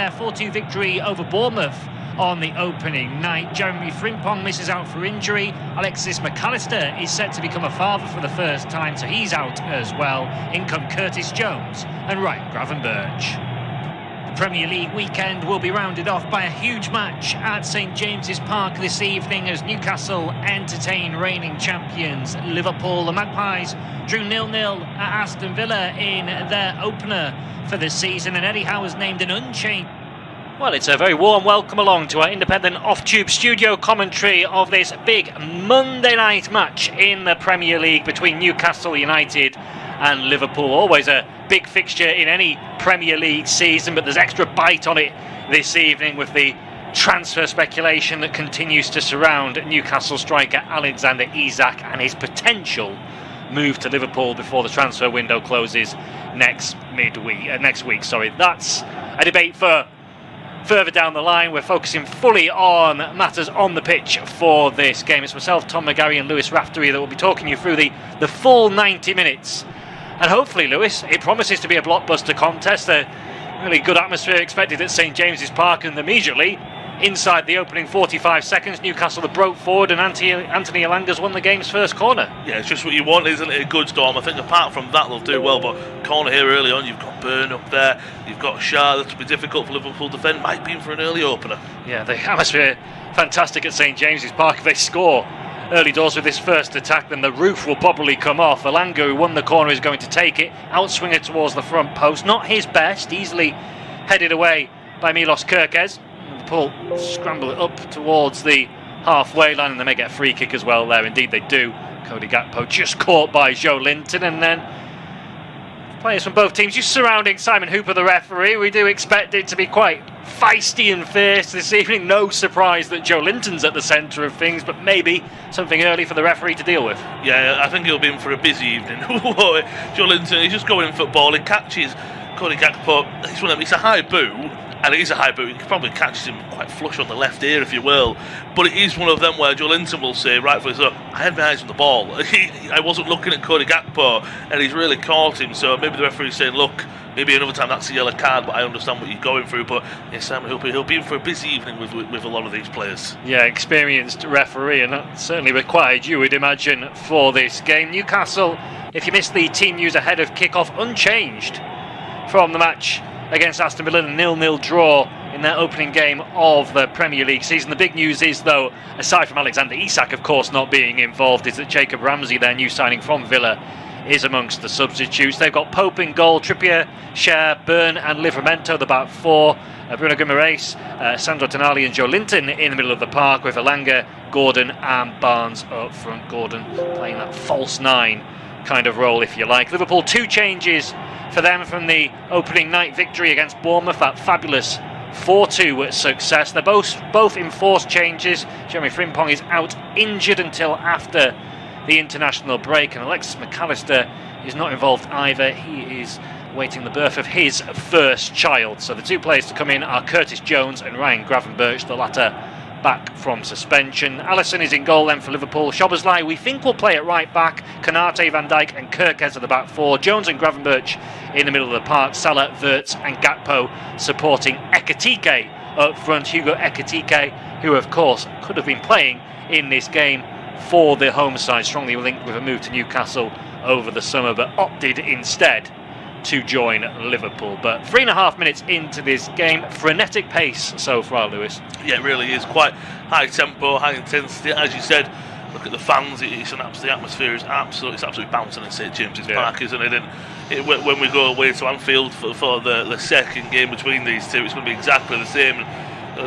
their 4-2 victory over Bournemouth on the opening night. Jeremy Frimpong misses out for injury. Alexis McAllister is set to become a father for the first time, so he's out as well. In come Curtis Jones and Ryan Gravenberch. The Premier League weekend will be rounded off by a huge match at St James's Park this evening as Newcastle entertain reigning champions Liverpool. The Magpies drew 0-0 at Aston Villa in their opener for the season, and Eddie Howe was named an unchanged. Well, it's a very warm welcome along to our independent off-tube studio commentary of this big Monday night match in the Premier League between Newcastle United and Liverpool. Always a big fixture in any Premier League season, but there's extra bite on it this evening with the transfer speculation that continues to surround Newcastle striker Alexander Isak and his potential move to Liverpool before the transfer window closes next week. That's a debate for further down the line. We're focusing fully on matters on the pitch for this game. It's myself, Tom McGarry and Lewis Raftery that will be talking you through the full 90 minutes. And hopefully, Lewis, it promises to be a blockbuster contest. A really good atmosphere expected at St James's Park, and immediately inside the opening 45 seconds, Newcastle have broke forward and Anthony Elanga's won the game's first corner. Yeah, it's just what you want, isn't it? A good storm. I think apart from that, they'll do well. But corner here early on, you've got Burn up there, you've got Shah. That'll be difficult for Liverpool to defend. Might be in for an early opener. Yeah, the atmosphere fantastic at St James's Park. If they score early doors with this first attack, then the roof will probably come off. Elanga, who won the corner, is going to take it. Outswinger towards the front post. Not his best. Easily headed away by Milos Kerkez. Liverpool scramble it up towards the halfway line, and they may get a free kick as well there. Indeed they do. Cody Gakpo just caught by Joe Linton, and then players from both teams just surrounding Simon Hooper, the referee. We do expect it to be quite feisty and fierce this evening. No surprise that Joe Linton's at the centre of things, but maybe something early for the referee to deal with. Yeah, I think he'll be in for a busy evening. Joe Linton, he's just going in football. He catches Cody Gakpo. It's a high boot, and it is a high boot. He probably catches him quite flush on the left ear, if you will. But it is one of them where Joe Linton will say, rightfully so, I had my eyes on the ball. I wasn't looking at Cody Gakpo, and he's really caught him. So maybe the referee's saying, look, maybe another time that's a yellow card, but I understand what you're going through. But yes, Simon Hooper, he'll be in for a busy evening with a lot of these players. Yeah, experienced referee, and that certainly required, you would imagine, for this game. Newcastle, if you missed the team news ahead of kick-off, unchanged from the match against Aston Villa, a 0-0 draw in their opening game of the Premier League season. The big news is, though, aside from Alexander Isak, of course, not being involved, is that Jacob Ramsey, their new signing from Villa, is amongst the substitutes. They've got Pope in goal, Trippier, Schär, Byrne and Livramento, the back four. Bruno Guimaraes, Sandro Tonali and Joe Linton in the middle of the park, with Elanga, Gordon and Barnes up front. Gordon playing that false nine kind of role, if you like. Liverpool, two changes for them from the opening night victory against Bournemouth, that fabulous 4-2 success. They're both enforced changes. Jeremy Frimpong is out injured until after the international break, and Alexis McAllister is not involved either. He is awaiting the birth of his first child. So the two players to come in are Curtis Jones and Ryan Gravenberch, the latter back from suspension. Alisson is in goal then for Liverpool. Szoboszlai, we think, will play at right back. Konate, Van Dijk and Kerkez at the back four. Jones and Gravenberch in the middle of the park. Salah, Wirtz and Gakpo supporting Ekitike up front. Hugo Ekitike, who of course could have been playing in this game for the home side, strongly linked with a move to Newcastle over the summer, but opted instead to join Liverpool. But 3.5 minutes into this game, frenetic pace so far, Lewis. Yeah, it really is. Quite high tempo, high intensity. As you said, look at the fans. The atmosphere is absolutely bouncing in St James's Park, isn't it? And when we go away to Anfield for the second game between these two, it's going to be exactly the same.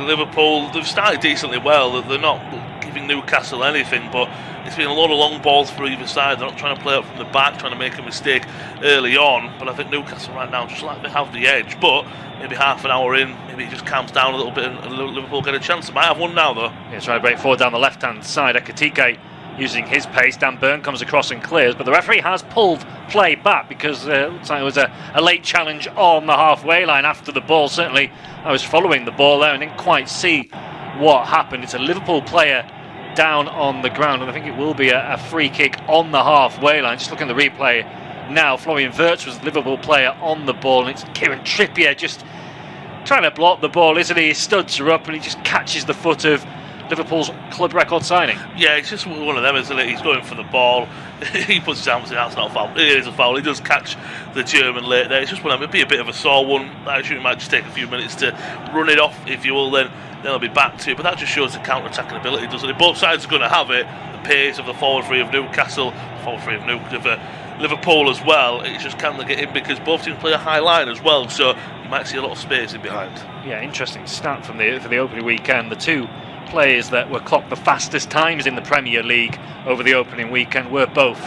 Liverpool, they've started decently well. They're not giving Newcastle anything, but it's been a lot of long balls for either side. They're not trying to play up from the back, trying to make a mistake early on. But I think Newcastle right now just like they have the edge. But maybe half an hour in, maybe it just calms down a little bit and Liverpool get a chance. They might have one now, though. Yeah, trying to break forward down the left-hand side. Ekitike using his pace. Dan Burn comes across and clears, but the referee has pulled play back because it looks like it was a late challenge on the halfway line after the ball. Certainly I was following the ball there and didn't quite see what happened. It's a Liverpool player down on the ground, and I think it will be a free kick on the halfway line. Just looking at the replay now, Florian Wirtz was the Liverpool player on the ball, and it's Kieran Trippier just trying to block the ball, isn't he? His studs are up and he just catches the foot of Liverpool's club record signing. Yeah, it's just one of them, isn't it? He's going for the ball. He puts his arms in. That's not a foul. It is a foul. He does catch the German late there. It's just one of them. It'd be a bit of a sore one. Actually, it might just take a few minutes to run it off, if you will. Then they'll be back to it. But that just shows the counter-attacking ability, doesn't it? Both sides are going to have it. The pace of the forward three of Newcastle, the forward three of Liverpool as well. It's just can they get in, because both teams play a high line as well. So you might see a lot of space in behind. Yeah, interesting stat for the opening weekend. The two players that were clocked the fastest times in the Premier League over the opening weekend were both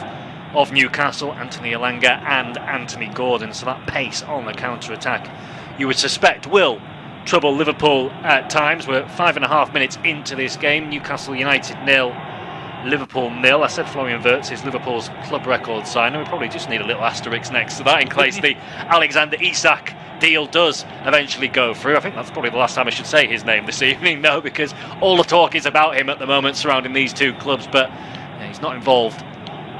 of Newcastle, Anthony Elanga and Anthony Gordon. So that pace on the counter-attack, you would suspect, will trouble Liverpool at times. We're 5.5 minutes into this game. Newcastle United 0, Liverpool 0. I said Florian Wirtz is Liverpool's club record signing. We probably just need a little asterisk next to that in case the Alexander Isak deal does eventually go through. I think that's probably the last time I should say his name this evening, though, because all the talk is about him at the moment surrounding these two clubs. But yeah, he's not involved,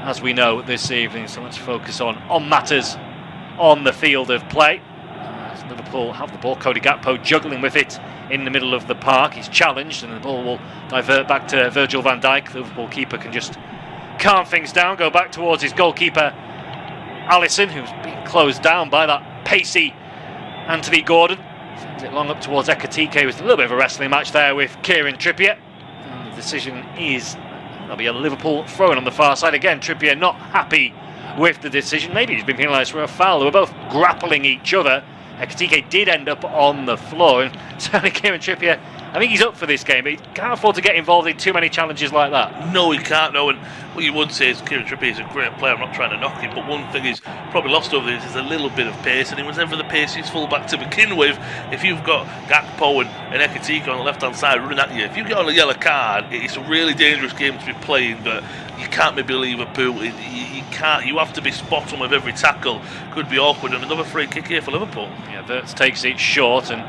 as we know, this evening. So let's focus on matters on the field of play. As Liverpool have the ball, Cody Gakpo juggling with it in the middle of the park. He's challenged and the ball will divert back to Virgil van Dijk. The Liverpool keeper can just calm things down, go back towards his goalkeeper Alisson, who's being closed down by that pacey Anthony Gordon. Sends it long up towards Ekitike. It was a little bit of a wrestling match there with Kieran Trippier. And the decision is there'll be a Liverpool throw-in on the far side. Again, Trippier not happy with the decision. Maybe he's been penalised for a foul. They were both grappling each other. Ekitike did end up on the floor, and certainly Kieran Trippier, I think he's up for this game, but he can't afford to get involved in too many challenges like that. No, he can't, no. And what you would say is Kieran Trippier is a great player. I'm not trying to knock him, but one thing he's probably lost over this is a little bit of pace, and he was never the paciest fullback to begin with. If you've got Gakpo and Ekitike on the left-hand side running at you, if you get on a yellow card, it's a really dangerous game to be playing, but you can't maybe leave a boot. You can't. You have to be spot on with every tackle. Could be awkward. And another free kick here for Liverpool. Yeah, Wirtz takes it short, and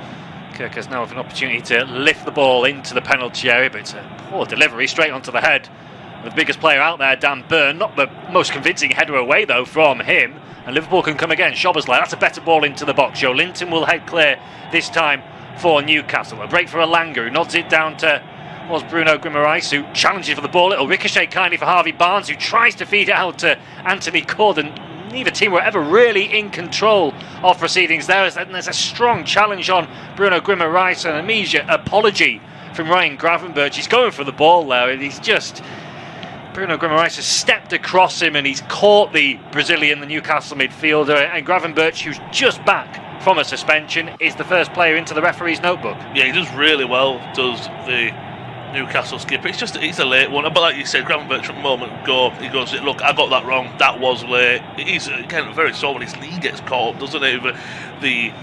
Kirk has now an opportunity to lift the ball into the penalty area, but it's a poor delivery straight onto the head of the biggest player out there, Dan Burn. Not the most convincing header away, though, from him. And Liverpool can come again. Szoboszlai, that's a better ball into the box. Joe Linton will head clear this time for Newcastle. A break for Elanga, who nods it down to Bruno Guimaraes, who challenges for the ball. It'll ricochet kindly for Harvey Barnes, who tries to feed it out to Anthony Gordon. Neither team were ever really in control of proceedings there. And there's a strong challenge on Bruno Guimaraes, an immediate apology from Ryan Gravenberch. He's going for the ball there, and he's just... Bruno Guimaraes has stepped across him and he's caught the Brazilian, the Newcastle midfielder, and Gravenberch, who's just back from a suspension, is the first player into the referee's notebook. Yeah, he does really well, does the Newcastle skipper. It's a late one, but like you said, Gravenberch from a moment ago, he goes, look, I got that wrong, that was late. He's again very solid. His knee gets caught up, doesn't it? The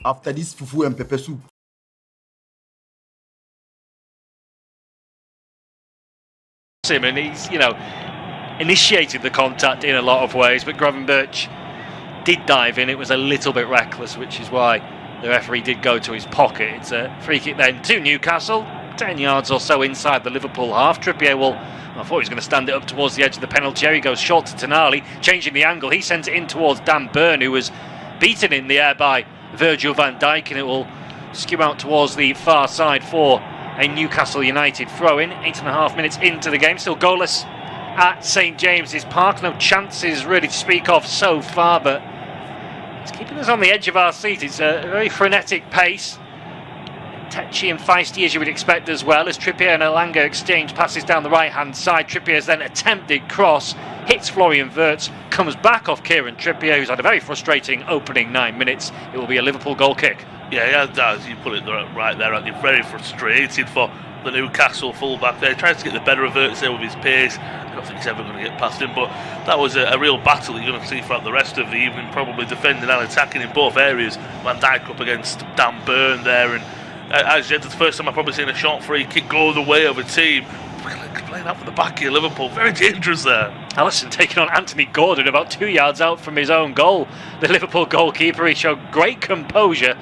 after this fufu and pepper soup. Him, and he's, initiated the contact in a lot of ways, but Gravenberch did dive in. It was a little bit reckless, which is why the referee did go to his pocket. It's a free kick then to Newcastle, 10 yards or so inside the Liverpool half. Trippier I thought he was going to stand it up towards the edge of the penalty area. He goes short to Tonali, changing the angle. He sends it in towards Dan Burn, who was beaten in the air by Virgil van Dijk, and it will skew out towards the far side for a Newcastle United throw-in. 8.5 minutes into the game, still goalless at St James's Park. No chances really to speak of so far, but it's keeping us on the edge of our seat. It's a very frenetic pace, tetchy and feisty as you would expect as well, as Trippier and Elanga exchange passes down the right-hand side. Trippier's then attempted cross hits Florian Wirtz, comes back off Kieran Trippier, who's had a very frustrating opening 9 minutes. It will be a Liverpool goal kick. Yeah, as you put it right there, aren't you? Very frustrated for the Newcastle fullback there. He tries to get the better of Wirtz there with his pace. I don't think he's ever going to get past him, but that was a real battle that you're going to see throughout the rest of the evening, probably defending and attacking in both areas. Van Dijk up against Dan Burn there, and as yet, it's the first time I've probably seen a short free kick go the way of a team. Playing out from the back here, Liverpool, very dangerous there. Alisson taking on Anthony Gordon about 2 yards out from his own goal. The Liverpool goalkeeper, he showed great composure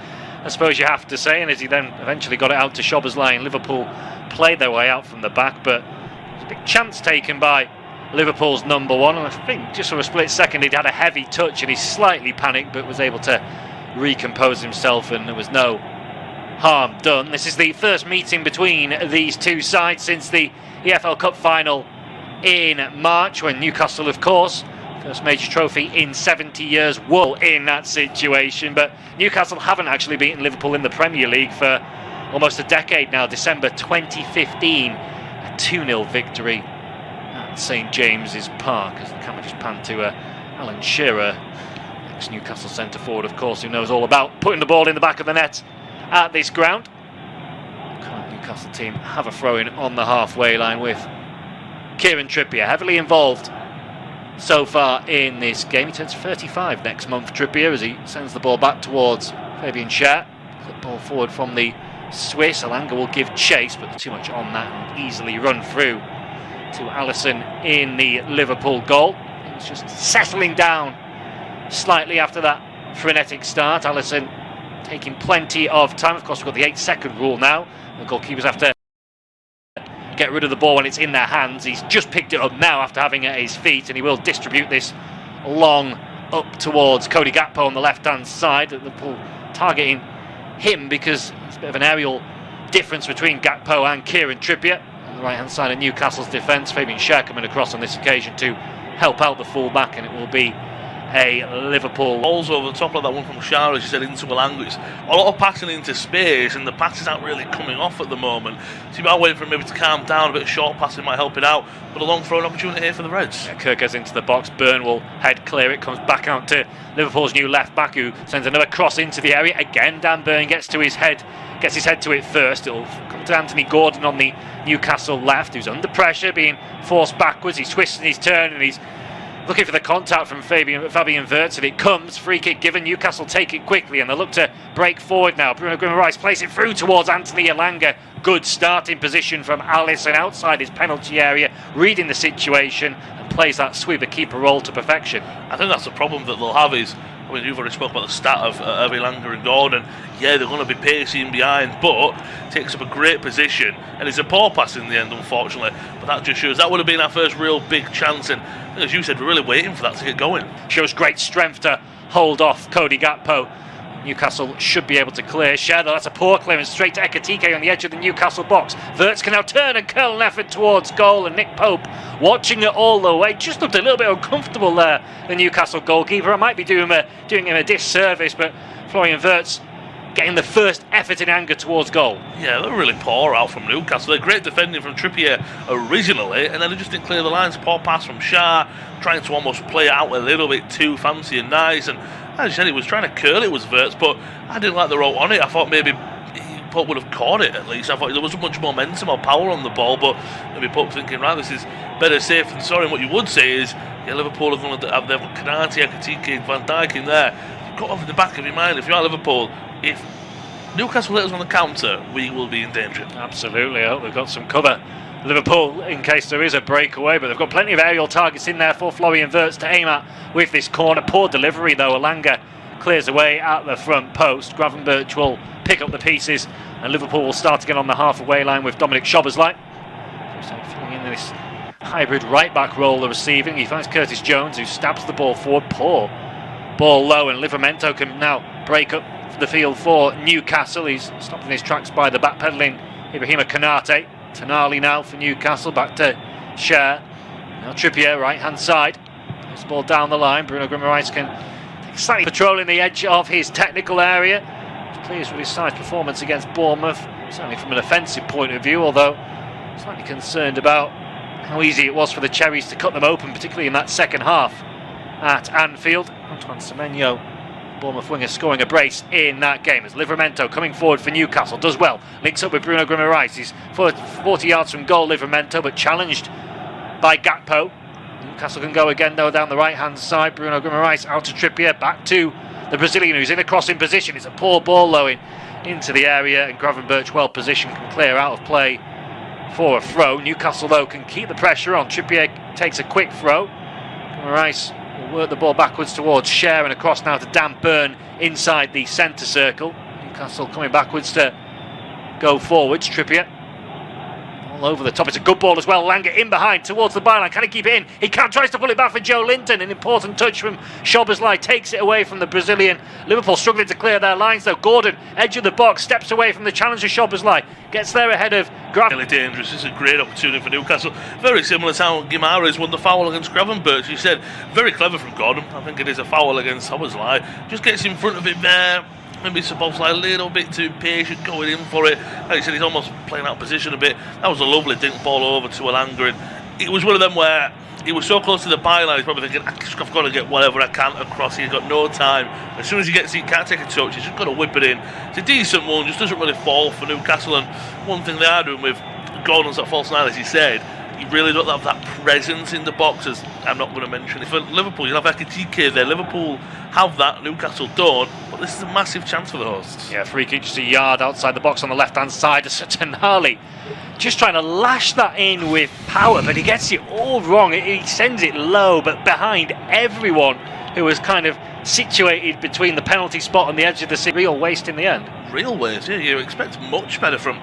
I suppose you have to say, and as he then eventually got it out to Szoboszlai, Liverpool played their way out from the back, but it was a big chance taken by Liverpool's number one, and I think just for a split second he'd had a heavy touch and he slightly panicked but was able to recompose himself, and there was no harm done. This is the first meeting between these two sides since the EFL Cup final in March, when Newcastle, of course, first major trophy in 70 years, were in that situation. But Newcastle haven't actually beaten Liverpool in the Premier League for almost a decade now. December 2015, a 2-0 victory at St James's Park, as the camera just panned to Alan Shearer, ex-Newcastle centre forward, of course, who knows all about putting the ball in the back of the net at this ground. The current Newcastle team have a throw-in on the halfway line with Kieran Trippier, heavily involved so far in this game. He turns 35 next month, Trippier, as he sends the ball back towards Fabian Schär. Clip ball forward from the Swiss. Elanga will give chase, but too much on that and easily run through to Alisson in the Liverpool goal. He's just settling down slightly after that frenetic start. Alisson taking plenty of time. Of course, we've got the 8-second rule now. The goalkeepers have to get rid of the ball when it's in their hands. He's just picked it up now after having it at his feet, and he will distribute this long up towards Cody Gakpo on the left-hand side. Liverpool targeting him because there's a bit of an aerial difference between Gakpo and Kieran Trippier. On the right-hand side of Newcastle's defence, Fabian Schär coming across on this occasion to help out the full-back, and it will be a Liverpool. Balls over the top of that one from Schär, as you said, into Elanga. It's a lot of passing into space, and the passes aren't really coming off at the moment. So you might wait for him maybe to calm down. A bit of short passing might help it out, but a long throw opportunity here for the Reds. Yeah, Kirk goes into the box. Byrne will head clear. It comes back out to Liverpool's new left back, who sends another cross into the area. Again, Dan Byrne gets his head to it first. It'll come to Anthony Gordon on the Newcastle left, who's under pressure, being forced backwards. He's twisting his turn and he's looking for the contact from Fabian Wirtz. If it comes, free kick given. Newcastle take it quickly and they look to break forward now. Bruno Guimaraes plays it through towards Anthony Elanga. Good starting position from Alisson outside his penalty area, reading the situation and plays that sweeper keeper role to perfection. I think that's the problem that they'll have is, I mean, you've already spoke about the stat of Elanga and Gordon. Yeah, they're going to be pacey in behind, but takes up a great position, and it's a poor pass in the end, unfortunately. But that just shows that would have been our first real big chance, and as you said, we're really waiting for that to get going. Shows great strength to hold off Cody Gakpo. Newcastle should be able to clear. Schär, though, that's a poor clearance straight to Ekitike on the edge of the Newcastle box. Wirtz can now turn and curl an effort towards goal, and Nick Pope watching it all the way. Just looked a little bit uncomfortable there, the Newcastle goalkeeper. I might be doing him a disservice, but Florian Wirtz getting the first effort in anger towards goal. Yeah, they're really poor out from Newcastle. They're great defending from Trippier originally, and then they just didn't clear the lines. Poor pass from Schär, trying to almost play it out a little bit too fancy and nice, and as you said, he was trying to curl it, was Wirtz, but I didn't like the route on it. I thought maybe Pope would have caught it at least. I thought there wasn't much momentum or power on the ball, but maybe Pope thinking, right, this is better safe than sorry. And what you would say is, yeah, Liverpool have they've got Kanate, Ekitike, Van Dijk in there. You've got over the back of your mind, if you're at Liverpool, if Newcastle hit us on the counter, we will be in danger. Absolutely. I hope they've got some cover, Liverpool, in case there is a breakaway, but they've got plenty of aerial targets in there for Florian Wirtz to aim at with this corner. Poor delivery though. Elanga clears away at the front post. Gravenberch will pick up the pieces and Liverpool will start again on the halfway line with Dominic Szoboszlai filling in this hybrid right back role. The receiving, he finds Curtis Jones, who stabs the ball forward. Poor ball low, and Livramento can now break up the field for Newcastle. He's stopped in his tracks by the backpedaling Ibrahima Konate. Tonali now for Newcastle, back to Schär. Now Trippier, right hand side. This ball down the line. Bruno Guimaraes can slightly patrolling the edge of his technical area. He's pleased with his side's performance against Bournemouth, certainly from an offensive point of view, although slightly concerned about how easy it was for the Cherries to cut them open, particularly in that second half at Anfield. Antoine Semenyo, Bournemouth winger, scoring a brace in that game as Livramento coming forward for Newcastle does well, links up with Bruno Guimaraes. He's 40 yards from goal, Livramento, but challenged by Gakpo. Newcastle can go again though down the right hand side. Bruno Guimaraes out to Trippier, back to the Brazilian who's in a crossing position. It's a poor ball though into the area, and Gravenberch, well positioned, can clear out of play for a throw. Newcastle though can keep the pressure on. Trippier takes a quick throw. Guimaraes will work the ball backwards towards Schär and across now to Dan Byrne inside the centre circle. Newcastle coming backwards to go forwards. Trippier all over the top. It's a good ball as well. Langer in behind towards the byline. Can he keep it in? He can't. Tries to pull it back for Joe Linton. An important touch from Szoboszlai takes it away from the Brazilian. Liverpool struggling to clear their lines though. Gordon, edge of the box, steps away from the challenger Szoboszlai. Gets there ahead of Really dangerous. This is a great opportunity for Newcastle. Very similar to how Guimaraes won the foul against Gravenberch. You said very clever from Gordon. I think it is a foul against Szoboszlai. Just gets in front of him there. Maybe Szoboszlai a little bit too patient going in for it. Like I said, he's almost playing out of position a bit. That was a lovely dink ball over to Elanga. It was one of them where he was so close to the byline, he's probably thinking, I've got to get whatever I can across. He's got no time. As soon as he gets it, he can't take a touch. He's just got to whip it in. It's a decent one, just doesn't really fall for Newcastle. And one thing they are doing with Gordon's that false nine, as he said, you really don't have that presence in the box, as I'm not going to mention it. For Liverpool, you have Ekitike there. Liverpool have that, Newcastle don't. But this is a massive chance for the hosts. Yeah, free kick just a yard outside the box on the left-hand side. Tonali just trying to lash that in with power, but he gets it all wrong. He sends it low, but behind everyone who was kind of situated between the penalty spot and the edge of the city. Real waste in the end. Real waste, yeah. You expect much better from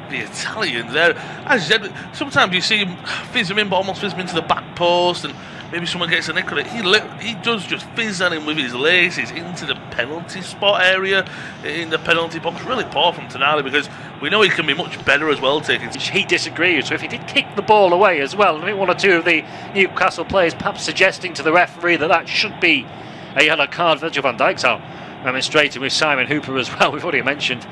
the Italians there. As you said, sometimes you see him fizz him in, but almost fizz him into the back post, and maybe someone gets a nick on it. He does just fizz at him with his laces into the penalty spot area in the penalty box. Really poor from Tonali, because we know he can be much better as well taking. He disagrees, so if he did kick the ball away as well, I think one or two of the Newcastle players perhaps suggesting to the referee that should be a yellow card. Virgil van Dijk's out demonstrating with Simon Hooper as well. We've already mentioned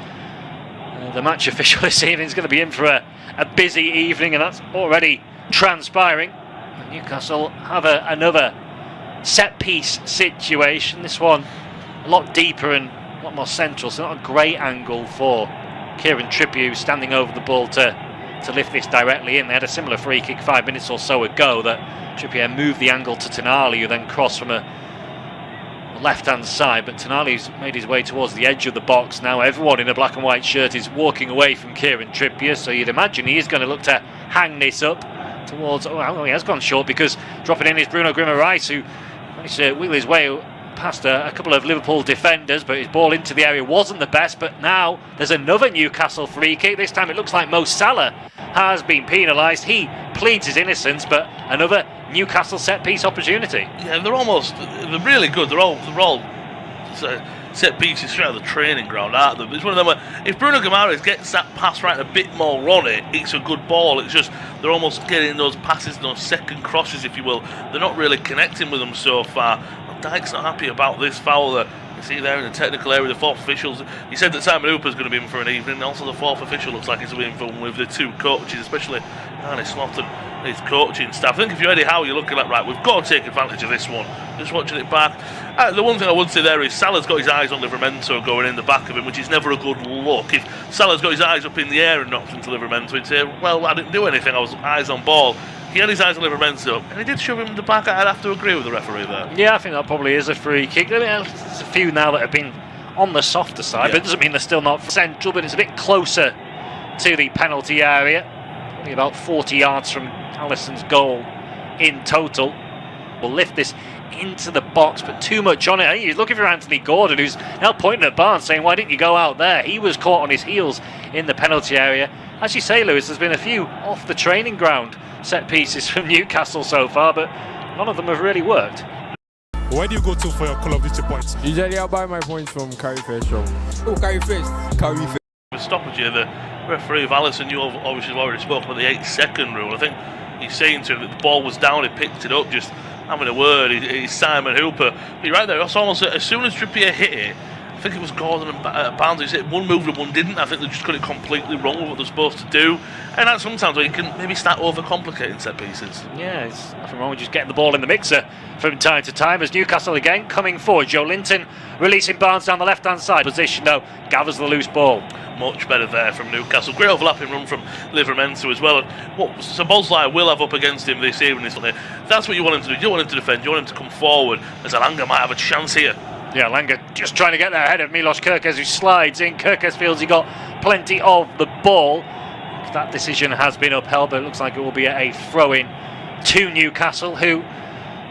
the match official this evening is going to be in for a busy evening, and that's already transpiring. Newcastle have another set piece situation. This one a lot deeper and a lot more central, so not a great angle for Kieran Trippier, who's standing over the ball to lift this directly in. They had a similar free kick 5 minutes or so ago that Trippier moved the angle to Tonali, who then crossed from a left-hand side, but Tonali's made his way towards the edge of the box. Now everyone in a black and white shirt is walking away from Kieran Trippier, so you'd imagine he is going to look to hang this up towards... Oh, he has gone short, because dropping in is Bruno Guimaraes, who managed to wheel his way past a couple of Liverpool defenders, but his ball into the area wasn't the best. But now there's another Newcastle free kick. This time it looks like Mo Salah has been penalised. He pleads his innocence, but another Newcastle set-piece opportunity. Yeah, they're really good. They're all set pieces straight out of the training ground, aren't they? It's one of them where if Bruno Guimaraes gets that pass right a bit more on it, it's a good ball. It's just they're almost getting those passes, those second crosses, if you will. They're not really connecting with them so far. Dyke's not happy about this foul that you see there in the technical area. The fourth officials, he said that Simon Hooper's going to be in for an evening. Also, the fourth official looks like he's going to be in for with the two coaches, especially Arne Slot and his coaching staff. I think if you're Eddie Howe, you're looking at, right, we've got to take advantage of this one. Just watching it back. The one thing I would say there is Salah's got his eyes on Livramento going in the back of him, which is never a good look. If Salah's got his eyes up in the air and knocks into Livramento, he'd say, well, I didn't do anything, I was eyes on ball. He had his eyes on Livramento, and he did shove him in the back. I'd have to agree with the referee there. Yeah, I think that probably is a free kick. I mean, there's a few now that have been on the softer side, but it doesn't mean they're still not central, but it's a bit closer to the penalty area. Only about 40 yards from Alisson's goal in total. We'll lift this into the box, but too much on it. I think he's looking for Anthony Gordon, who's now pointing at Barnes saying, why didn't you go out there? He was caught on his heels in the penalty area. As you say, Lewis, there's been a few off the training ground set pieces from Newcastle so far, but none of them have really worked. Where do you go to for your Call of Duty points? Usually I buy my points from Carry First shop. Oh, Carry First. Carry First. The stoppage here, the referee of Alisson, you obviously have already spoken about the 8-second rule. I think he's saying to him that the ball was down, he picked it up, just having a word. He's Simon Hooper. But you're right there, it's almost as soon as Trippier hit it, I think it was Gordon and Barnes who said one moved and one didn't. I think they just got it completely wrong with what they're supposed to do. And that's sometimes where you can maybe start overcomplicating set pieces. Yeah, it's nothing wrong with just getting the ball in the mixer from time to time. As Newcastle again coming forward. Joe Linton releasing Barnes down the left-hand side. Position though, gathers the loose ball. Much better there from Newcastle. Great overlapping run from Livramento as well. And what Szoboszlai will have up against him this evening, that's what you want him to do. You don't want him to defend, you want him to come forward, as Elanga might have a chance here. Yeah, Langer just trying to get there ahead of Milos Kerkez, who slides in. Kerkez feels he got plenty of the ball. That decision has been upheld, but it looks like it will be a throw-in to Newcastle, who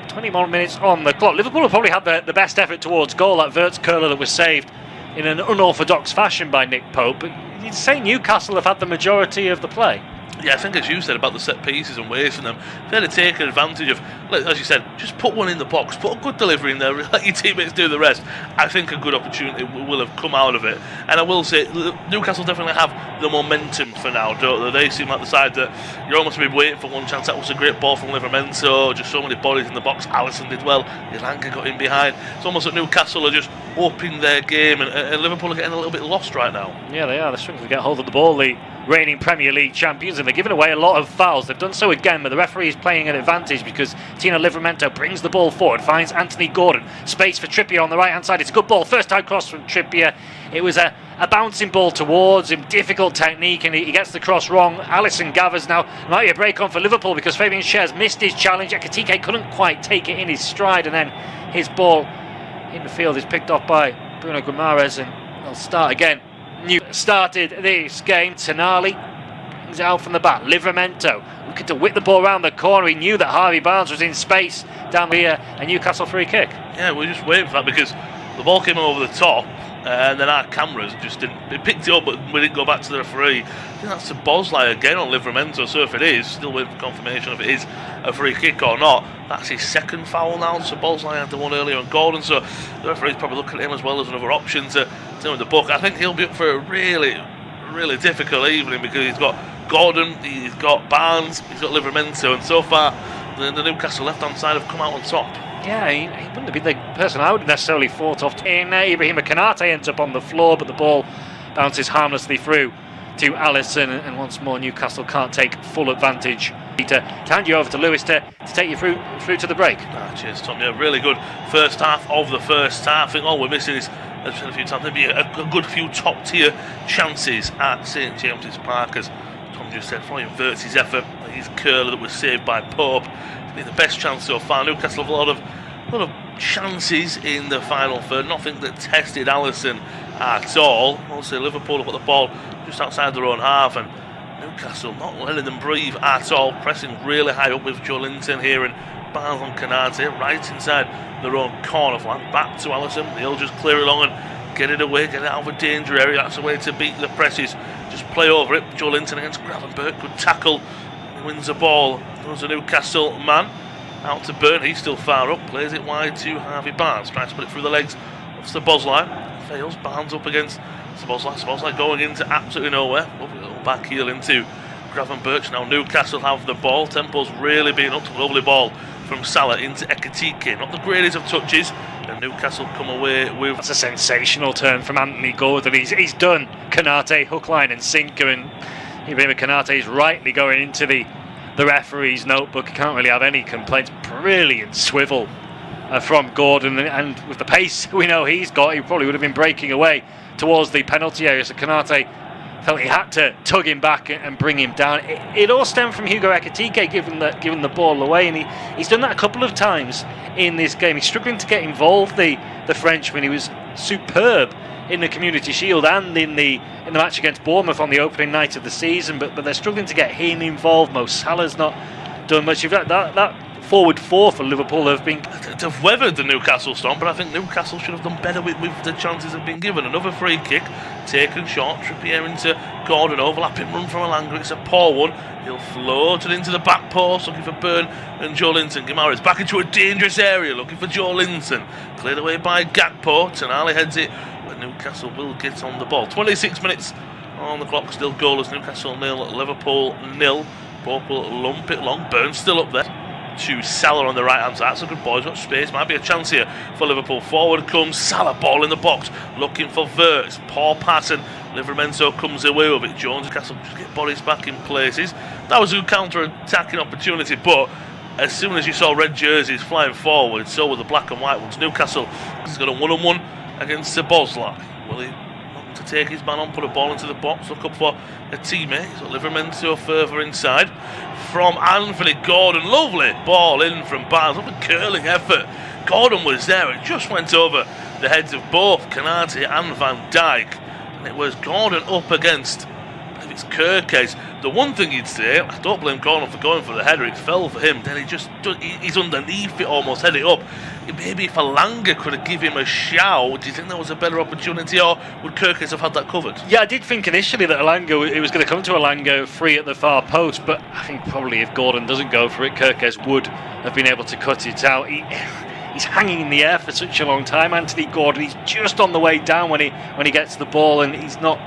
20 more minutes on the clock. Liverpool have probably had the best effort towards goal. That Wirtz curler that was saved in an unorthodox fashion by Nick Pope. But you'd say Newcastle have had the majority of the play. Yeah, I think as you said about the set pieces and wasting them, if they had taken advantage of, as you said, just put one in the box, put a good delivery in there, let your teammates do the rest, I think a good opportunity will have come out of it. And I will say, Newcastle definitely have the momentum for now, don't they? They seem like the side that you're almost been waiting for one chance. That was a great ball from Liverpool, just so many bodies in the box. Alisson did well, Ilanga got in behind. It's almost like Newcastle are just upping their game, and Liverpool are getting a little bit lost right now. Yeah, they are. They're struggling to get hold of the ball. The reigning Premier League champions, and they're giving away a lot of fouls. They've done so again, but the referee is playing an advantage because Tino Livramento brings the ball forward, finds Anthony Gordon, space for Trippier on the right hand side. It's a good ball, first time cross from Trippier. It was a bouncing ball towards him, difficult technique, and he gets the cross wrong. Alisson gathers now. Might be a break on for Liverpool because Fabian Schär's missed his challenge. Ekitike couldn't quite take it in his stride, and then his ball in the field is picked off by Bruno Guimaraes, and they'll start again. New started this game. Tonali brings it out from the back. Livramento looking to whip the ball around the corner. He knew that Harvey Barnes was in space down here. A Newcastle free kick. Yeah, we're just waiting for that because the ball came over the top, and then our cameras just didn't. They picked it up, but we didn't go back to the referee. I think that's a Bosley again on Livramento. So if it is, still waiting for confirmation if it is a free kick or not. That's his second foul now. So Bosley had the one earlier on Gordon. So the referee's probably looking at him as well as another option to do the book. I think he'll be up for a really, really difficult evening because he's got Gordon, he's got Barnes, he's got Livramento, and so far the Newcastle left-hand side have come out on top. Yeah, he wouldn't have been the person I would have necessarily thought of. Ibrahima Konate ends up on the floor, but the ball bounces harmlessly through to Alisson, and once more Newcastle can't take full advantage. To hand you over to Lewis to take you through to the break. Cheers, Tom. Yeah, really good first half of the first half. I think all we're missing is, as I've said a few times, maybe a good few top tier chances at St James's Park. As Tom just said, following Vert's effort, his curler that was saved by Pope, it's been the best chance so far. Newcastle have a lot of chances in the final third, nothing that tested Alisson at all. Also, Liverpool have got the ball just outside their own half, and Newcastle not letting them breathe at all, pressing really high up with Joe Linton here, and Barnes on Konate right inside their own corner flag. Back to Alisson, he'll just clear it along and get it away, get it out of a danger area. That's the way to beat the presses. Just play over it. Joe Linton against Gravenberch, good tackle, and he wins the ball. There's a Newcastle man out to Burn, he's still far up, plays it wide to Harvey Barnes, tries to put it through the legs of Szoboszlai, fails. Barnes up against Szoboszlai going into absolutely nowhere. Lovely little back heel into Gravenberch. Now Newcastle have the ball, tempo's really been up. To a lovely ball from Salah into Ekitike, not the greatest of touches, and Newcastle come away with... That's a sensational turn from Anthony Gordon. He's done Konate, hook, line and sinker, and Ibrahima Konate is rightly going into the referee's notebook. He can't really have any complaints. Brilliant swivel from Gordon, and with the pace we know he's got, he probably would have been breaking away towards the penalty area. So Konate felt he had to tug him back and bring him down. It all stemmed from Hugo Ekitike giving the ball away, and he's done that a couple of times in this game. He's struggling to get involved, the Frenchman. He was superb in the Community Shield and in the match against Bournemouth on the opening night of the season, but they're struggling to get him involved. Mo Salah's not done much. That forward four for Liverpool have been... They've weathered the Newcastle storm, but I think Newcastle should have done better with the chances they've been given. Another free kick taken short, Trippier into Gordon, overlapping run from Ilanga. It's a poor one. He'll float it into the back post, looking for Burn and Joe Linton. Guimaraes back into a dangerous area, looking for Joe Linton. Cleared away by Gakpo. Tonali heads it, but Newcastle will get on the ball. 26 minutes on the clock, still goalless. Newcastle 0, Liverpool 0. Pope will lump it long. Burn still up there to Salah on the right hand side. That's a good ball, he's got space, might be a chance here for Liverpool. Forward comes Salah, ball in the box, looking for Verts, poor pass, and Livramento comes away with it. Jones Newcastle just get bodies back in places. That was a counter-attacking opportunity, but as soon as you saw red jerseys flying forward, so were the black and white ones. Newcastle has got a one-on-one against Szoboszlai. Will he want to take his man on, put a ball into the box, look up for a teammate? He's got Livramento further inside from Anthony Gordon. Lovely ball in from Barnes. What a curling effort. Gordon was there. It just went over the heads of both Konate and Van Dijk. And it was Gordon up against It's Kirkes. The one thing you'd say, I don't blame Gordon for going for the header. It fell for him. Then he's underneath it, almost head it up. Maybe if Alanga could have given him a shout, do you think that was a better opportunity, or would Kirkes have had that covered? Yeah, I did think initially that it was going to come to Alanga free at the far post, but I think probably if Gordon doesn't go for it, Kirkes would have been able to cut it out. He's hanging in the air for such a long time. Anthony Gordon, he's just on the way down when he gets the ball, and he's not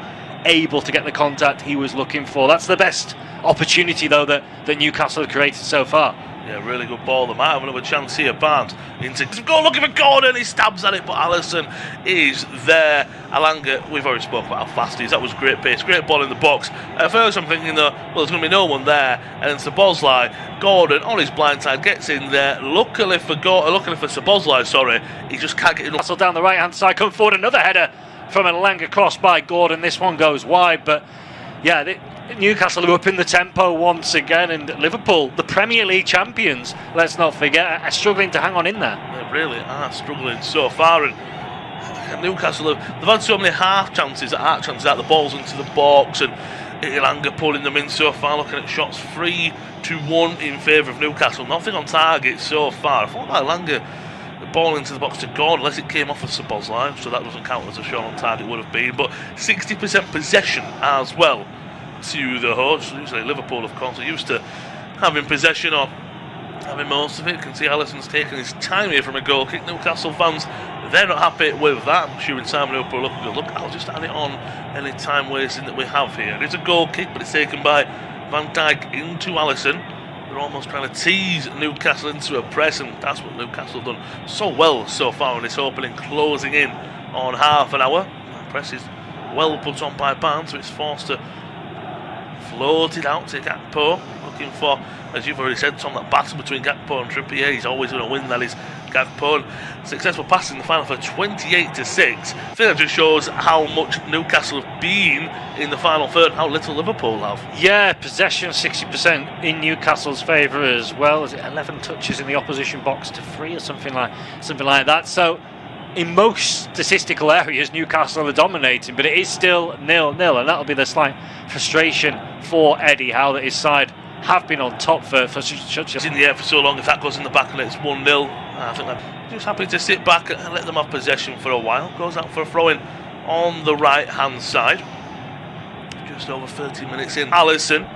able to get the contact he was looking for. That's the best opportunity, though, that Newcastle have created so far. Yeah, really good ball. They might have another chance here. Barnes into goal, looking for Gordon. He stabs at it, but Alisson is there. Alanga, we've already spoken about how fast he is. That was great pace, great ball in the box. At first, I'm thinking, well, there's going to be no one there, and then Szoboszlai, Gordon on his blind side gets in there. Luckily for Szoboszlai, he just can't get enough. Down the right hand side, come forward, another header from Alanga, crossed by Gordon. This one goes wide, but yeah. Newcastle are up in the tempo once again, and Liverpool, the Premier League champions, let's not forget, are struggling to hang on in there. They really are struggling so far, and Newcastle they've had so many half chances out the balls into the box, and Alanga pulling them in so far. Looking at shots, 3-1 in favour of Newcastle. Nothing on target so far. I thought Alanga, the ball into the box to Gordon, unless it came off of Szoboszlai, so that doesn't count as a shot on target would have been. But 60% possession as well to the hosts. Usually Liverpool, of course, are used to having possession or having most of it. You can see Alisson's taking his time here from a goal kick. Newcastle fans, they're not happy with that. I'm sure in time Liverpool look, I'll just add it on any time wasting that we have here. It's a goal kick, but it's taken by Van Dijk into Alisson. They're almost trying to tease Newcastle into a press, and that's what Newcastle have done so well so far in this opening, closing in on half an hour. That press is well put on by Barnes, so it's forced to float it out to Gakpo, looking for, as you've already said, Tom, that battle between Gakpo and Trippier. He's always going to win, that is Gakpo. Successful pass in the final for 28-6. I think that just shows how much Newcastle have been in the final third, how little Liverpool have. Yeah, possession 60% in Newcastle's favour as well. Is it 11 touches in the opposition box to 3 or something like that? So in most statistical areas, Newcastle are dominating, but it is still 0-0, and that'll be the slight frustration for Eddie Howe that his side have been on top for such It's in the air for so long. If that goes in the back and it's 1-0, I think I'm just happy to sit back and let them have possession for a while. Goes out for a throw-in on the right-hand side. Just over 30 minutes in. Alisson,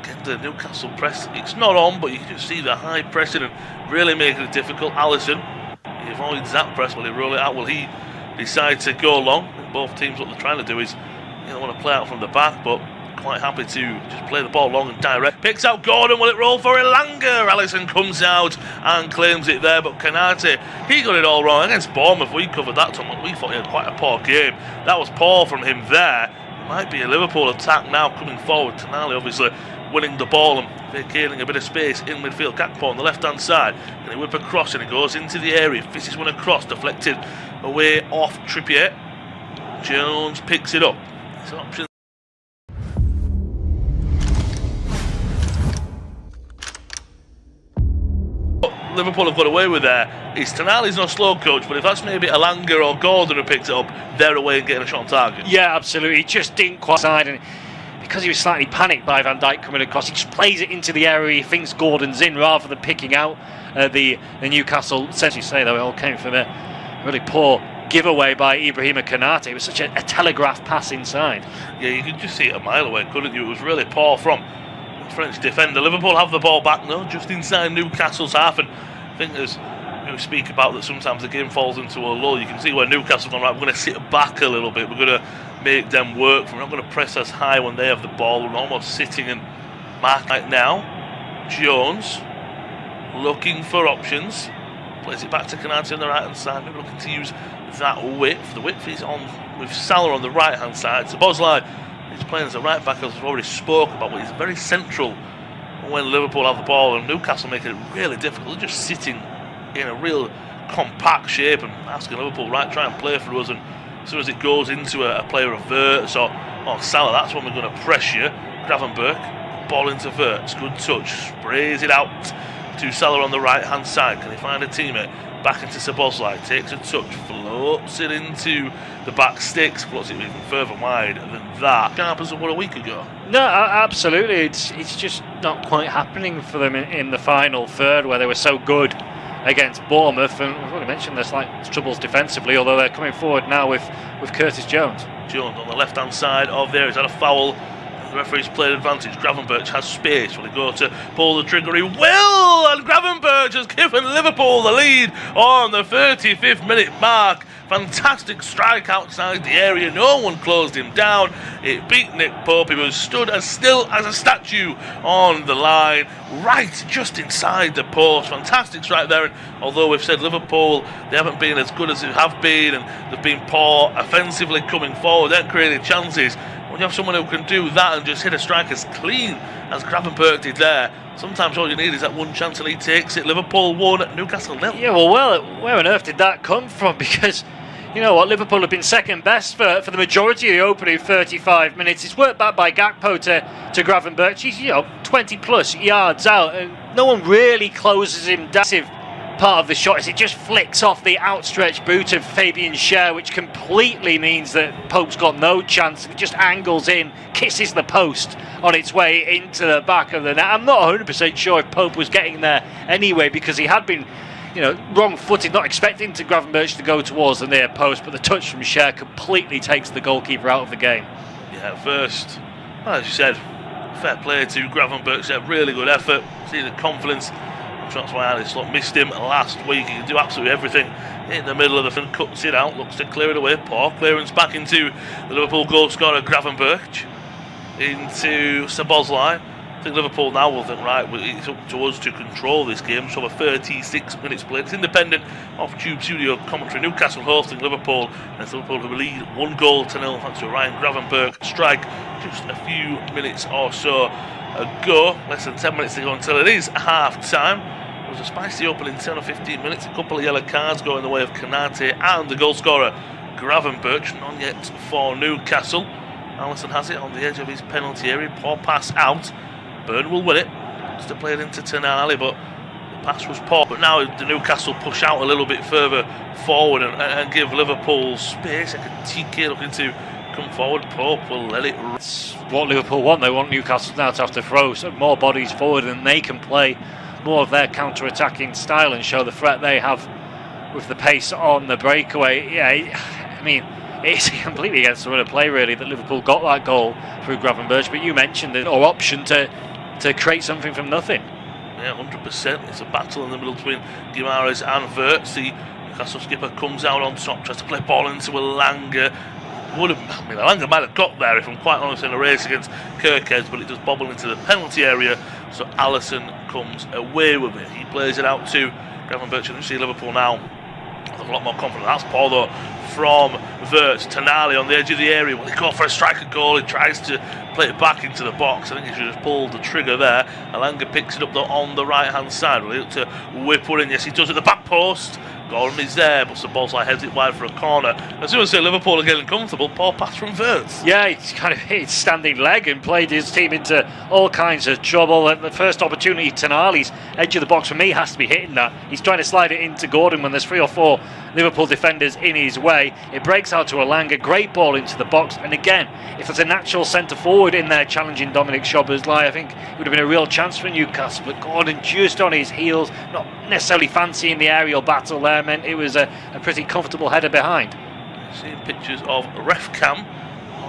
get the Newcastle press. It's not on, but you can just see the high pressing and really making it difficult. Alisson, he avoids that press. Will he roll it out? Will he decide to go long? Both teams, what they're trying to do is, you don't want to play out from the back, but quite happy to just play the ball long and direct. Picks out Gordon. Will it roll for Elanga? Alisson comes out and claims it there, but Kanate, he got it all wrong against Bournemouth. We covered that, Tom. We thought he had quite a poor game. That was poor from him there. It might be a Liverpool attack now coming forward. Tonali obviously winning the ball and vacating a bit of space in midfield. Gakpo on the left-hand side, and he whip across and he goes into the area. Fishes one across, deflected away off Trippier. Jones picks it up. It's an option. Liverpool have got away with there is Tonali's not slow coach, but if that's maybe Elanga or Gordon who picked it up, they're away and getting a shot on target. Yeah, absolutely. He just didn't quite side, and because he was slightly panicked by Van Dijk coming across, he just plays it into the area he thinks Gordon's in rather than picking out the Newcastle. Essentially say though, it all came from a really poor giveaway by Ibrahima Konate. It was such a telegraph pass inside. Yeah, you could just see it a mile away, couldn't you? It was really poor from the French defender. Liverpool have the ball back now, just inside Newcastle's half, and I think as we speak about that sometimes the game falls into a lull. You can see where Newcastle gone, right, we're going to sit back a little bit, we're going to make them work, we're not going to press as high when they have the ball, we're almost sitting and mark right now. Jones looking for options, plays it back to Konate on the right hand side, maybe looking to use that width. The width is on with Salah on the right hand side. Szoboszlai is playing as a right back, as we've already spoke about, but he's very central when Liverpool have the ball, and Newcastle making it really difficult. They're just sitting in a real compact shape and asking Liverpool, right, try and play for us, and as soon as it goes into a player of Wirtz or Salah, that's when we're going to press you. Gravenberch, ball into Wirtz, good touch, sprays it out to Salah on the right hand side. Can he find a teammate? Back into Szoboszlai, takes a touch, floats it into the back sticks, floats it even further wide than that. Sharp as it was a week ago. No, absolutely. It's just not quite happening for them in the final third, where they were so good against Bournemouth. And we've already mentioned there's slight troubles defensively, although they're coming forward now with Curtis Jones. Jones on the left hand side of there. He's had a foul. The referee's played advantage. Gravenberch has space. Will he go to pull the trigger? He will! And Gravenberch has given Liverpool the lead on the 35th minute mark. Fantastic strike outside the area. No one closed him down. It beat Nick Pope. He was stood as still as a statue on the line, right just inside the post. Fantastic strike there. And although we've said Liverpool, they haven't been as good as they have been, and they've been poor offensively coming forward, they haven't created chances. When you have someone who can do that and just hit a strike as clean as Gravenberch did there, sometimes all you need is that one chance and he takes it. Liverpool 1, Newcastle 0. Yeah, well, where on earth did that come from? Because, you know what, Liverpool have been second best for the majority of the opening 35 minutes. It's worked back by Gakpo to Gravenberch. He's, 20 plus yards out, and no one really closes him down. Part of the shot is it just flicks off the outstretched boot of Fabian Schär, which completely means that Pope's got no chance. It just angles in, kisses the post on its way into the back of the net. I'm not 100% sure if Pope was getting there anyway, because he had been, wrong-footed, not expecting Gravenberch to go towards the near post, but the touch from Schär completely takes the goalkeeper out of the game. Yeah, at first, as you said, fair play to Gravenberch. A really good effort. See the confidence. That's why Alice missed him last week. He can do absolutely everything in the middle of the field, cuts it out, looks to clear it away. Poor clearance back into the Liverpool goal scorer Gravenberch, into Szoboszlai. I think Liverpool now will think, right, it's up to us to control this game. So 36 minutes played. It's independent of Tube Studio commentary. Newcastle hosting Liverpool, and it's Liverpool who lead 1-0 thanks to Ryan Gravenberch strike just a few minutes or so ago. Less than 10 minutes to go until it is half time. It was a spicy opening 10 or 15 minutes. A couple of yellow cards going the way of Kanate and the goal scorer Gravenberch. None yet for Newcastle. Alisson has it on the edge of his penalty area. Poor pass out. Burn will win it. Just to play it into Tonali, but the pass was poor. But now the Newcastle push out a little bit further forward and give Liverpool space. TK looking to come forward. Pope will let it run. It's what Liverpool want. They want Newcastle now to have to throw more bodies forward, and they can play more of their counter-attacking style and show the threat they have with the pace on the breakaway. Yeah, I mean, it's completely against the run of play, really, that Liverpool got that goal through Gravenberch. But you mentioned the option to create something from nothing. Yeah, 100%. It's a battle in the middle between Guimaraes and Wirtz. The Newcastle skipper comes out on top, tries to play ball into Elanga. Elanga might have got there, if I'm quite honest, in a race against Kirkhead, but it does bobble into the penalty area, so Alisson comes away with it. He plays it out to Gravenberch, and you see Liverpool now with a lot more confidence. That's poor though from Wirtz. Tonali on the edge of the area. Will he go for a striker goal? He tries to play it back into the box. I think he should have pulled the trigger there. Elanga picks it up though on the right hand side. Will he look to whip one in? Yes, he does at the back post. Golden is there, but Szoboszlai heads it wide for a corner. As soon as Liverpool are getting comfortable, poor pass from Wirtz. Yeah, he's kind of hit his standing leg and played his team into all kinds of trouble. At the first opportunity, Tonali's edge of the box for me has to be hitting that. He's trying to slide it into Gordon when there's 3 or 4 Liverpool defenders in his way. It breaks out to Elanga, great ball into the box. And again, if there's a natural centre forward in there challenging Dominic Szoboszlai, I think it would have been a real chance for Newcastle. But Gordon just on his heels, not necessarily fancying the aerial battle there, meant it was a pretty comfortable header behind. Seeing pictures of ref cam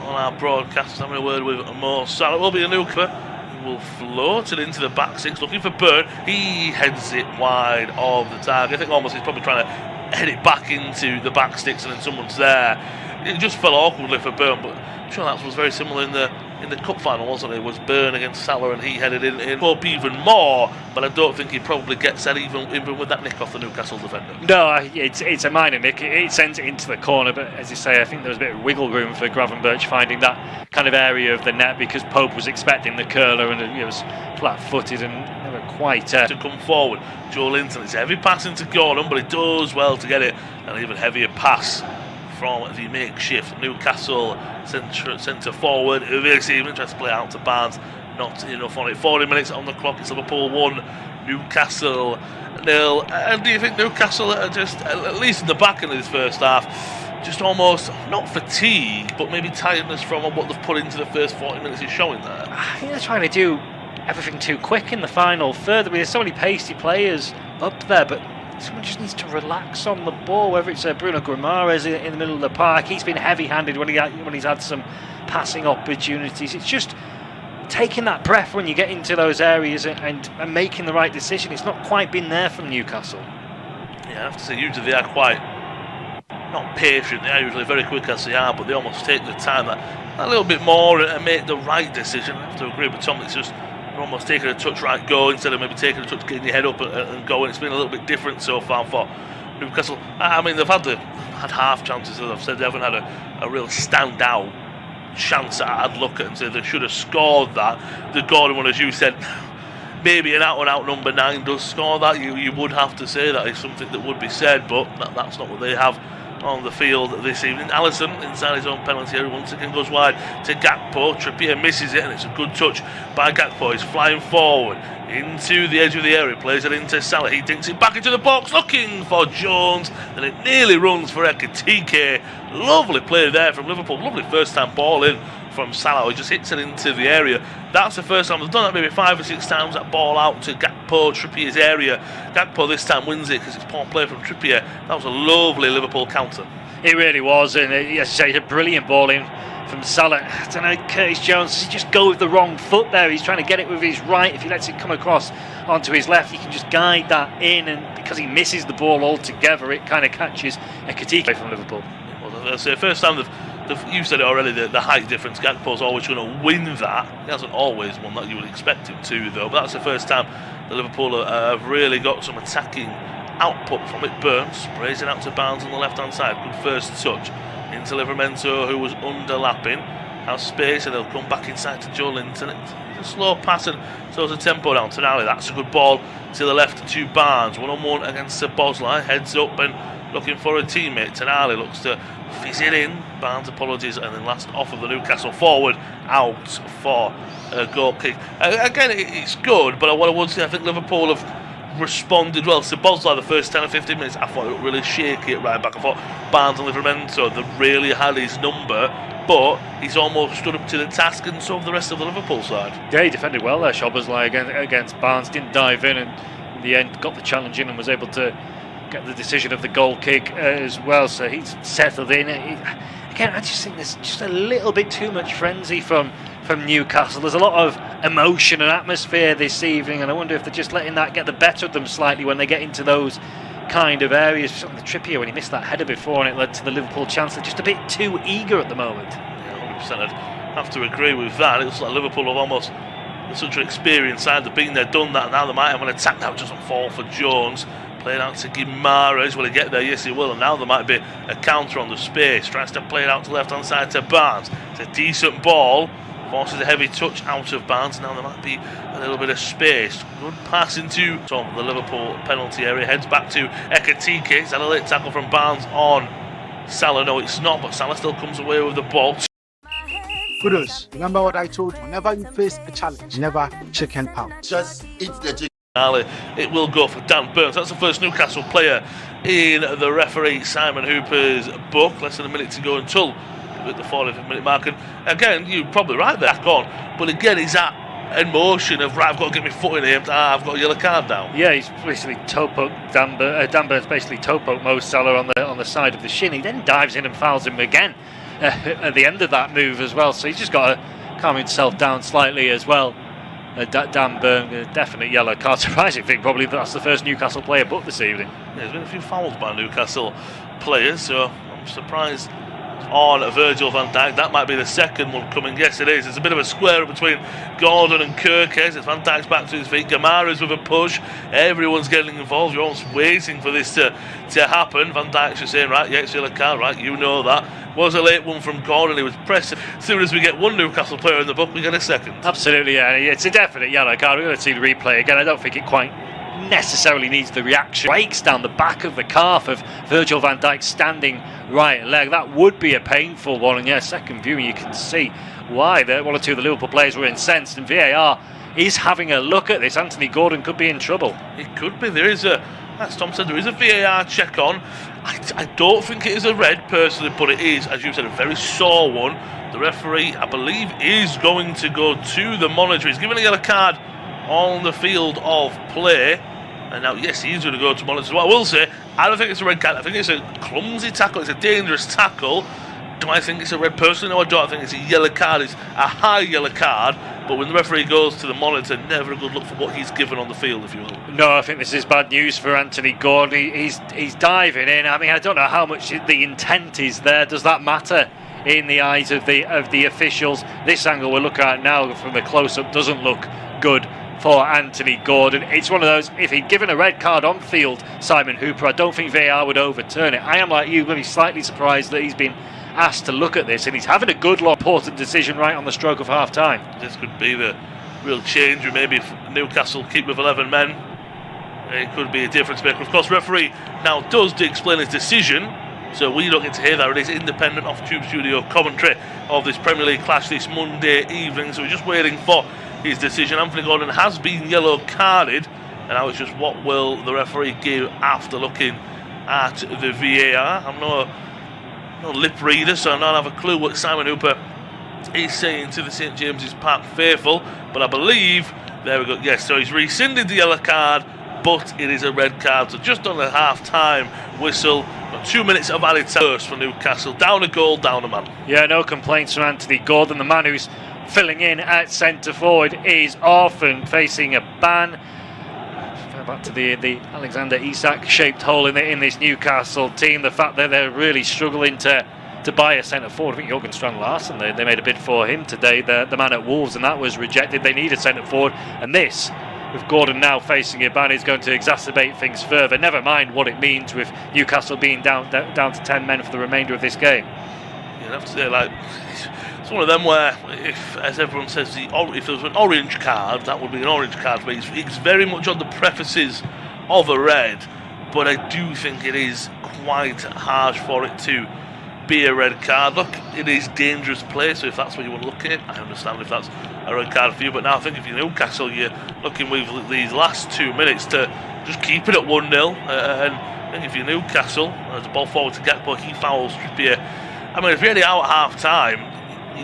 on our broadcast. Having a word with Mo Salah. It will be a Newcastle who will float it into the back six, looking for Burn. He heads it wide of the target. I think almost he's probably trying to head it back into the back sticks, and then someone's there. It just fell awkwardly for Burn, but I'm sure that was very similar in the cup final, wasn't it? It was Burn against Salah, and he headed in Pope even more, but I don't think he probably gets that even with that nick off the Newcastle defender. No, it's a minor nick. It sends it into the corner, but as you say, I think there was a bit of wiggle room for Gravenberch finding that kind of area of the net, because Pope was expecting the curler, and he was flat-footed and never quite to come forward. Joe Linton, it's a heavy pass into Gordon, but he does well to get it, and an even heavier pass from the makeshift Newcastle centre forward. Uwe even tries to play out to Barnes, not enough on it. 40 minutes on the clock. It's Liverpool 1, Newcastle 0. And do you think Newcastle are just, at least in the back end of this first half, just almost not fatigue, but maybe tiredness from what they've put into the first 40 minutes is showing there? I think they're trying to do everything too quick in the final third. I mean, there's so many pasty players up there, but someone just needs to relax on the ball, whether it's Bruno Guimaraes in the middle of the park. He's been heavy-handed when he's had some passing opportunities. It's just taking that breath when you get into those areas and making the right decision. It's not quite been there from Newcastle. Yeah, I have to say, usually they are quite, not patient, they are usually very quick as they are, but they almost take the time a little bit more and make the right decision. I have to agree with Tom, it's just almost taking a touch right go instead of maybe taking a touch getting your head up and going. It's been a little bit different so far for Newcastle. I mean, they've had half chances, as I've said. They haven't had a real standout chance that I'd look at and say they should have scored that. The Gordon one, as you said, maybe an out-and-out number 9 does score that. You would have to say that is something that would be said, but that's not what they have on the field this evening. Alisson inside his own penalty area once again goes wide to Gakpo. Trippier misses it and it's a good touch by Gakpo. He's flying forward into the edge of the area, plays it into Salah. He dinks it back into the box looking for Jones, and it nearly runs for Ekitike. Lovely play there from Liverpool. Lovely first time ball in from Salah, who just hits it into the area. That's the first time they've done that, maybe 5 or 6 times, that ball out to Gakpo, Trippier's area. Gakpo this time wins it because it's poor play from Trippier. That was a lovely Liverpool counter. It really was, and as you say, a brilliant ball in from Salah. I don't know, Curtis Jones, does he just go with the wrong foot there? He's trying to get it with his right. If he lets it come across onto his left, he can just guide that in, and because he misses the ball altogether, it kind of catches Ekitike from Liverpool. Well, as I say, first time you said it already, the height difference. Gakpo's always going to win that. He hasn't always won that, you would expect him to, though. But that's the first time the Liverpool have really got some attacking output from it. Burns sprays it out to Barnes on the left-hand side. Good first touch into Livramento, who was underlapping. Has space, and they'll come back inside to Joe Linton. It's a slow pass, and so the tempo down. Tonali, that's a good ball to the left to Barnes. 1-on-1 against Bosley. Heads up and looking for a teammate. Tonali looks to fizz it in. Barnes apologies, and then last off of the Newcastle forward, out for a goal kick. Again, it's good, but what I would say, I think Liverpool have responded well. So Bosley, the first 10 or 15 minutes, I thought it looked really shaky at right back. I thought Barnes and Livramento, they really had his number, but he's almost stood up to the task, and so have the rest of the Liverpool side. Yeah, he defended well there, Szoboszlai, against Barnes. Didn't dive in, and in the end got the challenge in and was able to get the decision of the goal kick as well. So he's settled in. Again, I just think there's just a little bit too much frenzy from Newcastle. There's a lot of emotion and atmosphere this evening, and I wonder if they're just letting that get the better of them slightly when they get into those kind of areas. Something the Trippier when he missed that header before and it led to the Liverpool chance. They're just a bit too eager at the moment. Yeah, 100%. I'd have to agree with that. It looks like Liverpool have almost such an experienced side. They've been there, done that, and now they might have an attack now. It doesn't fall for Jones. Playing out to Guimaraes. Will he get there? Yes, he will. And now there might be a counter on the space. Tries to play it out to left-hand side to Barnes. It's a decent ball. Forces a heavy touch out of Barnes. Now there might be a little bit of space. Good pass into Tom, the Liverpool penalty area. Heads back to Ekitike. It's had a late tackle from Barnes on Salah. No, it's not, but Salah still comes away with the ball. Kudos. Remember what I told you. Whenever you face a challenge, never chicken out. Just eat the chicken. It will go for Dan Burns. That's the first Newcastle player in the referee Simon Hooper's book. Less than a minute to go until at the 45th minute mark. And again, you're probably right there, on. But again, he's that emotion of, right, I've got to get my foot in here. I've got a yellow card now. Yeah, he's basically toe-poked Dan Burns basically toe-poked Mo Salah on the side of the shin. He then dives in and fouls him again at the end of that move as well. So he's just got to calm himself down slightly as well. Dan Burn, definite yellow card. Surprising thing, probably that's the first Newcastle player booked this evening. Yeah, there's been a few fouls by Newcastle players, so I'm surprised on Virgil van Dijk. That might be the second one coming. Yes, it is. It's a bit of a square up between Gordon and Kirkes. It's Van Dijk's back to his feet. Guimaraes with a push. Everyone's getting involved. You're almost waiting for this to happen. Van Dijk's just saying, right, yeah, it's yellow card, right, you know that. Was a late one from Gordon. He was pressed. As soon as we get one Newcastle player in the book, we get a second. Absolutely, yeah. It's a definite yellow card. We're going to see the replay again. I don't think it quite necessarily needs the reaction. Breaks down the back of the calf of Virgil van Dijk standing right leg. That would be a painful one. And yeah, second viewing, you can see why one or two of the Liverpool players were incensed, and VAR is having a look at this. Anthony Gordon could be in trouble. It could be. There is a, as Tom said, there is a VAR check on. I don't think it is a red personally, but it is, as you said, a very sore one. The referee, I believe, is going to go to the monitor. He's given a yellow card on the field of play. And now, yes, he's going to go to monitor. What I will say, I don't think it's a red card. I think it's a clumsy tackle. It's a dangerous tackle. Do I think it's a red personally? No, I don't. I think it's a yellow card. It's a high yellow card. But when the referee goes to the monitor, never a good look for what he's given on the field, if you will. No, I think this is bad news for Anthony Gordon. He's diving in. I mean, I don't know how much the intent is there. Does that matter in the eyes of the officials? This angle we're looking at now from a close-up doesn't look good for Anthony Gordon. It's one of those, if he'd given a red card on field, Simon Hooper, I don't think VAR would overturn it. I am, like you, maybe slightly surprised that he's been asked to look at this, and he's having a good, important decision right on the stroke of half-time. This could be the real change, or maybe if Newcastle keep with 11 men, it could be a difference maker. Of course, referee now does explain his decision, so we don't get to hear that. It is independent of Tube Studio commentary of this Premier League clash this Monday evening, so we're just waiting for his decision. Anthony Gordon has been yellow carded, and now it's just what will the referee give after looking at the VAR. I'm no lip reader, so I don't have a clue what Simon Hooper is saying to the St James's Park faithful, but I believe, there we go, yes, so he's rescinded the yellow card, but it is a red card. So just on the half-time whistle, 2 minutes of added time for Newcastle. Down a goal, down a man. Yeah, no complaints from Anthony Gordon. The man who's filling in at centre forward is off and facing a ban. Back to the Alexander Isak shaped hole in this Newcastle team. The fact that they're really struggling to buy a centre forward. I think Jørgen Strand Larsen, they made a bid for him today, the man at Wolves, and that was rejected. They need a centre forward, and this, with Gordon now facing a ban, is going to exacerbate things further. Never mind what it means with Newcastle being down to 10 men for the remainder of this game. You'd have to say, like, it's one of them where, if, as everyone says, if there was an orange card, that would be an orange card, but it's very much on the prefaces of a red, but I do think it is quite harsh for it to be a red card. Look, it is dangerous play, so if that's what you want to look at, I understand if that's a red card for you, but now I think if you're Newcastle, you're looking with these last 2 minutes to just keep it at 1-0, and I think if you're Newcastle, there's a ball forward to Gakpo, he fouls Trippier. I mean, if you're already out at half-time,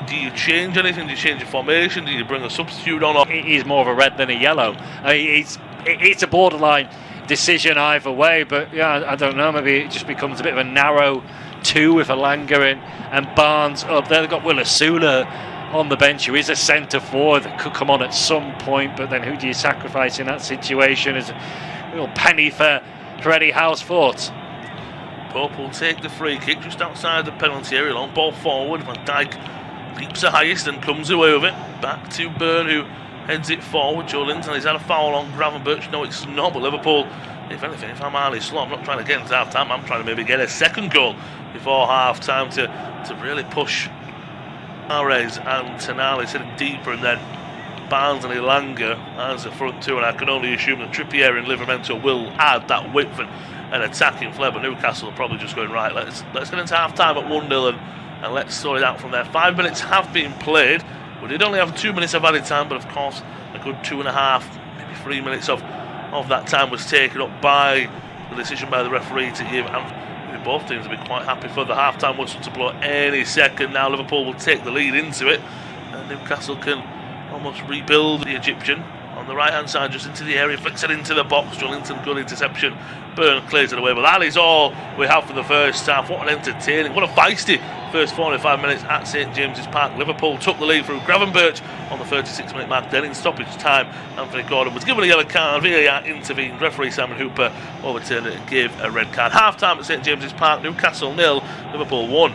do you change anything? Do you change your formation? Do you bring a substitute on? Or? It is more of a red than a yellow. It's a borderline decision either way, but yeah, I don't know, maybe it just becomes a bit of a narrow 2 with Alanga and Barnes up there. They've got Willasula on the bench, who is a centre forward that could come on at some point, but then who do you sacrifice in that situation? Is a real penny for Eddie Housefort. Pope will take the free kick just outside the penalty area. Long ball forward. Van Dijk leaps the highest and comes away with it. Back to Byrne, who heads it forward. Joe Linton has had a foul on Gravenberch. No, it's not, but Liverpool, if anything, if I'm Ali Slow, I'm not trying to get into half time. I'm trying to maybe get a second goal before half time to really push Mahrez and Tonali sitting deeper, and then Barnes and Elanga as the front two, and I can only assume that Trippier and Livramento will add that width and attacking flair, but Newcastle are probably just going, right, let's get into half time at 1-0 and let's sort it out from there. 5 minutes have been played. We did only have 2 minutes of added time, but of course a good 2.5, maybe 3 minutes of that time was taken up by the decision by the referee to give, and both teams will be quite happy for the half-time whistle to blow any second. Now Liverpool will take the lead into it, and Newcastle can almost rebuild the Egyptian on the right-hand side, just into the area, flicks it into the box. Joelinton, good interception. Byrne clears it away, but that is all we have for the first half. What an entertaining, what a feisty first 45 minutes at St James's Park. Liverpool took the lead through Gravenberch on the 36-minute mark. Then in stoppage time, Anthony Gordon was given a yellow card. VAR intervened. Referee Simon Hooper overturned it and gave a red card. Half-time at St James's Park. Newcastle 0, Liverpool 1.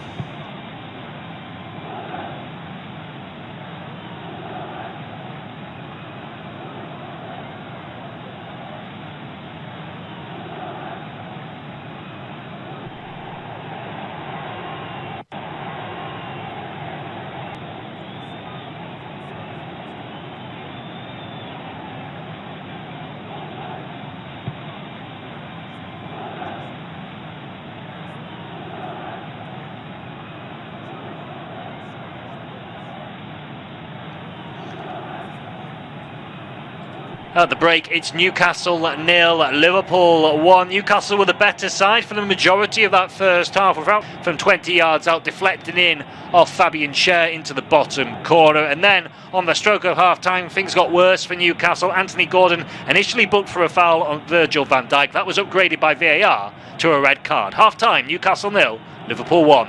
At the break, it's Newcastle 0, Liverpool 1. Newcastle were the better side for the majority of that first half, without from 20 yards out, deflecting in off Fabian Schär into the bottom corner. And then on the stroke of half-time, things got worse for Newcastle. Anthony Gordon initially booked for a foul on Virgil van Dijk. That was upgraded by VAR to a red card. Half-time, Newcastle 0, Liverpool 1.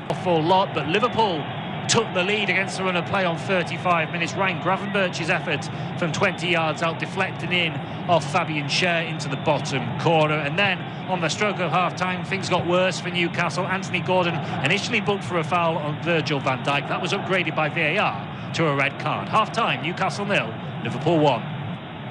Awful lot, but Liverpool took the lead against the run of play on 35 minutes. Ryan Gravenberch's effort from 20 yards out, deflecting in off Fabian Schär into the bottom corner. And then on the stroke of half-time, things got worse for Newcastle. Anthony Gordon initially booked for a foul on Virgil van Dijk. That was upgraded by VAR to a red card. Half-time, Newcastle 0, Liverpool 1.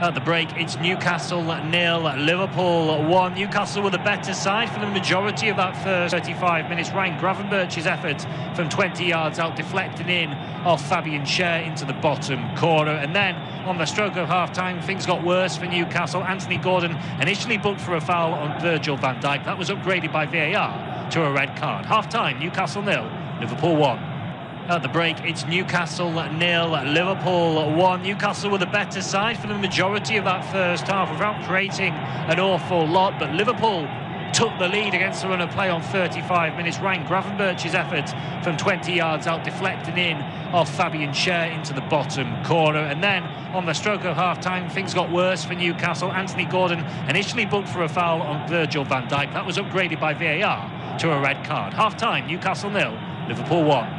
At the break, it's Newcastle 0, Liverpool 1. Newcastle were the better side for the majority of that first 35 minutes. Ryan Gravenberch's effort from 20 yards out, deflecting in off Fabian Schär into the bottom corner. And then on the stroke of half-time, things got worse for Newcastle. Anthony Gordon initially booked for a foul on Virgil van Dijk. That was upgraded by VAR to a red card. Half-time, Newcastle 0, Liverpool 1. At the break, it's Newcastle 0, Liverpool 1. Newcastle were the better side for the majority of that first half, without creating an awful lot, but Liverpool took the lead against the run of play on 35 minutes. Ryan Gravenberch's effort from 20 yards out, deflecting in off Fabian Schär into the bottom corner. And then on the stroke of half-time, things got worse for Newcastle. Anthony Gordon initially booked for a foul on Virgil van Dijk. That was upgraded by VAR to a red card. Half-time, Newcastle 0, Liverpool 1.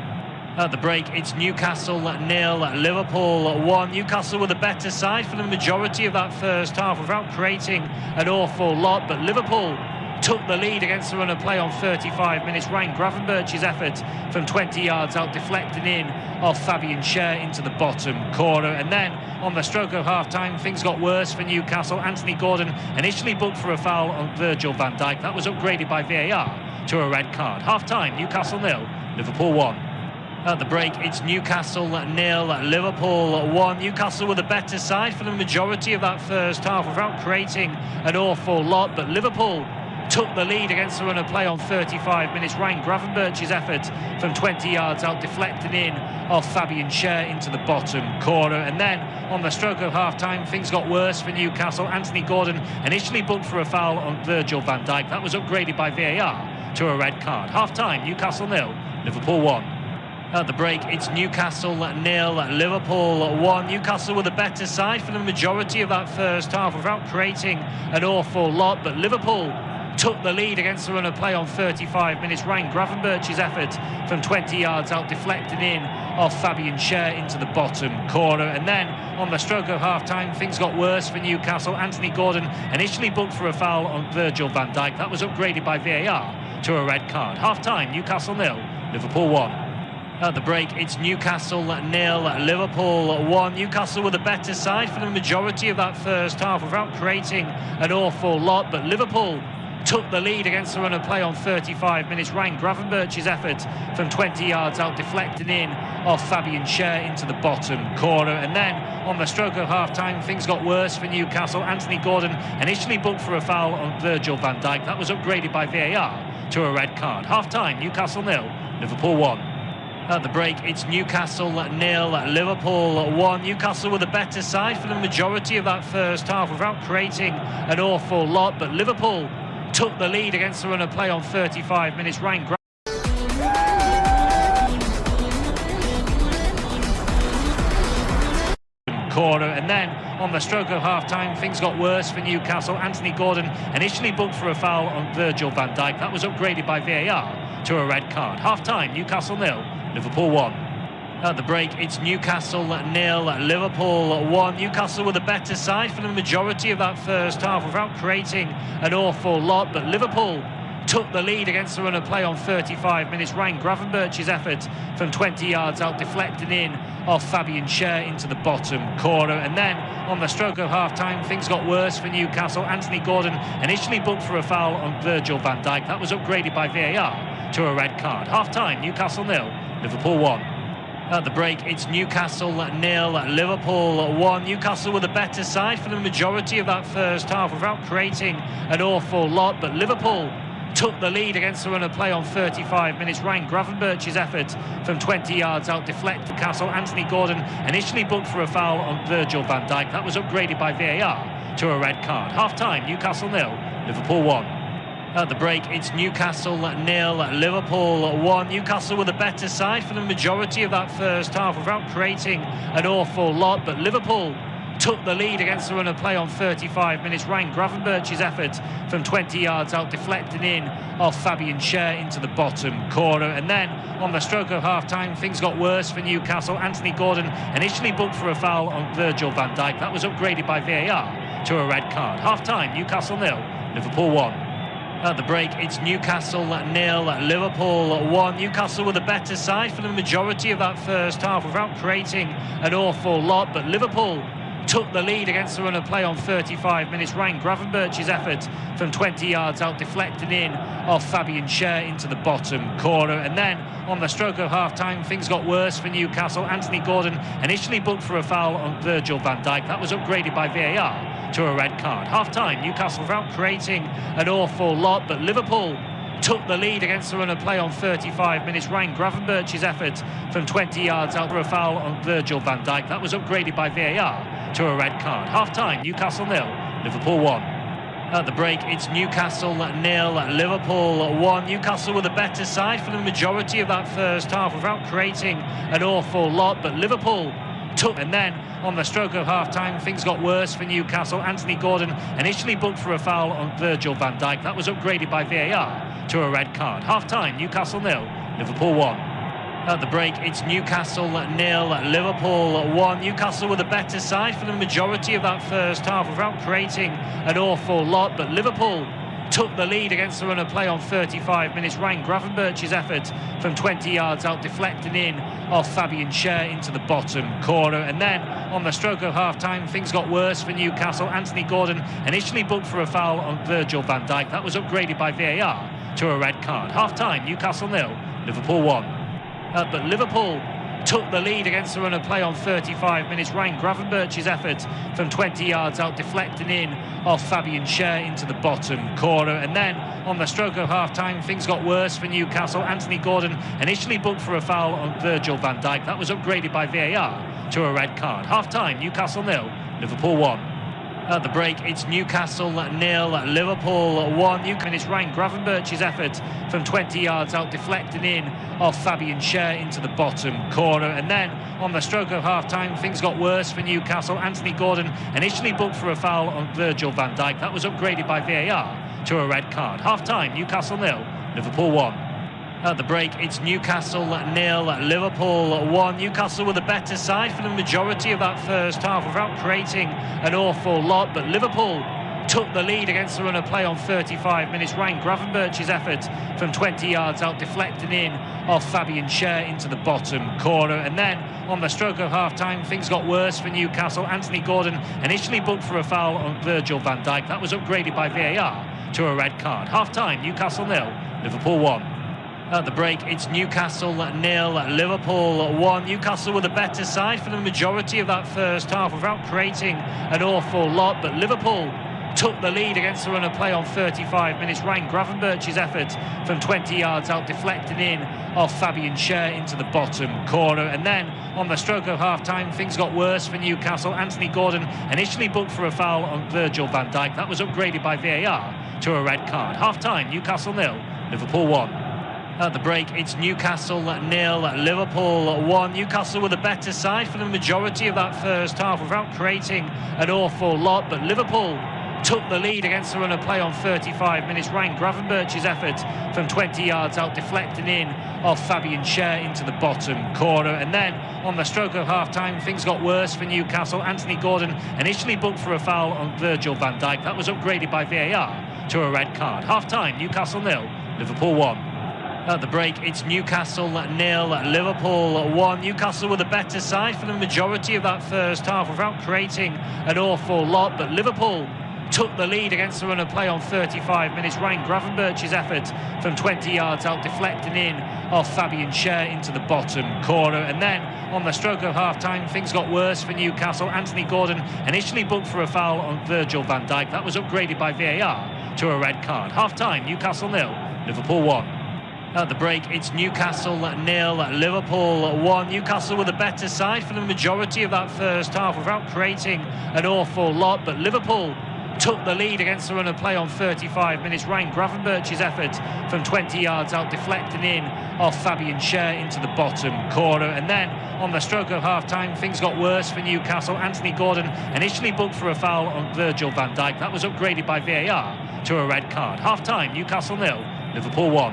At the break, it's Newcastle 0, Liverpool 1. Newcastle were the better side for the majority of that first half, without creating an awful lot, but Liverpool took the lead against the run of play on 35 minutes. Ryan Gravenberch's effort from 20 yards out, deflecting in off Fabian Schär into the bottom corner. And then on the stroke of half-time, things got worse for Newcastle. Anthony Gordon initially booked for a foul on Virgil van Dijk. That was upgraded by VAR to a red card. Half-time, Newcastle 0, Liverpool 1. At the break, it's Newcastle 0, Liverpool 1. Newcastle were the better side for the majority of that first half, without creating an awful lot, but Liverpool took the lead against the run of play on 35 minutes. Ryan Gravenberch's effort from 20 yards out, deflecting in off Fabian Schär into the bottom corner. And then on the stroke of half-time, things got worse for Newcastle. Anthony Gordon initially booked for a foul on Virgil van Dijk. That was upgraded by VAR to a red card. Half-time, Newcastle 0, Liverpool 1. At the break, it's Newcastle 0, Liverpool 1. Newcastle were the better side for the majority of that first half, without creating an awful lot, but Liverpool took the lead against the run of play on 35 minutes. Ryan Gravenberch's effort from 20 yards out, deflecting in off Fabian Schär into the bottom corner. And then on the stroke of half-time, things got worse for Newcastle. Anthony Gordon initially booked for a foul on Virgil van Dijk. That was upgraded by VAR to a red card. Half-time, Newcastle 0, Liverpool 1. At the break, it's Newcastle 0, Liverpool 1. Newcastle were the better side for the majority of that first half, without creating an awful lot, but Liverpool took the lead against the run of play on 35 minutes. Ryan Gravenberch's effort from 20 yards out, deflecting in off Fabian Schär into the bottom corner. And then on the stroke of half-time, things got worse for Newcastle. Anthony Gordon initially booked for a foul on Virgil van Dijk. That was upgraded by VAR to a red card. Half-time, Newcastle 0, Liverpool 1. At the break, it's Newcastle 0, Liverpool 1. Newcastle were the better side for the majority of that first half, without creating an awful lot, but Liverpool took the lead against the run of play on 35 minutes. Ryan corner. And then on the stroke of half-time, things got worse for Newcastle. Anthony Gordon initially booked for a foul on Virgil van Dijk. That was upgraded by VAR to a red card. Half-time, Newcastle 0, Liverpool 1. At the break, it's Newcastle 0, Liverpool 1. Newcastle were the better side for the majority of that first half, without creating an awful lot, but Liverpool took the lead against the run of play on 35 minutes. Ryan Gravenberch's effort from 20 yards out, deflecting in off Fabian Schär into the bottom corner. And then on the stroke of half-time, things got worse for Newcastle. Anthony Gordon initially booked for a foul on Virgil van Dijk. That was upgraded by VAR to a red card. Half-time, Newcastle 0, Liverpool 1. At the break, it's Newcastle 0, Liverpool 1. Newcastle were the better side for the majority of that first half, without creating an awful lot, but Liverpool took the lead against the run of play on 35 minutes. Ryan Gravenberch's effort from 20 yards out deflected Newcastle. Anthony Gordon initially booked for a foul on Virgil van Dijk. That was upgraded by VAR to a red card. Half-time, Newcastle 0, Liverpool 1. At the break, it's Newcastle 0, Liverpool 1. Newcastle were the better side for the majority of that first half without creating an awful lot, but Liverpool took the lead against the run of play on 35 minutes. Ryan Gravenberch's effort from 20 yards out deflected in off Fabian Schär into the bottom corner. And then on the stroke of half-time, things got worse for Newcastle. Anthony Gordon initially booked for a foul on Virgil van Dijk. That was upgraded by VAR to a red card. Half-time, Newcastle 0, Liverpool 1. At the break, it's Newcastle 0, Liverpool 1. Newcastle were the better side for the majority of that first half without creating an awful lot, but Liverpool took the lead against the run of play on 35 minutes. Ryan Gravenberch's effort from 20 yards out deflected in off Fabian Schär into the bottom corner. And then on the stroke of half-time, things got worse for Newcastle. Anthony Gordon initially booked for a foul on Virgil van Dijk. That was upgraded by VAR to a red card. Half-time, Newcastle without creating an awful lot, but Liverpool took the lead against the run of play on 35 minutes. Ryan Gravenberch's effort from 20 yards out for a foul on Virgil van Dijk. That was upgraded by VAR to a red card. Half-time, Newcastle 0, Liverpool 1. At the break, it's Newcastle 0, Liverpool 1. Newcastle were the better side for the majority of that first half without creating an awful lot, but Liverpool took, and then on the stroke of half-time, things got worse for Newcastle. Anthony Gordon initially booked for a foul on Virgil van Dijk. That was upgraded by VAR to a red card. Half-time, Newcastle 0, Liverpool 1. At the break, it's Newcastle 0, Liverpool 1. Newcastle were the better side for the majority of that first half without creating an awful lot, but Liverpool took the lead against the run of play on 35 minutes. Ryan Gravenberch's effort from 20 yards out deflected in off Fabian Schär into the bottom corner. And then on the stroke of half-time, things got worse for Newcastle. Anthony Gordon initially booked for a foul on Virgil van Dijk. That was upgraded by VAR to a red card. Half-time, Newcastle 0, Liverpool 1. But Liverpool took the lead against the run of play on 35 minutes. Ryan Gravenberch's effort from 20 yards out deflected in off Fabian Schär into the bottom corner. And then on the stroke of half-time, things got worse for Newcastle. Anthony Gordon initially booked for a foul on Virgil van Dijk. That was upgraded by VAR to a red card. Half-time, Newcastle 0, Liverpool 1. At the break, it's Newcastle 0, Liverpool 1. It's Ryan Gravenberch's effort from 20 yards out deflected in off Fabian Schär into the bottom corner. And then on the stroke of half-time, things got worse for Newcastle. Anthony Gordon initially booked for a foul on Virgil van Dijk. That was upgraded by VAR to a red card. Half-time, Newcastle 0, Liverpool 1. At the break, it's Newcastle 0, Liverpool 1. Newcastle were the better side for the majority of that first half without creating an awful lot, but Liverpool took the lead against the run of play on 35 minutes. Ryan Gravenberch's effort from 20 yards out deflected in off Fabian Schär into the bottom corner. And then on the stroke of half-time, things got worse for Newcastle. Anthony Gordon initially booked for a foul on Virgil van Dijk. That was upgraded by VAR to a red card. Half-time, Newcastle 0, Liverpool 1. At the break, it's Newcastle 0, Liverpool 1. Newcastle were the better side for the majority of that first half without creating an awful lot, but Liverpool took the lead against the run of play on 35 minutes. Ryan Gravenberch's effort from 20 yards out deflected in off Fabian Schär into the bottom corner. And then on the stroke of half-time, things got worse for Newcastle. Anthony Gordon initially booked for a foul on Virgil van Dijk. That was upgraded by VAR to a red card. Half-time, Newcastle 0, Liverpool 1. At the break, it's Newcastle 0, Liverpool 1. Newcastle were the better side for the majority of that first half without creating an awful lot, but Liverpool took the lead against the run of play on 35 minutes. Ryan Gravenberch's effort from 20 yards out deflected in off Fabian Schär into the bottom corner. And then on the stroke of half-time, things got worse for Newcastle. Anthony Gordon initially booked for a foul on Virgil van Dijk. That was upgraded by VAR to a red card. Half-time, Newcastle 0, Liverpool 1. At the break, it's Newcastle 0, Liverpool 1. Newcastle were the better side for the majority of that first half without creating an awful lot, but Liverpool took the lead against the run of play on 35 minutes. Ryan Gravenberch's effort from 20 yards out deflected in off Fabian Schär into the bottom corner. And then on the stroke of half-time, things got worse for Newcastle. Anthony Gordon initially booked for a foul on Virgil van Dijk. That was upgraded by VAR to a red card. Half-time, Newcastle 0, Liverpool 1. At the break, it's Newcastle 0, Liverpool 1. Newcastle were the better side for the majority of that first half without creating an awful lot, but Liverpool took the lead against the run of play on 35 minutes. Ryan Gravenberch's effort from 20 yards out, deflecting in off Fabian Schär into the bottom corner. And then on the stroke of half-time, things got worse for Newcastle. Anthony Gordon initially booked for a foul on Virgil van Dijk. That was upgraded by VAR to a red card. Half-time, Newcastle 0, Liverpool 1.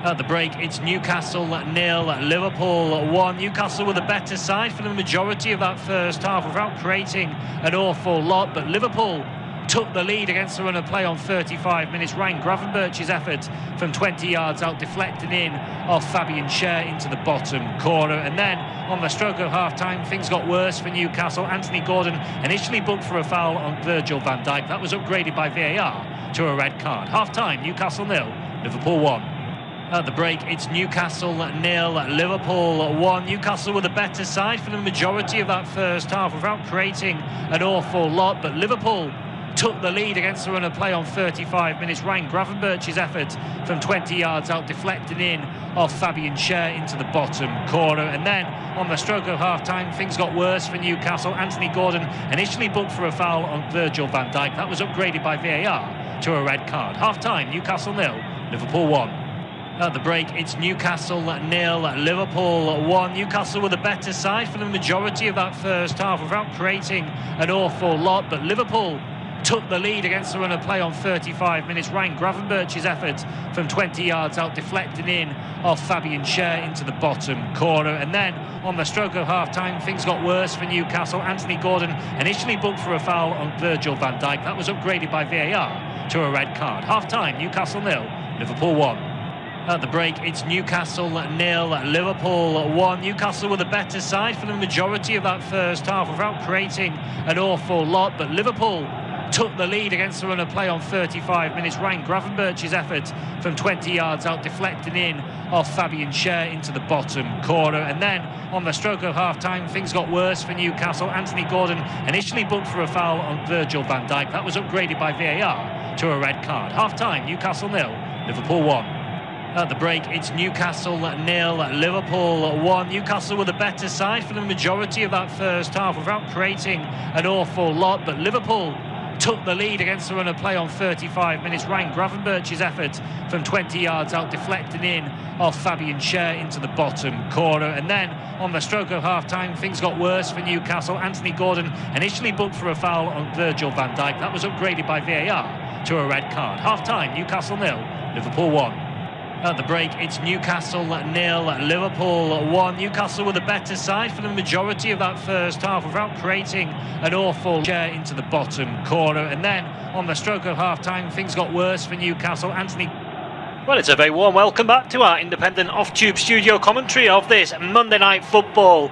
At the break, it's Newcastle 0, Liverpool 1. Newcastle were the better side for the majority of that first half without creating an awful lot, but Liverpool took the lead against the run of play on 35 minutes. Ryan Gravenberch's effort from 20 yards out, deflecting in off Fabian Schär into the bottom corner. And then on the stroke of half-time, things got worse for Newcastle. Anthony Gordon initially booked for a foul on Virgil van Dijk. That was upgraded by VAR to a red card. Half-time, Newcastle 0, Liverpool 1. At the break, it's Newcastle 0, Liverpool 1. Newcastle were the better side for the majority of that first half without creating an awful lot, but Liverpool took the lead against the run of play on 35 minutes. Ryan Gravenberch's effort from 20 yards out, deflecting in off Fabian Schär into the bottom corner. And then on the stroke of half-time, things got worse for Newcastle. Anthony Gordon initially booked for a foul on Virgil van Dijk. That was upgraded by VAR to a red card. Half-time, Newcastle 0, Liverpool 1. At the break, it's Newcastle 0, Liverpool 1. Newcastle were the better side for the majority of that first half without creating an awful lot, but Liverpool took the lead against the run of play on 35 minutes. Ryan Gravenberch's effort from 20 yards out, deflecting in off Fabian Schär into the bottom corner. And then on the stroke of half-time, things got worse for Newcastle. Anthony Gordon initially booked for a foul on Virgil van Dijk. That was upgraded by VAR to a red card. Half-time, Newcastle 0, Liverpool 1. At the break, it's Newcastle 0, Liverpool 1. Newcastle were the better side for the majority of that first half without creating an awful lot, but Liverpool took the lead against the run of play on 35 minutes. Ryan Gravenberch's effort from 20 yards out, deflecting in off Fabian Schär into the bottom corner. And then on the stroke of half-time, things got worse for Newcastle. Anthony Gordon initially booked for a foul on Virgil van Dijk. That was upgraded by VAR to a red card. Half-time, Newcastle 0, Liverpool 1. At the break, it's Newcastle 0, Liverpool 1. Newcastle were the better side for the majority of that first half without creating an awful lot, but Liverpool took the lead against the run of play on 35 minutes. Ryan Gravenberch's effort from 20 yards out, deflecting in off Fabian Schär into the bottom corner. And then on the stroke of half-time, things got worse for Newcastle. Anthony Gordon initially booked for a foul on Virgil van Dijk. That was upgraded by VAR to a red card. Half-time, Newcastle 0, Liverpool 1. At the break, it's Newcastle 0, Liverpool 1. Newcastle were the better side for the majority of that first half without creating an awful Schär into the bottom corner. And then on the stroke of half-time, things got worse for Newcastle. Anthony... Well, it's a very warm welcome back to our independent off-tube studio commentary of this Monday Night Football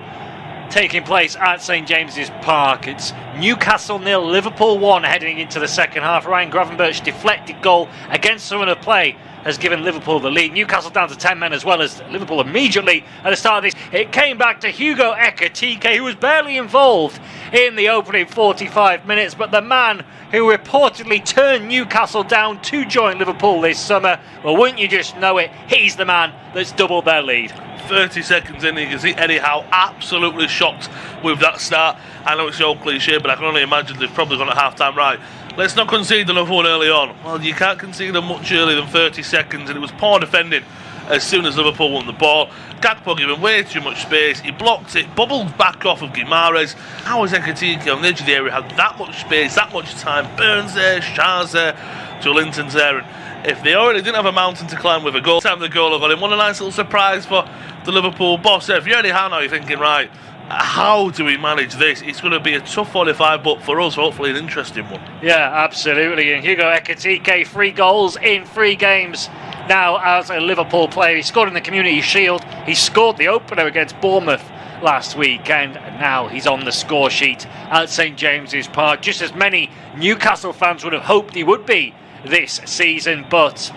taking place at St James's Park. It's Newcastle 0, Liverpool 1 heading into the second half. Ryan Gravenberch deflected goal against the run of play has given Liverpool the lead. Newcastle down to 10 men as well as Liverpool immediately at the start of this. It came back to Hugo Ekitike, who was barely involved in the opening 45 minutes, but the man who reportedly turned Newcastle down to join Liverpool this summer, well, wouldn't you just know it, he's the man that's doubled their lead. 30 seconds in, you can see Eddie Howe absolutely shocked with that start. I know it's so cliche, but I can only imagine they've probably gone at half-time, right, let's not concede another one early on. Well, you can't concede them much earlier than 30 seconds, and it was poor defending as soon as Liverpool won the ball. Gakpo given way too much space, he blocked it, bubbled back off of Guimaraes. How has Ekitike on the edge of the area had that much space, that much time? Burns there, Schär's there, Joelinton's there, and if they already didn't have a mountain to climb with a goal, time the goal got him. What a nice little surprise for the Liverpool boss. If you're Eddie Howe now, you're thinking, right, how do we manage this? It's going to be a tough 45, but for us, hopefully an interesting one. Yeah, absolutely. And Hugo Ekitike, 3 goals in 3 games now as a Liverpool player. He scored in the Community Shield. He scored the opener against Bournemouth last week, and now he's on the score sheet at St James's Park, just as many Newcastle fans would have hoped he would be this season. But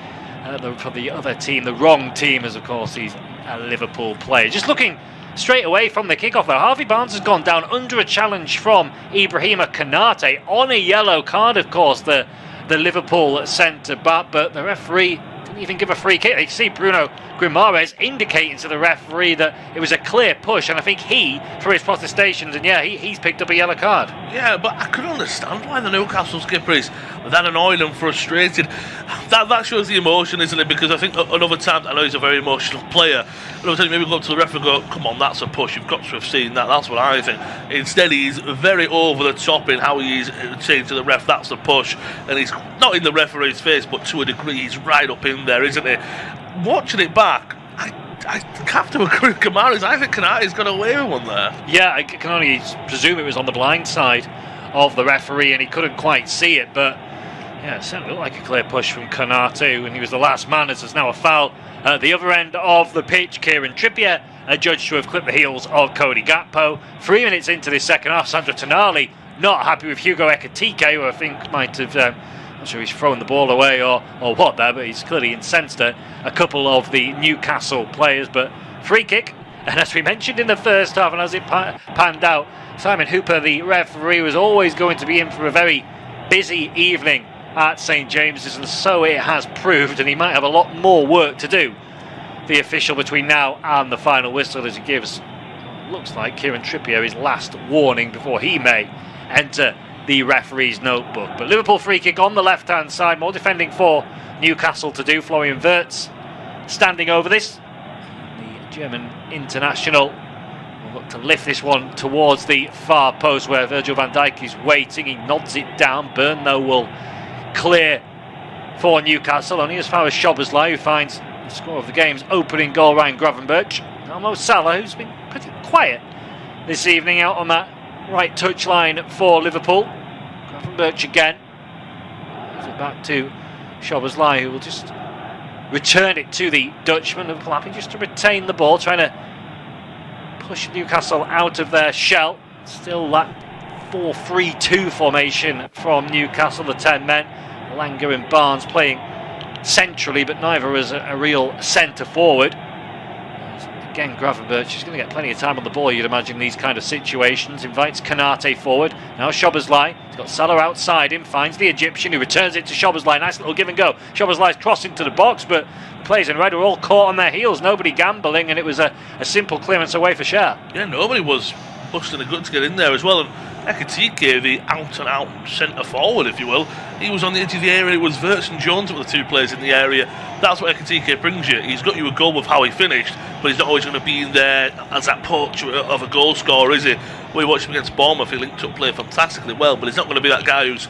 for the other team, the wrong team, as of course he's a Liverpool player. Just looking straight away from the kickoff though, Harvey Barnes has gone down under a challenge from Ibrahima Konate on a yellow card. Of course, the the Liverpool centre-back, but the referee didn't even give a free kick. You see Bruno Guimaraes indicating to the referee that it was a clear push, and I think he, for his protestations, and he's picked up a yellow card. Yeah, but I could understand why the Newcastle skipper is that annoyed and frustrated. That shows the emotion, isn't it? Because I think another time, I know he's a very emotional player, another time maybe go up to the referee and go, come on, that's a push, you've got to have seen that. That's what I think. Instead, he's very over the top in how he's saying to the ref, that's a push, and he's not in the referee's face, but to a degree he's right up in there, isn't he? Watching it back, I have to agree with Guimaraes. I think Konaté's got away with one there. Yeah, I can only presume it was on the blind side of the referee and he couldn't quite see it, but yeah, it certainly looked like a clear push from Konaté, and he was the last man, as there's now a foul at the other end of the pitch. Kieran Trippier adjudged to have clipped the heels of Cody Gakpo. 3 minutes into this second half, Sandro Tonali not happy with Hugo Ekitike, who I think might have... not sure he's thrown the ball away or what there, but he's clearly incensed at a couple of the Newcastle players. But free kick, and as we mentioned in the first half, and as it panned out, Simon Hooper, the referee, was always going to be in for a very busy evening at St James's, and so it has proved, and he might have a lot more work to do, the official, between now and the final whistle, as he gives, looks like, Kieran Trippier his last warning before he may enter the referee's notebook. But Liverpool free kick on the left hand side, more defending for Newcastle to do. Florian Wirtz standing over this. The German international will look to lift this one towards the far post where Virgil van Dijk is waiting. He nods it down. Burn though will clear for Newcastle, only as far as Szoboszlai, who finds the score of the game's opening goal. Ryan Gravenberch. Mo Salah, who's been pretty quiet this evening out on that right touchline for Liverpool. Gravenberch again. Gives it back to Szoboszlai, who will just return it to the Dutchman. Liverpool happy just to retain the ball, trying to push Newcastle out of their shell. Still that 4-3-2 formation from Newcastle, the 10 men. Langer and Barnes playing centrally, but neither as a real centre forward. Again, Gravenberch is going to get plenty of time on the ball, you'd imagine, in these kind of situations. Invites Konaté forward. Now Szoboszlai. He's got Salah outside him. Finds the Egyptian, who returns it to Szoboszlai. Nice little give and go. Szoboszlai's crossing to the box, but the players in red were all caught on their heels. Nobody gambling, and it was a simple clearance away for Schär. Yeah, nobody was busting a gut to get in there as well. And Ekitike, the out-and-out centre forward, if you will, he was on the edge of the area. It was Wirtz and Jones that were the two players in the area. That's what Ekitike brings you. He's got you a goal with how he finished, but he's not always going to be in there as that portrait of a goal scorer, is he? We watched him against Bournemouth. He linked up play fantastically well, but he's not going to be that guy who's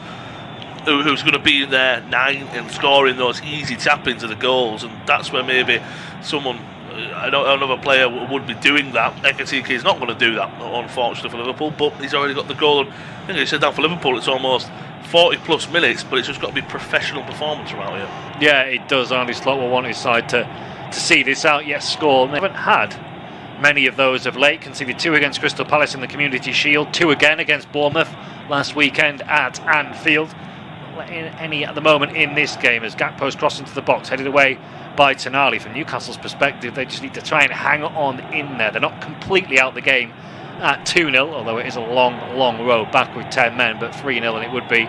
going to be in there 9 and scoring those easy tap-ins of the goals. And that's where maybe someone, another player would be doing that. Ekitike is not going to do that, unfortunately, for Liverpool, but he's already got the goal. And I think he said that for Liverpool, it's almost 40 plus minutes, but it's just got to be professional performance from out here. Yeah, it does. Arne Slot will want his side to see this out. Yes, score. They haven't had many of those of late. Conceded 2 against Crystal Palace in the Community Shield, 2 again against Bournemouth last weekend at Anfield. Not letting any at the moment in this game, as Gakpo's crossing to the box, headed away by Tonali. From Newcastle's perspective, they just need to try and hang on in there. They're not completely out the game at 2-0, although it is a long road back with 10 men, but 3-0, and it would be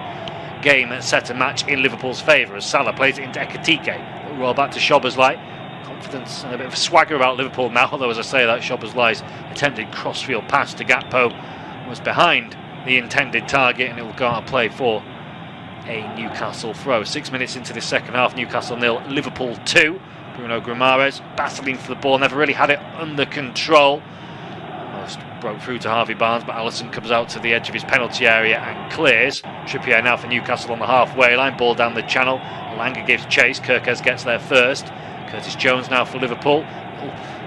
game set and match in Liverpool's favour as Salah plays it into Ekitike. Roll back to Szoboszlai. Confidence and a bit of a swagger about Liverpool now, although as I say that, Szoboszlai's attempted crossfield pass to Gakpo was behind the intended target, and it will go out and play for a Newcastle throw. 6 minutes into this second half, Newcastle 0, Liverpool 2. Bruno Guimaraes battling for the ball, never really had it under control. Almost broke through to Harvey Barnes, but Alisson comes out to the edge of his penalty area and clears. Trippier now for Newcastle on the halfway line, ball down the channel. Langer gives chase, Kirkes gets there first. Curtis Jones now for Liverpool.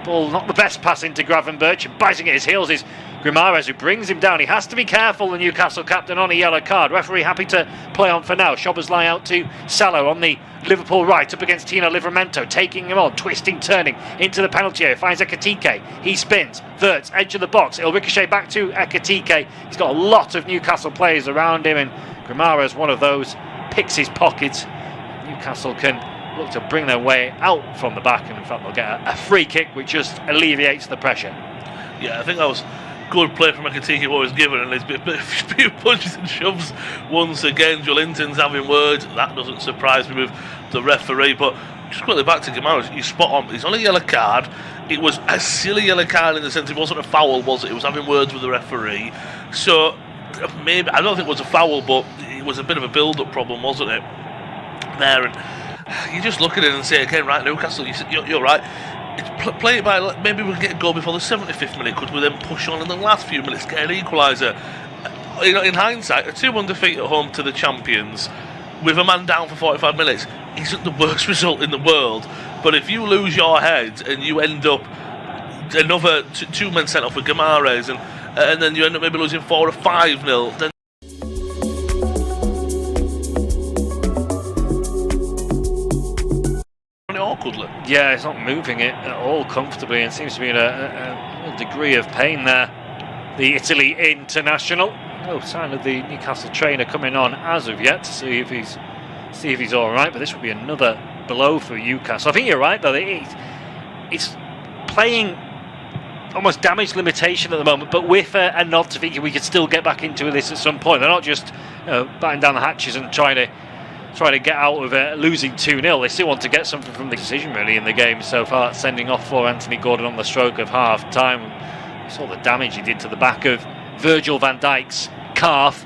Ball not the best pass into Gravenberch, and biting at his heels is Guimaraes, who brings him down. He has to be careful, the Newcastle captain, on a yellow card. Referee happy to play on for now. Szoboszlai out to Salah on the Liverpool right, up against Tino Livramento, taking him on, twisting, turning into the penalty area. Finds Ekitike. He spins. Wirtz, edge of the box. It'll ricochet back to Ekitike. He's got a lot of Newcastle players around him, and Guimaraes, one of those, picks his pockets. Newcastle can look to bring their way out from the back, and in fact they'll get a free kick which just alleviates the pressure. Yeah, I think that was good play from Ekitike what was given, and there's a few punches and shoves once again. Joelinton's having words. That doesn't surprise me with the referee. But just quickly back to Guimaraes, he's spot on. He's on a yellow card. It was a silly yellow card in the sense it wasn't a foul, was it? It was having words with the referee. So maybe, I don't think it was a foul, but it was a bit of a build-up problem, wasn't it? There, and you just look at it and say again, right, Newcastle, you're right. Play it by, maybe we'll get a goal before the 75th minute, could we then push on in the last few minutes, get an equaliser? In hindsight, a 2-1 defeat at home to the champions with a man down for 45 minutes isn't the worst result in the world. But if you lose your head and you end up another two men sent off with Guimaraes, and then you end up maybe losing 4 or 5-0, then awkwardly. Yeah, it's not moving it at all comfortably, and seems to be in a degree of pain there. The Italy international. No sign of the Newcastle trainer coming on as of yet to see if he's all right. But this would be another blow for Newcastle. I think you're right though. It's playing almost damage limitation at the moment, but with a nod to thinking we could still get back into this at some point. They're not just batting down the hatches and trying to get out of losing 2-0. They still want to get something from the decision really in the game so far. Sending off for Anthony Gordon on the stroke of half time. We saw the damage he did to the back of Virgil van Dijk's calf.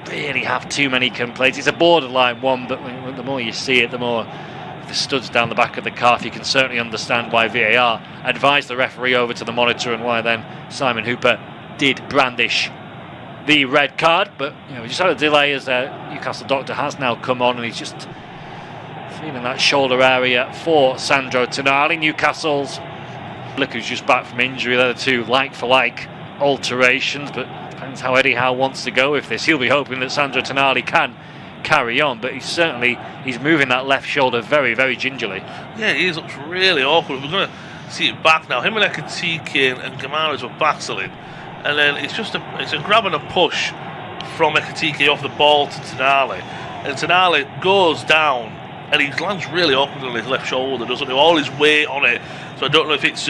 Really have too many complaints. It's a borderline one, but the more you see it, the more the studs down the back of the calf, you can certainly understand why VAR advised the referee over to the monitor and why then Simon Hooper did brandish the red card. But we just had a delay as Newcastle doctor has now come on, and he's just feeling that shoulder area for Sandro Tonali. Newcastle's look who's just back from injury. They're the two like-for-like alterations, but depends how Eddie Howe wants to go with this. He'll be hoping that Sandro Tonali can carry on, but he's moving that left shoulder very, very gingerly. Yeah, he looks really awkward. We're going to see it back now. Him and Ekitike and Guimaraes were battling, and then it's a grab and a push from Ekitike off the ball to Tonali, and Tonali goes down and he lands really awkward on his left shoulder, doesn't he? All his weight on it. So I don't know if it's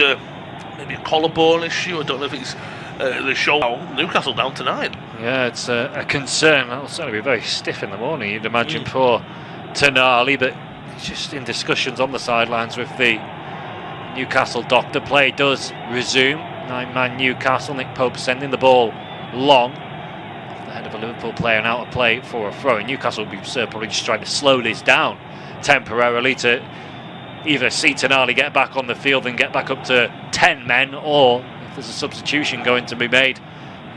maybe a collarbone issue. I don't know if it's the shoulder. Newcastle down to 9. Yeah, it's a concern. That'll certainly be very stiff in the morning, you'd imagine, for Tonali, but he's just in discussions on the sidelines with the Newcastle doctor. Play does resume. 9-man Newcastle. Nick Pope sending the ball long off the head of a Liverpool player and out of play for a throw. And Newcastle will be probably just trying to slow this down temporarily to either see Tonali get back on the field and get back up to 10 men, or if there's a substitution going to be made,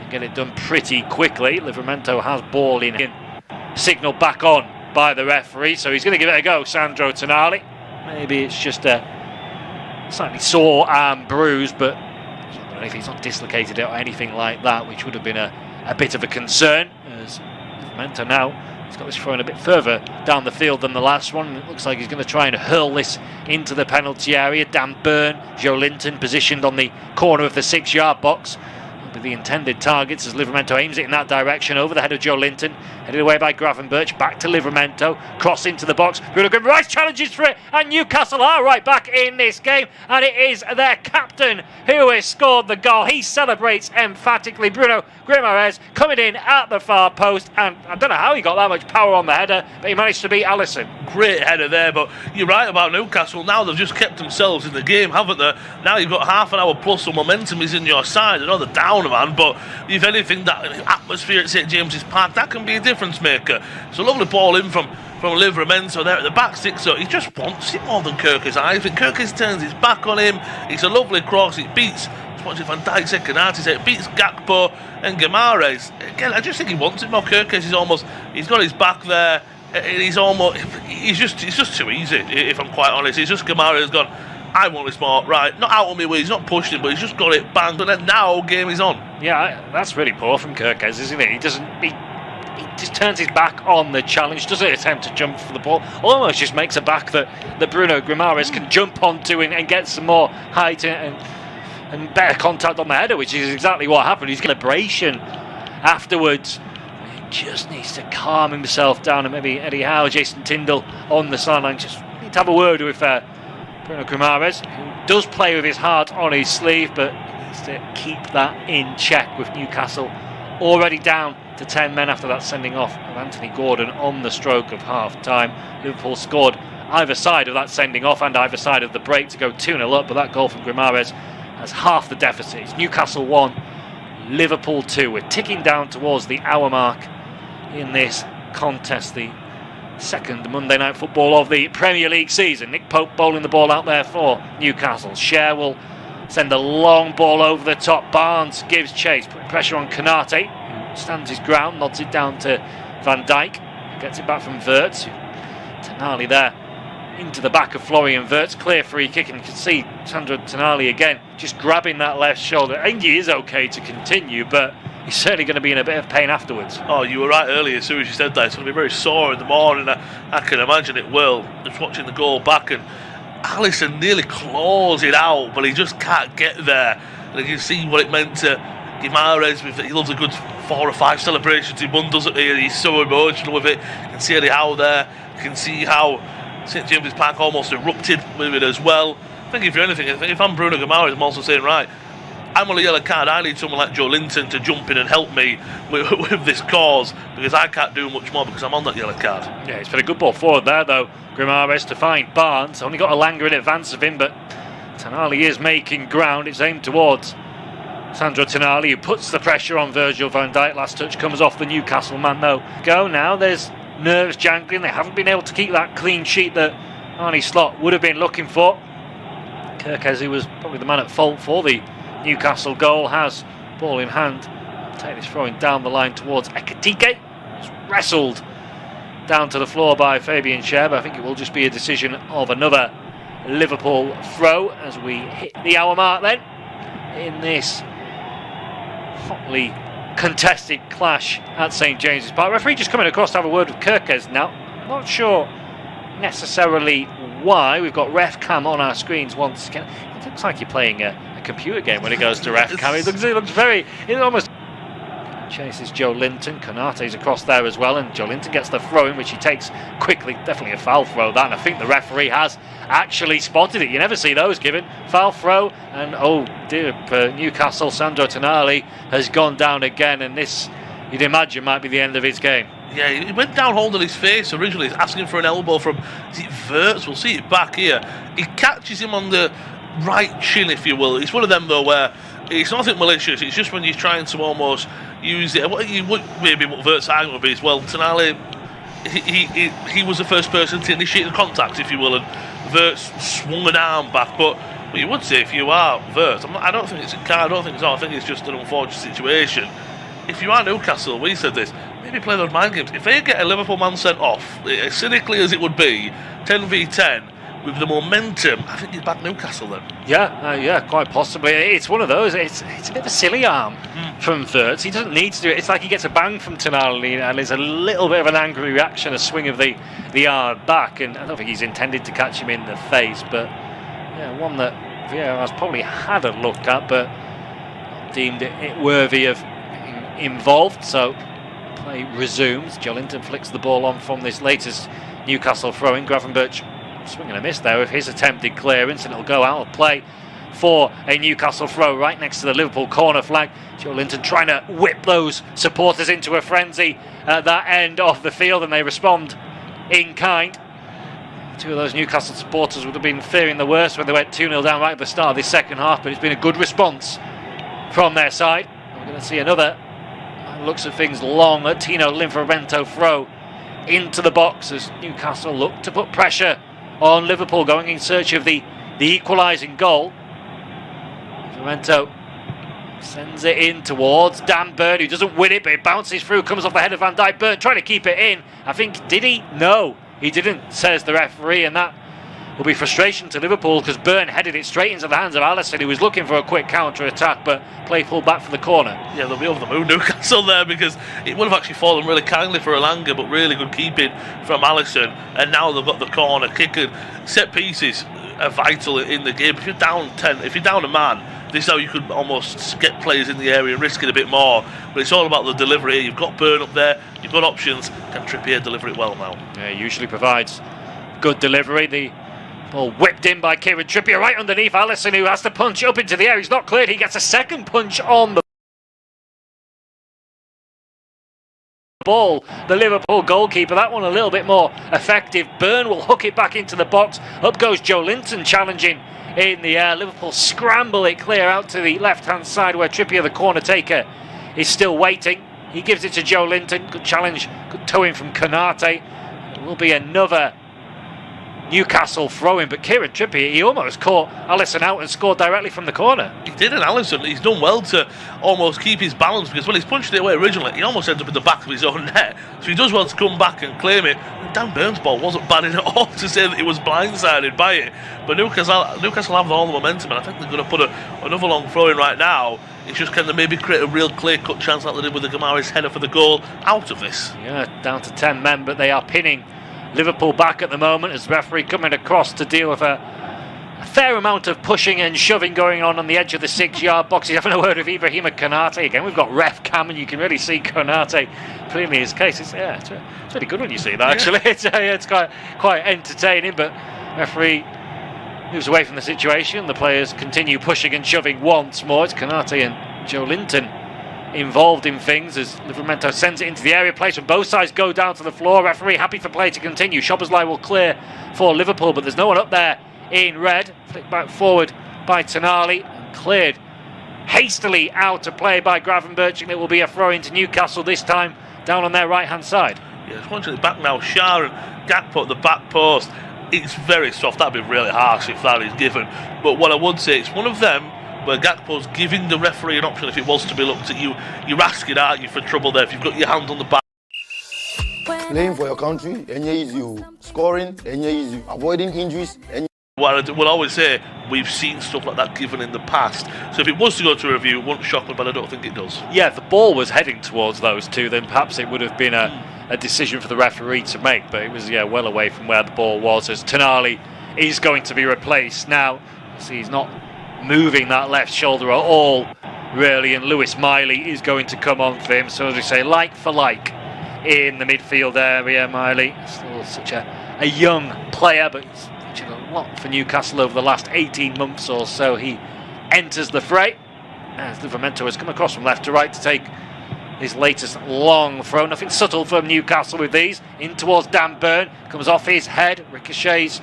get it done pretty quickly. Livramento has ball in. Signal back on by the referee, so he's going to give it a go, Sandro Tonali. Maybe it's just a slightly sore arm bruise, but I don't know if he's not dislocated it or anything like that, which would have been a bit of a concern, as Livramento now he's got this thrown a bit further down the field than the last one. It looks like he's going to try and hurl this into the penalty area. Dan Burn, Joelinton positioned on the corner of the 6-yard box. With the intended targets as Livramento aims it in that direction over the head of Joelinton, headed away by Gravenberch, back to Livramento, cross into the box. Bruno Guimaraes challenges for it, and Newcastle are right back in this game, and it is their captain who has scored the goal. He celebrates emphatically. Bruno Guimaraes coming in at the far post, and I don't know how he got that much power on the header, but he managed to beat Alisson. Great header there, but you're right about Newcastle. Now they've just kept themselves in the game, haven't they? Now you've got half an hour plus, so momentum is in your side. I know they're down, man, but if anything, that atmosphere at St James's Park, that can be a difference maker. It's a lovely ball in from Livramento there at the back six, so he just wants it more than Kirkis. I think Kirkis turns his back on him. It's a lovely cross. It beats Van Dijk said, Canati said, it beats Gakpo and Guimaraes. Again, I just think he wants it more. Kirkis is he's got his back there. It's just too easy, if I'm quite honest. It's just Guimaraes has gone, I want this more, right, not out on me way, he's not pushed it, but he's just got it banged, and then now game is on. Yeah, that's really poor from Kirkes, isn't it? He just turns his back on the challenge, doesn't attempt to jump for the ball, almost just makes a back that Bruno Guimaraes can jump onto and get some more height and better contact on the header, which is exactly what happened. He's celebration afterwards. He just needs to calm himself down, and maybe Eddie Howe, Jason Tyndall on the sideline just need to have a word with Bruno Guimaraes, who does play with his heart on his sleeve, but Needs to keep that in check with Newcastle already down to 10 men after that sending off of Anthony Gordon on the stroke of half-time. Liverpool scored either side of that sending off and either side of the break to go 2-0 up, but that goal from Grimares has half the deficit. It's Newcastle 1, Liverpool 2. We're ticking down towards the hour mark in this contest, the second Monday Night Football of the Premier League season. Nick Pope bowling the ball out there for Newcastle. Cher will send a long ball over the top. Barnes gives chase, putting pressure on Konate, who stands his ground, nods it down to Van Dijk, gets it back from Wirtz. Tonali there into the back of Florian Wirtz, clear free kick, and you can see Sandro Tonali again just grabbing that left shoulder. I think he is okay to continue, but he's certainly going to be in a bit of pain afterwards. Oh, you were right earlier, as soon as you said that. It's going to be very sore in the morning. I can imagine it will. Just watching the goal back, and Alisson nearly claws it out, but he just can't get there. And you can see what it meant to Guimaraes. He loves a good 4 or 5 celebrations in one, doesn't he? He's so emotional with it. You can see Eddie Howe there. You can see how St James's Park almost erupted with it as well. I think if you're anything, if I'm Bruno Guimaraes, I'm also saying, right, I'm on a yellow card. I need someone like Joe Linton to jump in and help me with this cause, because I can't do much more because I'm on that yellow card. Yeah, it's been a good ball forward there, though. Grimares to find Barnes. Only got Elanga in advance of him, but Tonali is making ground. It's aimed towards Sandro Tonali, who puts the pressure on Virgil van Dijk. Last touch comes off the Newcastle man, though. Go now. There's nerves jangling. They haven't been able to keep that clean sheet that Arnie Slot would have been looking for. Kirkes, who was probably the man at fault for the Newcastle goal, has ball in hand. Take this throwing down the line towards Ekitike. It's wrestled down to the floor by Fabian Cher, but I think it will just be a decision of another Liverpool throw as we hit the hour mark then in this hotly contested clash at St James's Park. Referee just coming across to have a word with Kirkes now. Not sure necessarily why. We've got ref cam on our screens once again. It looks like you're playing a computer game when it goes to ref cam. It almost chases Joe Linton. Konate's across there as well, and Joe Linton gets the throw in, which he takes quickly. Definitely a foul throw, that, and I think the referee has actually spotted it. You never see those given. Foul throw, and oh dear, Newcastle, Sandro Tonali has gone down again, and this, you'd imagine, might be the end of his game. Yeah, he went down holding his face originally, asking for an elbow from, is it Wirtz? We'll see it back here. He catches him on the right chin, if you will. It's one of them, though, where it's nothing malicious. It's just when you're trying to almost use it. Maybe what Wirtz's argument would be is, well, Tonali, he was the first person to initiate the contact, if you will, and Wirtz swung an arm back. But what you would say, if you are Wirtz, I don't think it's a car. I don't think it's all. I think it's just an unfortunate situation. If you are Newcastle, we said this, maybe play those mind games. If they get a Liverpool man sent off, as cynically as it would be, 10v10, with the momentum, I think he's back Newcastle then. Yeah, quite possibly. It's one of those. It's a bit of a silly arm from Wirtz. He doesn't need to do it. It's like he gets a bang from Tonali, and there's a little bit of an angry reaction, a swing of the arm back, and I don't think he's intended to catch him in the face, but yeah, one that VAR's probably had a look at, but deemed it worthy of being involved. So play resumes. Joelinton flicks the ball on from this latest Newcastle throw-in. Gravenberch swing and a miss there with his attempted clearance, and it'll go out of play for a Newcastle throw right next to the Liverpool corner flag. Joelinton trying to whip those supporters into a frenzy at that end of the field, and they respond in kind. Two of those Newcastle supporters would have been fearing the worst when they went 2-0 down right at the start of this second half, but it's been a good response from their side. We're going to see another, looks at things, long Tino Livramento throw into the box as Newcastle look to put pressure on Liverpool, going in search of the equalising goal. Livramento sends it in towards Dan Burn, who doesn't win it, but it bounces through, comes off the head of Van Dijk. Burn trying to keep it in. I think, did he? No, he didn't, says the referee, and that will be frustration to Liverpool because Burn headed it straight into the hands of Alisson, who was looking for a quick counter-attack, but play pulled back for the corner. Yeah, they'll be over the moon, Newcastle, there, because it would have actually fallen really kindly for Elanga, but really good keeping from Alisson, and now they've got the corner kick, and set pieces are vital in the game. If you're down 10, if you're down a man, this is how you could almost get players in the area and risk it a bit more, but it's all about the delivery. You've got Burn up there, you've got options. Can Trippier deliver it well now? Yeah, he usually provides good delivery. The Ball whipped in by Kieran Trippier right underneath Alisson, who has to punch up into the air. He's not cleared. He gets a second punch on the ball. The Liverpool goalkeeper, that one a little bit more effective. Byrne will hook it back into the box. Up goes Joe Linton challenging in the air. Liverpool scramble it clear out to the left-hand side where Trippier, the corner taker, is still waiting. He gives it to Joe Linton. Good challenge, good toe-in from Konate. It will be another Newcastle throw-in, but Kieran Trippier, he almost caught Alisson out and scored directly from the corner. He did, and Alisson, he's done well to almost keep his balance, because when he's punched it away originally, he almost ends up in the back of his own net. So he does well to come back and claim it. And Dan Burns' ball wasn't bad in at all to say that he was blindsided by it. But Newcastle have all the momentum, and I think they're going to put another long throw-in right now. It's just kind of maybe create a real clear-cut chance like they did with the Gamara's header for the goal out of this. Yeah, down to 10 men, but they are pinning Liverpool back at the moment as referee coming across to deal with a fair amount of pushing and shoving going on the edge of the 6-yard box. He's having a word with Ibrahima Konate again. We've got ref cam and you can really see Konate clearly his case. It's really good when you see that, actually. It's quite entertaining, but referee moves away from the situation. The players continue pushing and shoving once more. It's Konate and Joe Linton involved in things as Livramento sends it into the area. Plays from both sides go down to the floor. Referee happy for play to continue. Szoboszlai will clear for Liverpool, but there's no one up there in red. Flicked back forward by Tonali and cleared hastily out of play by Gravenberch, and it will be a throw into Newcastle, this time down on their right hand side. Yeah, it's watching it back now. Shah and Gakpo at the back post. It's very soft. That'd be really harsh if that is given, but what I would say, it's one of them where Gakpo's giving the referee an option if it was to be looked at. You're asking, aren't you, for trouble there if you've got your hand on the back. Playing for your country, easy. Scoring, easy. Avoiding injuries, Well, I will always say we've seen stuff like that given in the past. So if it was to go to review, it wouldn't shock me, but I don't think it does. Yeah, if the ball was heading towards those two, then perhaps it would have been a decision for the referee to make. But it was well away from where the ball was, as Tonali is going to be replaced now. See, he's not moving that left shoulder at all, really, and Lewis Miley is going to come on for him. So as we say, like for like in the midfield area. Miley, still such a young player, but he's featured a lot for Newcastle over the last 18 months or so. He enters the fray as Livramento has come across from left to right to take his latest long throw. Nothing subtle from Newcastle with these. In towards Dan Byrne, comes off his head, ricochets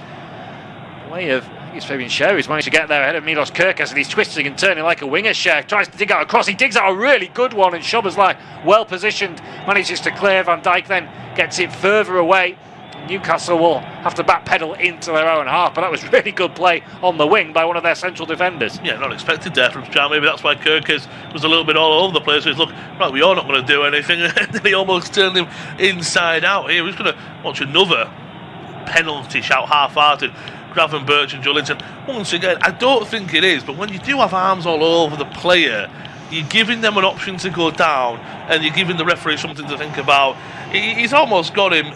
way of Fabian Schär. He's managed to get there ahead of Milos Kerkez, and he's twisting and turning like a winger. Schär tries to dig out a cross. He digs out a really good one, and Szoboszlai, well positioned, manages to clear. Van Dijk then gets it further away. Newcastle will have to backpedal into their own half, but that was really good play on the wing by one of their central defenders. Yeah, not expected there from Schär. Maybe that's why Kerkez was a little bit all over the place. He's look, right, we are not going to do anything. And then he almost turned him inside out. Here, we're going to watch another penalty shout, half-hearted. Gravenberch and Joe Linton. Once again, I don't think it is, but when you do have arms all over the player, you're giving them an option to go down, and you're giving the referee something to think about. He's almost got him.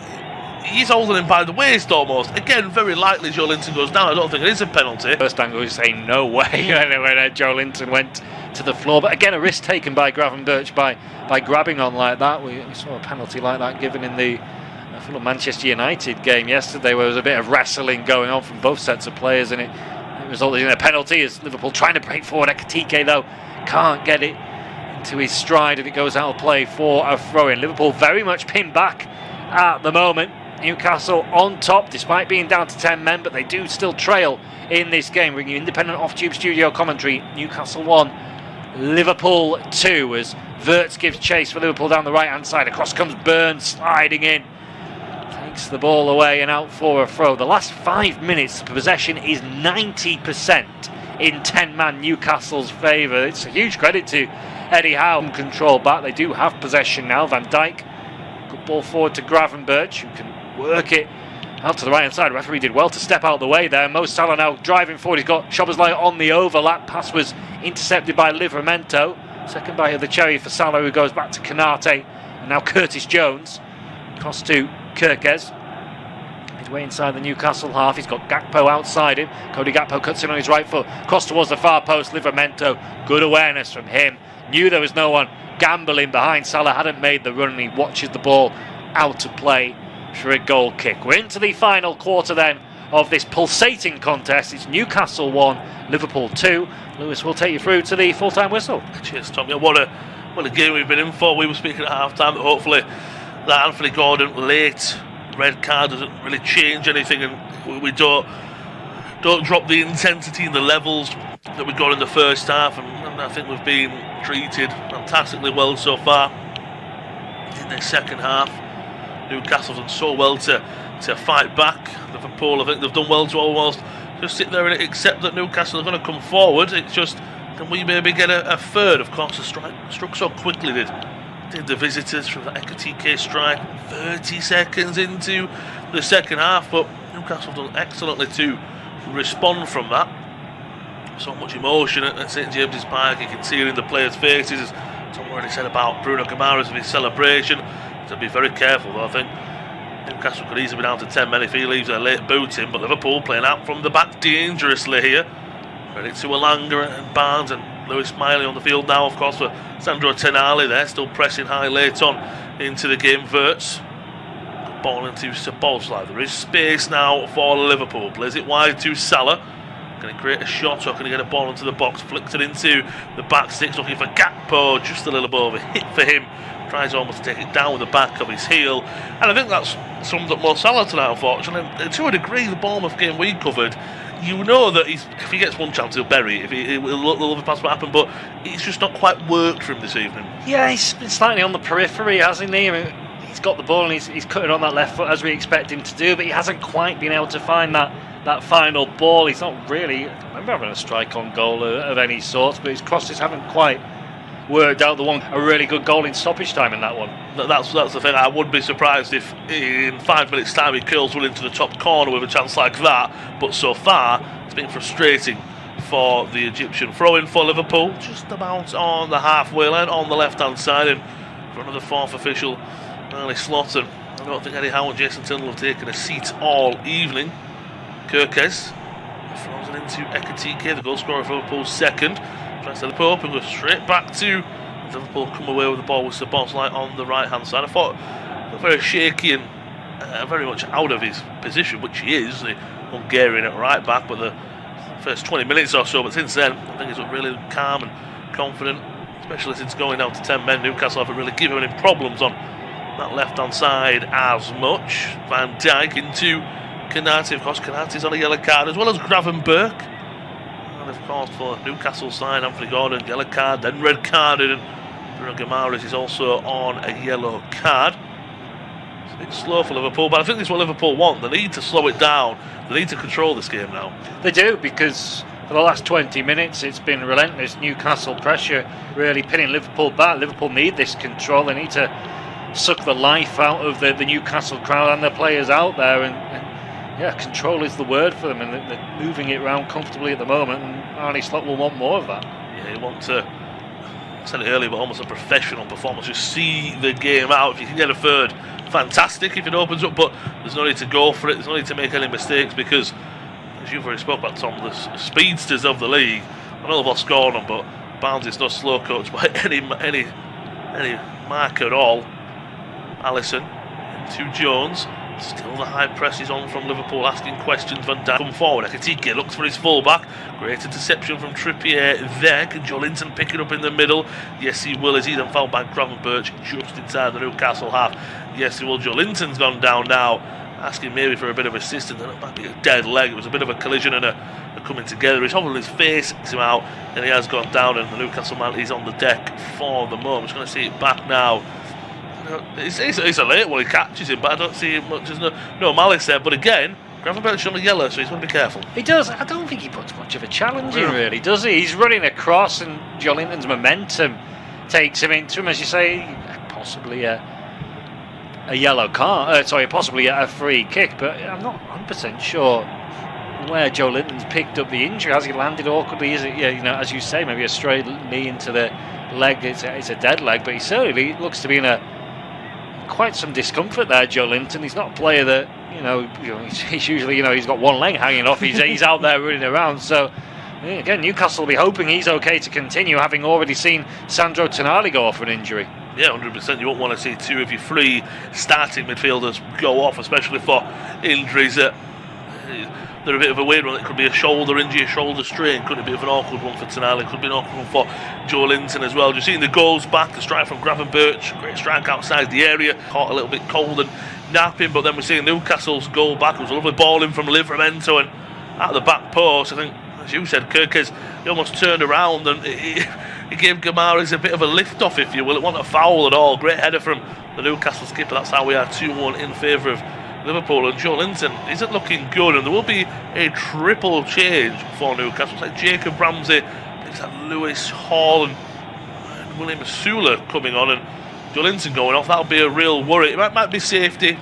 He's holding him by the waist almost. Again, very likely Joe Linton goes down. I don't think it is a penalty. First angle is saying no way when Joe Linton went to the floor. But again, a risk taken by Gravenberch by grabbing on like that. We saw a penalty like that given in the Manchester United game yesterday, where there was a bit of wrestling going on from both sets of players, and it resulted in a penalty as Liverpool trying to break forward. Ekitike, though, can't get it into his stride, and it goes out of play for a throw-in. Liverpool very much pinned back at the moment. Newcastle on top despite being down to 10 men, but they do still trail in this game. Bringing you independent off-tube studio commentary. Newcastle 1, Liverpool 2, as Wirtz gives chase for Liverpool down the right-hand side. Across comes Byrne, sliding in, takes the ball away and out for a throw. The last 5 minutes, the possession is 90% in 10-man Newcastle's favour. It's a huge credit to Eddie Howe. Control back. They do have possession now. Van Dijk, good ball forward to Gravenberch, who can work it out to the right hand side. The referee did well to step out the way there. Mo Salah now driving forward. He's got Szoboszlai on the overlap. Pass was intercepted by Livramento. Second bite of the cherry for Salah, who goes back to Konate. And now Curtis Jones. Cross to Kerkez. He's way inside the Newcastle half. He's got Gakpo outside him. Cody Gakpo cuts in on his right foot. Cross towards the far post. Livramento. Good awareness from him. Knew there was no one gambling behind. Salah hadn't made the run, and he watches the ball out of play for a goal kick. We're into the final quarter then of this pulsating contest. It's Newcastle 1, Liverpool 2. Lewis will take you through to the full-time whistle. Cheers, Tom. Yeah, what a game we've been in for. We were speaking at half-time that hopefully that Anthony Gordon late red card doesn't really change anything, and we don't drop the intensity and the levels that we got in the first half, and I think we've been treated fantastically well so far in the second half. Newcastle's done so well to fight back. Liverpool, I think they've done well to almost just sit there and accept that Newcastle are going to come forward. It's just, can we maybe get a third? Of course, the strike struck so quickly did the visitors from the Ekatike strike 30 seconds into the second half, but Newcastle have done excellently to respond from that. So much emotion at St James's Park, you can see it in the players' faces, as Tom already said about Bruno Guimaraes and his celebration. To be very careful though, I think Newcastle could easily be down to 10 men if he leaves a late boot in, but Liverpool playing out from the back dangerously here. Ready to Alanga and Barnes and Lewis Smiley on the field now, of course, for Sandro Tonali there, still pressing high late on into the game. Wirtz, ball into Szoboszlai. There is space now for Liverpool. Plays it wide to Salah. Can he create a shot, or can he get a ball into the box? Flicked it into the back six, looking for Gakpo, just a little bit of a hit for him. Tries almost to take it down with the back of his heel. And I think that's summed up Mo Salah tonight, unfortunately. To a degree, the Bournemouth game we covered, you know that if he gets one chance, he'll bury it. If he'll look past what happened, but it's just not quite worked for him this evening. Yeah, he's been slightly on the periphery, hasn't he? I mean, he's got the ball and he's cutting on that left foot as we expect him to do, but he hasn't quite been able to find that final ball. He's not really, I remember having a strike on goal of any sort, but his crosses haven't quite worked out. A really good goal in stoppage time in that one. That's the thing. I would be surprised if in 5 minutes time he curls one into the top corner with a chance like that, but so far it's been frustrating for the Egyptian. Throw-in for Liverpool, just about on the halfway line on the left hand side, and for another fourth official, early slot. And I don't think Eddie Howe and Jason Tindall have taken a seat all evening. Kirkes throws it into Ekatike, the goal scorer for Liverpool's second. Tries to put up and go straight back to Liverpool. Come away with the ball with Szoboszlai on the right hand side. I thought very shaky and very much out of his position, which he is, the Hungarian at right back. But the first 20 minutes or so, but since then I think he's looked really calm and confident, especially since going down to 10 men. Newcastle haven't really given him problems on that left hand side as much. Van Dijk into Konaté. Of course, Konaté's on a yellow card, as well as Gravenberch. And of course, for Newcastle's side, Anthony Gordon, yellow card, then red carded, and Bruno Guimaraes is also on a yellow card. It's a bit slow for Liverpool, but I think this is what Liverpool want. They need to slow it down. They need to control this game now. They do, because for the last 20 minutes it's been relentless Newcastle pressure, really pinning Liverpool back. Liverpool need this control. They need to suck the life out of the Newcastle crowd and the players out there, and yeah, control is the word for them, and they're moving it around comfortably at the moment, and Arne Slot will want more of that. Yeah, he wants to, I said it earlier, but almost a professional performance. Just see the game out. If you can get a third, fantastic if it opens up, but there's no need to go for it. There's no need to make any mistakes, because, as you've already spoke about, Tom, the speedsters of the league, I know they've lost score on them, but Barnes is no slow coach by any mark at all. Alisson into Jones. Still the high press is on from Liverpool, asking questions. Van Dijk come forward. Ekatike looks for his fullback. Great interception from Trippier there. Can Joelinton pick it up in the middle? Yes, he will, as he then fouled by Gravenberch just inside the Newcastle half. Yes, he will. Joelinton's gone down now, asking maybe for a bit of assistance. And it might be a dead leg. It was a bit of a collision and a coming together. He's holding his face, him out, and he has gone down. And the Newcastle man is on the deck for the moment. Just going to see it back now. It's a late one, he catches him, but I don't see much. There's no malice there. But again, Gravenberch's on the yellow, so he's going to be careful. He does. I don't think he puts much of a challenge in, really, does he? He's running across, and Joelinton's momentum takes him into him, as you say. Possibly a yellow card. Possibly a free kick. But I'm not 100% sure where Joelinton's picked up the injury. Has he landed awkwardly? Is it, as you say, maybe a straight knee into the leg? It's a dead leg, but he certainly looks to be in quite some discomfort there, Joelinton. He's not a player that, he's usually, he's got one leg hanging off. He's out there running around. So, again, Newcastle will be hoping he's okay to continue, having already seen Sandro Tonali go off for an injury. Yeah, 100%. You won't want to see two of your three starting midfielders go off, especially for injuries that they're a bit of a weird one. It could be a shoulder injury, a shoulder strain. Could it be an awkward one for Tonali? Could be an awkward one for Joe Linton as well. Just seeing the goals back, the strike from Gravenberch, great strike outside the area, caught a little bit cold and napping, but then we're seeing Newcastle's goal back. It was a lovely ball in from Livramento and at the back post. I think, as you said, Kirkes, he almost turned around and he gave Gamares a bit of a lift off, if you will. It wasn't a foul at all. Great header from the Newcastle skipper. That's how we are 2-1 in favour of Liverpool. And Joe Linton isn't looking good, and there will be a triple change for Newcastle. It's like Jacob Ramsey, it's like Lewis Hall and William Asula coming on, and Joe Linton going off. That'll be a real worry. It might be safety,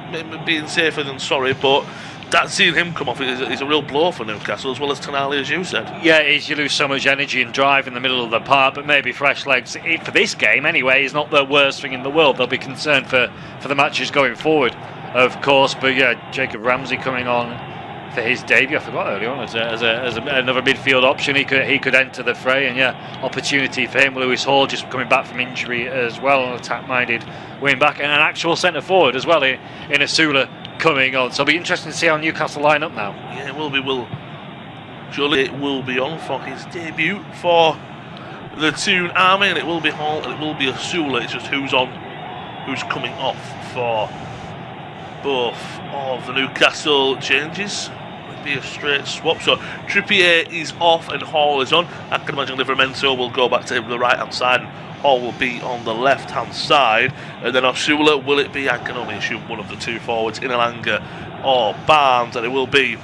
being safer than sorry, but that seeing him come off is a real blow for Newcastle, as well as Tonali, as you said. Yeah, it is. You lose so much energy and drive in the middle of the park, but maybe fresh legs for this game anyway is not the worst thing in the world. They'll be concerned for the matches going forward, of course. But yeah, Jacob Ramsey coming on for his debut. I forgot earlier on as another midfield option. He could enter the fray, and yeah, opportunity for him. Lewis Hall just coming back from injury as well, an attack-minded wing back, and an actual centre forward as well in Asula coming on. So it'll be interesting to see how Newcastle line up now. Yeah, it will be. Surely will be on for his debut for the Toon Army, and it will be Hall and it will be Asula. It's just who's coming off for both of the Newcastle changes. It'll be a straight swap. So Trippier is off and Hall is on. I can imagine Livramento will go back to the right hand side. Hall will be on the left hand side, and then Asula, will it be? I can only assume one of the two forwards, Inelanga or Barnes, and it will be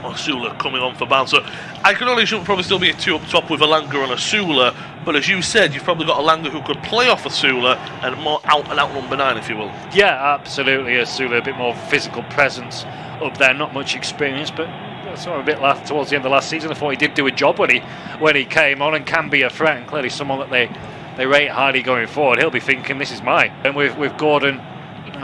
Asula coming on for Barnes. So I can only assume it'll probably still be a two up top with Elanga and Asula, but as you said, you've probably got Elanga who could play off Asula and more out and out number 9, if you will. Yeah, absolutely. Asula, a bit more physical presence up there, not much experience, but I saw him a bit towards the end of last season. I thought he did do a job when he came on, and can be a threat, and clearly someone that they rate highly going forward. He'll be thinking, this is mine. And with Gordon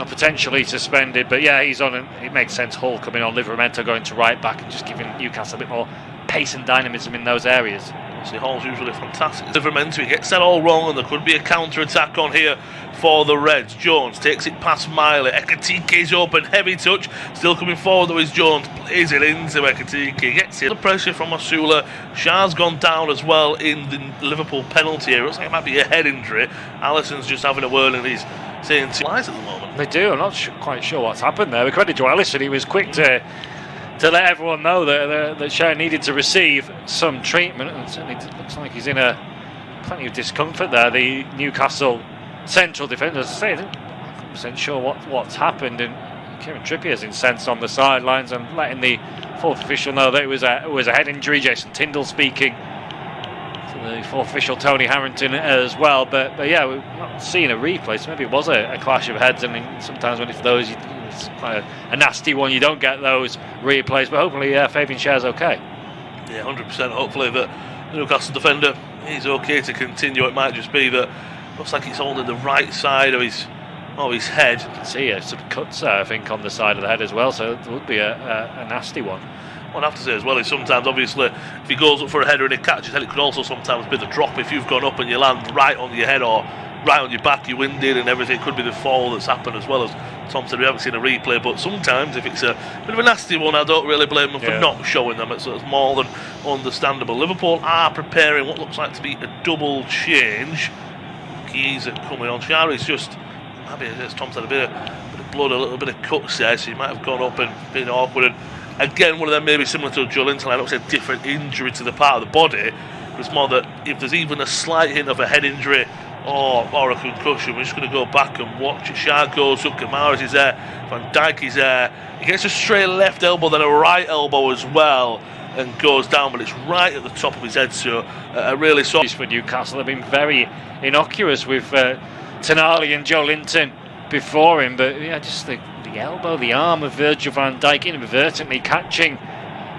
potentially suspended, but yeah, he's on, and it makes sense. Hull coming on, Livramento going to right back, and just giving Newcastle a bit more pace and dynamism in those areas. See, Hall's usually fantastic. Livramento, he gets that all wrong, and there could be a counter-attack on here for the Reds. Jones takes it past Miley. Ekatike's open, heavy touch, still coming forward though is Jones, plays it into Ekatike, gets it. The pressure from Asula. Shah's gone down as well in the Liverpool penalty area. Looks like it might be a head injury. Allison's just having a word, and he's saying 2 lies at the moment. They do. I'm not quite sure what's happened there. We credit to Allison. He was quick to let everyone know that Shah needed to receive some treatment, and certainly looks like he's in plenty of discomfort there. The Newcastle central defender, as I say, I'm not 100% sure what's happened, and Kieran Trippier's incensed on the sidelines and letting the fourth official know that it was a head injury. Jason Tyndall speaking to the fourth official, Tony Harrington, as well. But yeah, we've not seen a replay, so maybe it was a clash of heads. I mean, sometimes when it's those, it's quite a nasty one. You don't get those replays, but hopefully Fabian Schär's okay. Yeah, 100%. Hopefully that the Newcastle defender is okay to continue. It might just be that looks like it's holding the right side of his head. You can see some cuts there, I think, on the side of the head as well, so it would be a nasty one. What I have to say as well is sometimes, obviously, if he goes up for a header and he catches it, it could also sometimes be the drop. If you've gone up and you land right on your head or right on your back, you're winded and everything, it could be the fall that's happened as well. As Tom said, we haven't seen a replay, but sometimes if it's a bit of a nasty one, I don't really blame them for not showing them. It's more than understandable. Liverpool are preparing what looks like to be a double change. Chiesa coming on. Shari's just, maybe, as Tom said, a bit of blood, a little bit of cuts there, so he might have gone up and been awkward. And again, one of them maybe similar to Joe Linton, I don't say a different injury to the part of the body. It's more that if there's even a slight hint of a head injury or a concussion, we're just going to go back and watch it. Schär goes up, Gamares is there, Van Dijk is there. He gets a straight left elbow, then a right elbow as well, and goes down, but it's right at the top of his head, so really sorry. For Newcastle, they've been very innocuous with Tonali and Joe Linton before him, but yeah, just the elbow, the arm of Virgil van Dijk inadvertently catching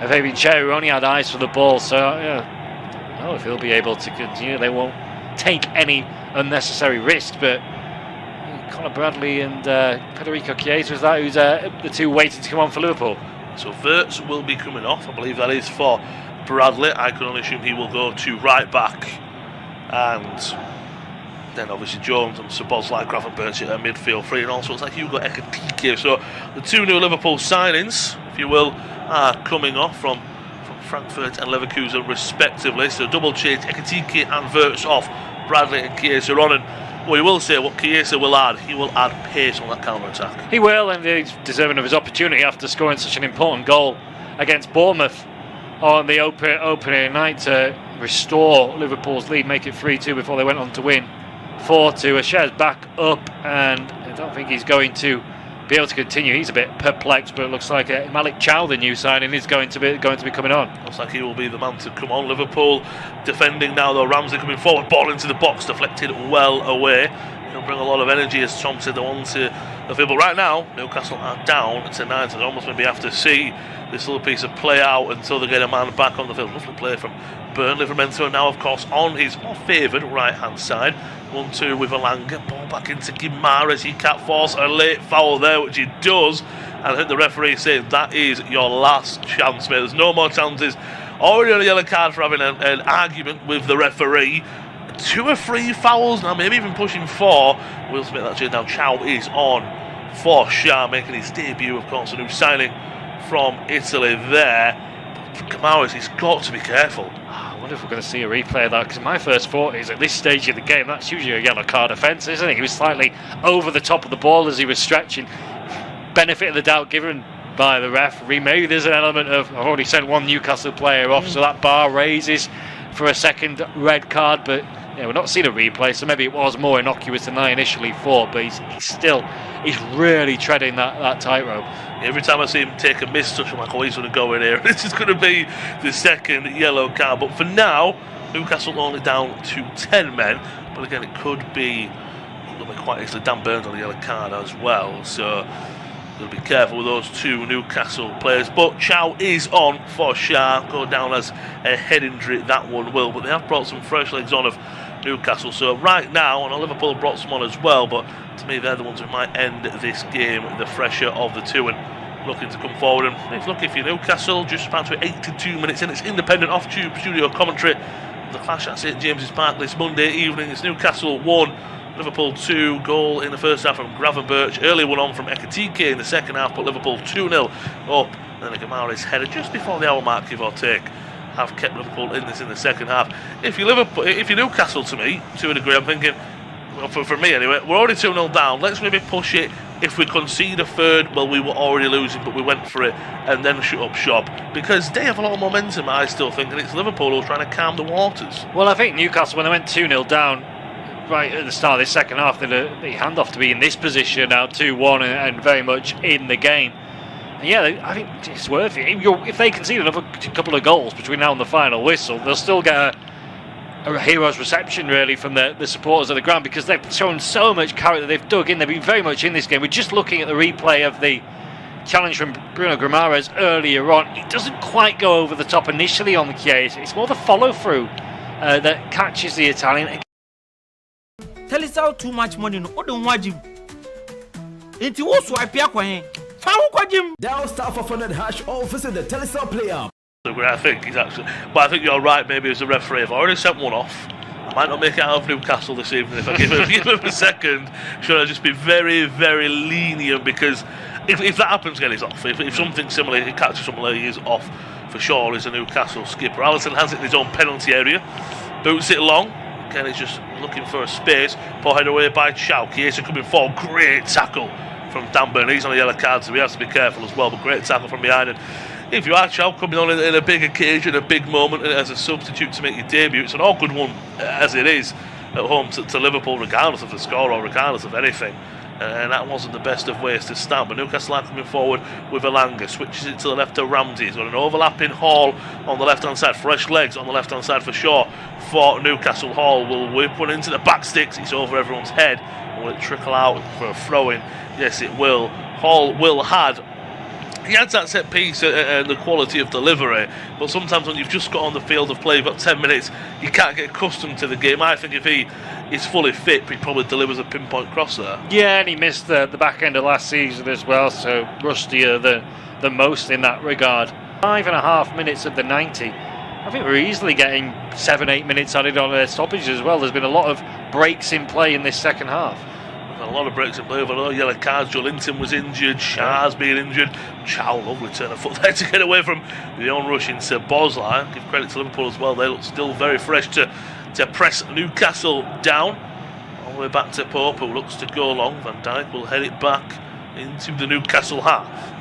Fabian Schär, who only had eyes for the ball, so I don't know if he'll be able to continue. They won't take any unnecessary risk, but Conor Bradley and Federico Chiesa, was that who's the two waiting to come on for Liverpool? So Wirtz will be coming off, I believe that is for Bradley. I can only assume he will go to right back, and then obviously Jones and Szoboszlai, Gravenberch at midfield three, and also it's like Hugo Ekatike. So the two new Liverpool signings if you will, are coming off from Frankfurt and Leverkusen respectively. So double change, Ekitike and Wirtz off, Bradley and Chiesa on. And well, you will say what Chiesa will add, he will add pace on that counter-attack. He will, and he's deserving of his opportunity after scoring such an important goal against Bournemouth on the opening night to restore Liverpool's lead, make it 3-2 before they went on to win 4-2. Asher's back up, and I don't think he's going to be able to continue. He's a bit perplexed, but it looks like Malik Chow, the new signing, is going to be coming on. Looks like he will be the man to come on. Liverpool defending now, though. Ramsey coming forward, ball into the box, deflected well away. He'll bring a lot of energy, as Tom said, on to the field. But right now, Newcastle are down to 9, so they almost maybe have to see this little piece of play out until they get a man back on the field. Lovely play from Burnley from Enzo, now of course on his more favoured right hand side. 1-2 with Alanga, ball back into Guimaraes. He can't force a late foul there, which he does, and I think the referee says that is your last chance, mate. There's no more chances. Already on a yellow card for having an argument with the referee. 2 or 3 fouls now, maybe even pushing 4. We'll submit that change now. Chow is on for Shah, making his debut, of course, a new signing from Italy there. Guimaraes, he's got to be careful. I wonder if we're going to see a replay of that, because my first thought is at this stage of the game, that's usually a yellow card offence, isn't it? He was slightly over the top of the ball as he was stretching. Benefit of the doubt given by the referee. Maybe there's an element of, I've already sent one Newcastle player off, so that bar raises for a second red card, but yeah, we're not seeing a replay, so maybe it was more innocuous than I initially thought, but he's really treading that tightrope. Every time I see him take a mistouch, I'm like, oh, he's going to go in here. This is going to be the second yellow card. But for now, Newcastle only down to 10 men. But again, it could be quite easily Dan Burns on the yellow card as well. So you'll be careful with those 2 Newcastle players. But Chow is on for Shah. Go down as a head injury, that one will. But they have brought some fresh legs on of Newcastle. So right now, and Liverpool brought some on as well, but to me they're the ones who might end this game the fresher of the 2 and looking to come forward. And if lucky for Newcastle, just about to 82 minutes in, it's independent off-tube studio commentary. The clash at St James's Park this Monday evening. It's Newcastle 1, Liverpool 2. Goal in the first half from Gravenberch, early one on from Ekitike in the second half, but Liverpool 2-0 up, and then a Guimaraes header just before the hour mark, give or take, have kept Liverpool in this in the second half. If you're Newcastle, to me, to a degree, I'm thinking, well, for me anyway, we're already 2-0 down. Let's maybe push it. If we concede a third, well, we were already losing, but we went for it and then shut up shop, because they have a lot of momentum, I still think, and it's Liverpool who's trying to calm the waters. Well, I think Newcastle, when they went 2-0 down right at the start of this second half, the handoff to be in this position now, 2-1, and very much in the game. Yeah, I think it's worth it. If they concede another couple of goals between now and the final whistle, they'll still get a hero's reception, really, from the supporters of the ground, because they've shown so much character. They've dug in. They've been very much in this game. We're just looking at the replay of the challenge from Bruno Guimaraes earlier on. It doesn't quite go over the top initially on the Chiesa. It's more the follow-through that catches the Italian. Tell us how too much money. No, don't watch him. It's also a piano. Dial *500# or visit the Telestar player. I think he's actually, but I think you're right. Maybe as a referee, I've already sent one off. I might not make it out of Newcastle this evening if I give him a second. Should I just be very, very lenient? Because if that happens, again, he's off. If something similar, he catches someone, he is off for sure. He's a Newcastle skipper. Alisson has it in his own penalty area, boots it long. Again, he's just looking for a space. Ball head away by Chow. Chiesa coming forward. Great tackle from Dan Burn. He's on a yellow card, so he has to be careful as well. But great tackle from behind. And if you are Chow coming on in a big occasion, a big moment as a substitute to make your debut, it's an awkward one as it is at home to Liverpool, regardless of the score or regardless of anything. And that wasn't the best of ways to start. But Newcastle are coming forward with Alanga, switches it to the left to Ramsey. He's got an overlapping Hall on the left hand side, fresh legs on the left hand side for sure. For Newcastle, Hall will whip one into the back sticks. It's over everyone's head. Will it trickle out for a throw-in? Yes, it will. Hall will he adds that set piece and the quality of delivery, but sometimes when you've just got on the field of play, you've got 10 minutes, you can't get accustomed to the game. I think if he is fully fit, he probably delivers a pinpoint cross there. Yeah, and he missed the back end of last season as well, so rustier than most in that regard. 5.5 minutes of the 90. I think we're easily getting 7-8 minutes added on a stoppage as well. There's been a lot of breaks in play in this second half. A lot of breaks in play, a lot of yellow cards. Joe Linton was injured, Shah's being injured. Chow, lovely turn of foot there to get away from the on-rush into Bosley. Give credit to Liverpool as well, they look still very fresh to press Newcastle down. All the way back to Pope, who looks to go long. Van Dijk will head it back into the Newcastle half.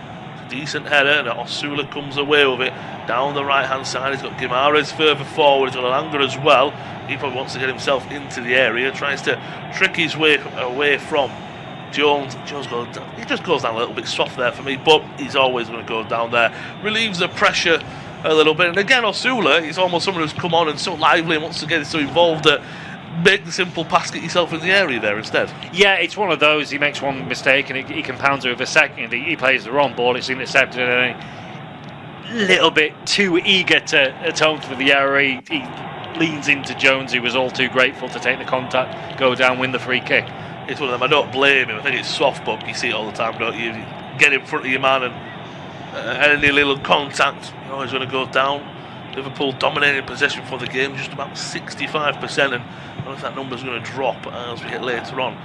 Decent header, and Osula comes away with it down the right hand side. He's got Guimaraes further forward, he's got Alanga as well. He probably wants to get himself into the area, tries to trick his way away from Jones. He just goes down a little bit soft there for me, but he's always going to go down there. Relieves the pressure a little bit, and again Osula, he's almost someone who's come on and so lively and wants to get so involved that make the simple pass, get yourself in the area there instead. Yeah, it's one of those. He makes one mistake and he compounds it with a second. He plays the wrong ball, it's intercepted, and a little bit too eager to atone for the error. He leans into Jones, who was all too grateful to take the contact, go down, win the free kick. It's one of them. I don't blame him. I think it's soft, but you see it all the time, don't you? You get in front of your man and any little contact, you're always going to go down. Liverpool dominating possession for the game, just about 65%, and I don't know if that number's going to drop as we get later on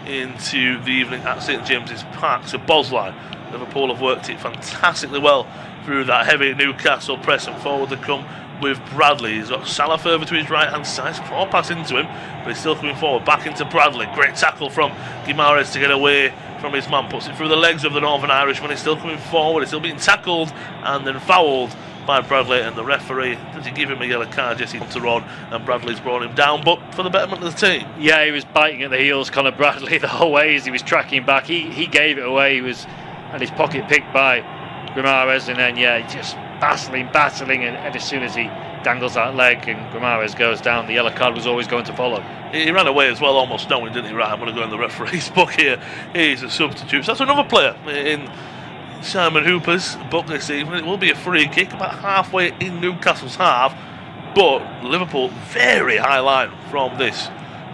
into the evening at St James's Park. So Bosley, Liverpool have worked it fantastically well through that heavy Newcastle press, and forward they come with Bradley. He's got Salah further to his right hand side, poor pass into him, but he's still coming forward, back into Bradley. Great tackle from Guimaraes to get away from his man, puts it through the legs of the Northern Irishman. He's still coming forward, he's still being tackled and then fouled by Bradley, and the referee, does he give him a yellow card? Yes, he wants to run, and Bradley's brought him down, but for the betterment of the team. Yeah, he was biting at the heels, Conor Bradley, the whole way as he was tracking back. He gave it away. He was had his pocket picked by Guimaraes, and then just battling, and as soon as he dangles that leg and Guimaraes goes down, the yellow card was always going to follow. He ran away as well, almost knowing, didn't he? Right, I'm going to go in the referee's book here. He's a substitute. So that's another player in Simon Hooper's book this evening. It will be a free kick about halfway in Newcastle's half, but Liverpool very high line from this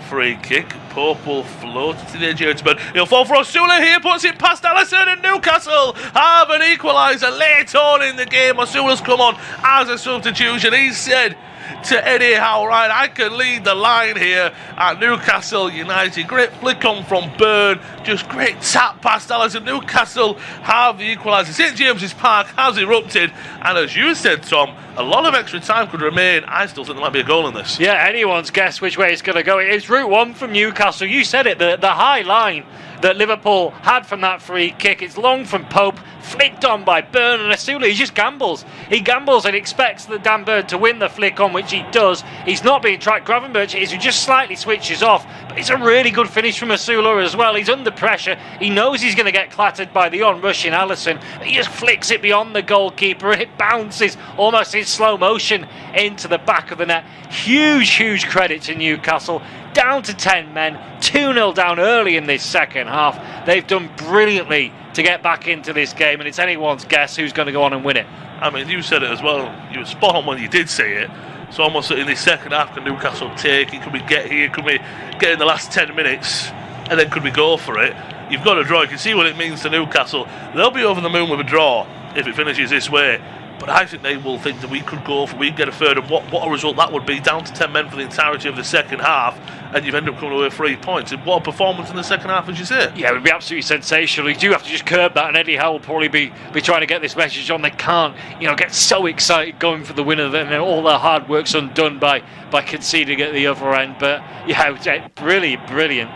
free kick. Pope will float to the edge of it. He'll fall for Osula here, puts it past Alisson, and Newcastle have an equaliser late on in the game. Osula's come on as a substitution. He said to Eddie Howe, right, I can lead the line here at Newcastle United. Great flick on from Byrne, just great tap past Alisson. Newcastle have the equaliser. St James's Park has erupted, and as you said, Tom, a lot of extra time could remain. I still think there might be a goal in this. Yeah, anyone's guess which way it's going to go. It's route one from Newcastle. You said it, the high line that Liverpool had from that free kick. It's long from Pope, flicked on by Byrne, and Osula, he just gambles. He gambles and expects the Dan Byrne to win the flick on, which he does. He's not being tracked. Gravenberch is, who just slightly switches off, but it's a really good finish from Osula as well. He's under pressure. He knows he's going to get clattered by the on-rushing Alisson. He just flicks it beyond the goalkeeper, and it bounces almost in slow motion into the back of the net. Huge credit to Newcastle. Down to 10 men, 2-0 down early in this second half. They've done brilliantly to get back into this game, and it's anyone's guess who's going to go on and win it. I mean, you said it as well. You were spot on when you did say it. So almost in this second half, can Newcastle take it? Could we get here? Could we get in the last 10 minutes? And then could we go for it? You've got a draw. You can see what it means to Newcastle. They'll be over the moon with a draw if it finishes this way. But I think they will think that we could go for, we'd get a third, and what a result that would be, down to 10 men for the entirety of the second half, and you've ended up coming away with 3 points. And what a performance in the second half, as you say. Yeah, it would be absolutely sensational. You do have to just curb that, and Eddie Howe will probably be trying to get this message on. They can't, get so excited going for the winner, and all their hard work's undone by conceding at the other end. But yeah, brilliant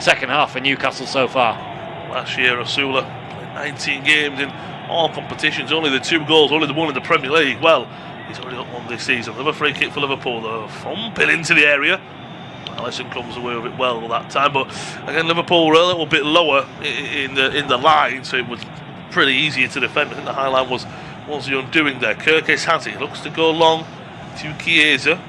second half for Newcastle so far. Last year, Osula played 19 games in all competitions, only the 2 goals, only the one in the Premier League. Well, he's already got one this season. Another free kick for Liverpool, though, thumping into the area. Alisson comes away with it well that time, but again, Liverpool were a little bit lower in the line, so it was pretty easier to defend. I think the high line was the undoing there. Kirkes has it, looks to go long to Chiesa.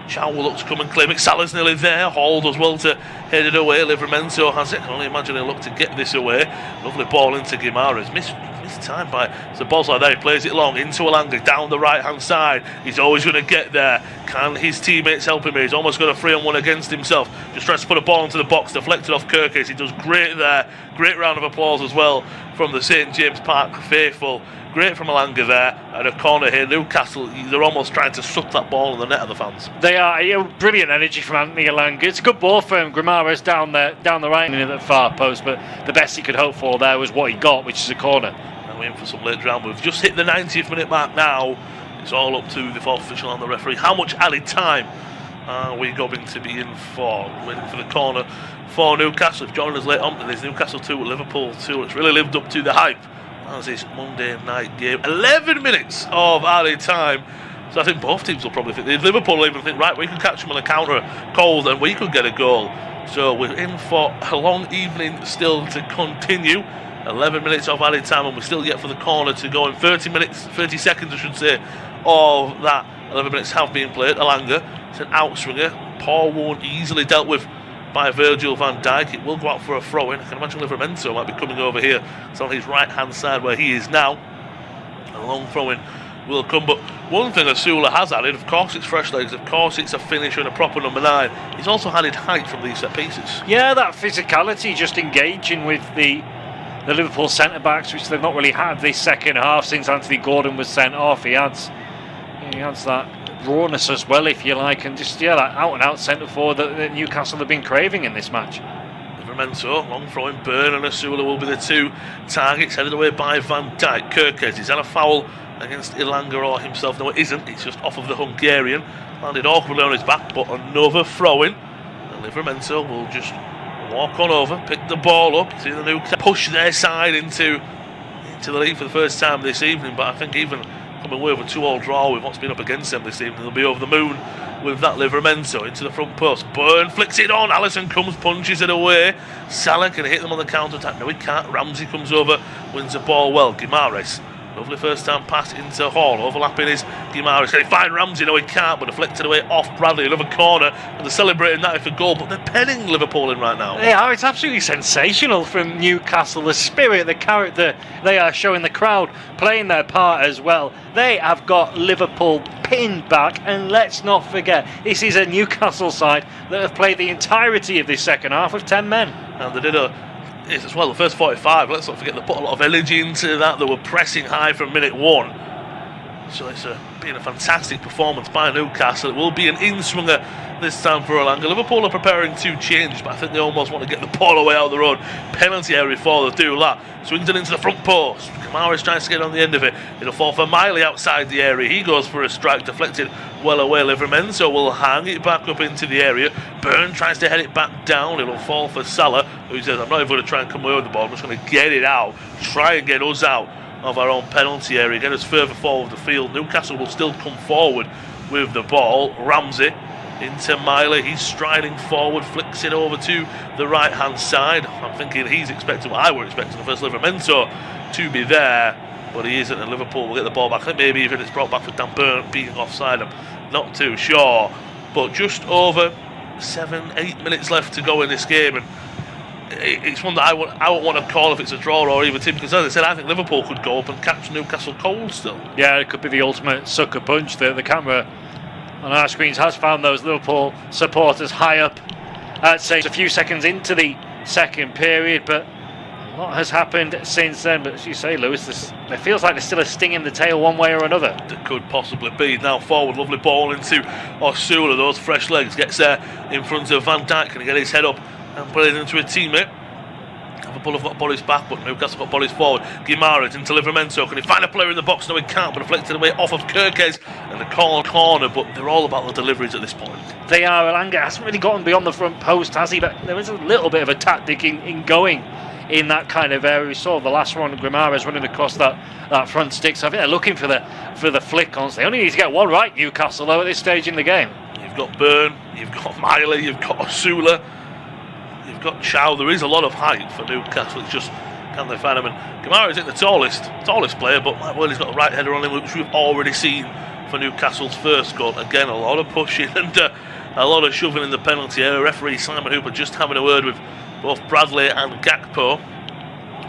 Chow will look to come and claim it. Salah's nearly there. Hall does well to head it away. Livramento has it. I can only imagine he'll look to get this away. Lovely ball into Guimaraes. Missed time by Bosley there. He plays it long into Alanga down the right hand side. He's always going to get there. Can his teammates help him? He's almost got a 3-on-1 against himself. Just tries to put a ball into the box, deflected off Kirkes. He does great there. Great round of applause as well from the St James Park faithful. Great from Elanga there, and a corner here. Newcastle, they're almost trying to suck that ball in the net of the fans. They are. Brilliant energy from Anthony Elanga. It's a good ball from Grimares down the right and in at the far post, but the best he could hope for there was what he got, which is a corner. And we're in for some late drama. We've just hit the 90th minute mark now. It's all up to the fourth official and the referee. How much added time are we going to be in for? Waiting for the corner for Newcastle. If joining us late on to this, Newcastle 2, Liverpool 2. It's really lived up to the hype as this Monday night game. 11 minutes of added time. So I think both teams will probably think, Liverpool will even think, right, we can catch them on a counter cold and we could get a goal. So we're in for a long evening still to continue. 11 minutes of added time, and we're still yet for the corner to go in. 30 seconds I should say, of that 11 minutes have been played. Elanga, it's an outswinger. Poor one, easily dealt with by Virgil van Dijk. It will go out for a throw-in. I can imagine Livramento might be coming over here. It's on his right-hand side where he is now. A long throw-in will come, but one thing Asula has added, of course it's fresh legs, of course it's a finisher and a proper number 9. He's also added height from these set pieces. Yeah, that physicality, just engaging with the Liverpool centre-backs, which they've not really had this second half since Anthony Gordon was sent off. He adds that rawness as well, if you like, and just that out-and-out centre-forward that Newcastle have been craving in this match. Livramento, long throwing, Burn and Asula will be the two targets, headed away by Van Dijk. Kirkes, is that a foul against Elanga or himself? No, it isn't. It's just off of the Hungarian. Landed awkwardly on his back, but another throw-in. And Livramento will just walk on over, pick the ball up, see the Newcastle push their side into the lead for the first time this evening. But I think even coming away with a 2-2 draw with what's been up against them this evening, they'll be over the moon with that. Livramento into the front post. Burn flicks it on. Alisson comes, punches it away. Salah can hit them on the counter attack. No, he can't. Ramsey comes over, wins the ball well. Guimarães. Lovely first time pass into Hall, overlapping is Guimarães. Can he find Ramsey? No, he can't, but deflected away off Bradley. Another corner, and they're celebrating that for goal, but they're penning Liverpool in right now. They are. It's absolutely sensational from Newcastle. The spirit, the character they are showing, the crowd playing their part as well. They have got Liverpool pinned back, and let's not forget, this is a Newcastle side that have played the entirety of this second half with 10 men. And they did as well, the first 45, let's not forget, they put a lot of energy into that. They were pressing high from minute 1. So it's been a fantastic performance by Newcastle. It will be an in-swinger this time for Elanga. Liverpool are preparing to change, but I think they almost want to get the ball away out of their own penalty area before they do that. Swings it into the front post. Kamara's trying to get on the end of it. It'll fall for Miley outside the area. He goes for a strike, deflected well away. Livramento will hang it back up into the area. Burn tries to head it back down. It'll fall for Salah, who says, I'm not even going to try and come away with the ball. I'm just going to get it out. Try and get us out of our own penalty area. Get us further forward the field. Newcastle will still come forward with the ball. Ramsey into Miley. He's striding forward, flicks it over to the right hand side. I'm thinking he's expecting what I were expecting the first Livramento to be there, but he isn't, and Liverpool will get the ball back. I think maybe even it's brought back for Dan Burn being offside. I'm not too sure, but just over 7-8 minutes left to go in this game, and it's one that I won't want to call if it's a draw or even team, because as I said, I think Liverpool could go up and catch Newcastle cold still. Yeah, it could be the ultimate sucker punch. The camera on our screens has found those Liverpool supporters high up at, say, a few seconds into the second period, but a lot has happened since then. But as you say, Lewis, it feels like there's still a sting in the tail one way or another. There could possibly be. Now forward, lovely ball into Osula. Those fresh legs, gets there in front of Van Dijk. Can he get his head up and put it into a teammate? Liverpool have got bodies back, but Newcastle got bodies forward. Guimarães into Livramento. Can he find a player in the box? No, he can't, but deflected away off of Kirkes and the corner, but they're all about the deliveries at this point. They are. Elanga hasn't really gotten beyond the front post, has he? But there is a little bit of a tactic in going in that kind of area. We saw the last one, Guimarães running across that front stick, so I think they're looking for the flick on. So they only need to get one right, Newcastle, though, at this stage in the game. You've got Burn, you've got Miley, you've got Osula, you've got Chow. There is a lot of height for Newcastle. It's just, can they find him? And Guimarães isn't the tallest player, but well, he's got a right header on him, which we've already seen for Newcastle's first goal. Again, a lot of pushing and a lot of shoving in the penalty area. Referee Simon Hooper just having a word with both Bradley and Gakpo.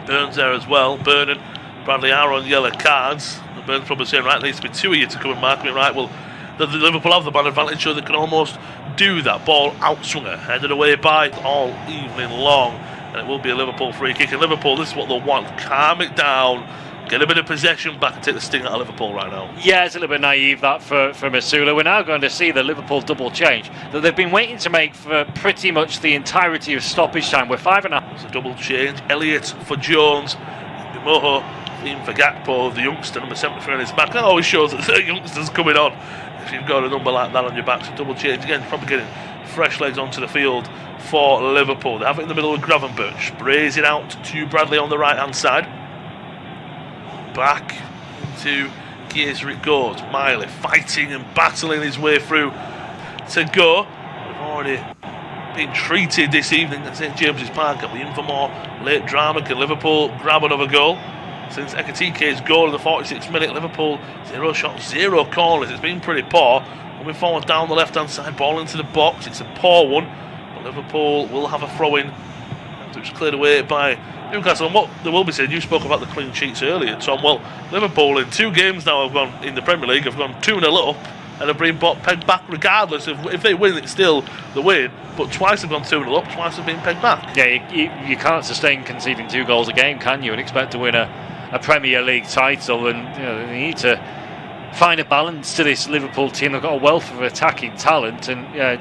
Burns there as well. Burn and Bradley are on yellow cards. Burns probably saying, right, there needs to be two of you to come and mark me. Right, well, the Liverpool have the man advantage, so they can almost do that. Ball outswinger, headed away by all evening long. and it will be a Liverpool free kick. And Liverpool, this is what they'll want: calm it down, get a bit of possession back, and take the sting out of Liverpool right now. Yeah, it's a little bit naive that for Masula. We're now going to see the Liverpool double change that they've been waiting to make for pretty much the entirety of stoppage time. We're 5.5. It's a double change. Elliott for Jones, Moho in for Gakpo, the youngster, number 73 on his back. That always shows that the youngster's coming on if you've got a number like that on your back. So double change again, probably getting fresh legs onto the field for Liverpool. They have it in the middle of Gravenberch, sprays it out to Bradley on the right hand side. Back into Chiesa it goes. Miley fighting and battling his way through to go. We've already been treated this evening at St James's Park. Are we in for more late drama? Can Liverpool grab another goal? Since Ekatike's goal in the 46th minute, Liverpool 0 shots, 0 corners. It's been pretty poor. Moving forward down the left hand side, ball into the box. It's a poor one, but Liverpool will have a throw in. It's cleared away by Newcastle. And what they will be saying, you spoke about the clean sheets earlier, Tom. Well, Liverpool in 2 games now have gone in the Premier League, have gone 2-0 up and have been pegged back regardless of if they win, it's still the win. But twice have gone 2-0 up, twice have been pegged back. Yeah, you can't sustain conceding 2 goals a game, can you, and expect to win a Premier League title? And they need to find a balance to this Liverpool team. They've got a wealth of attacking talent, and at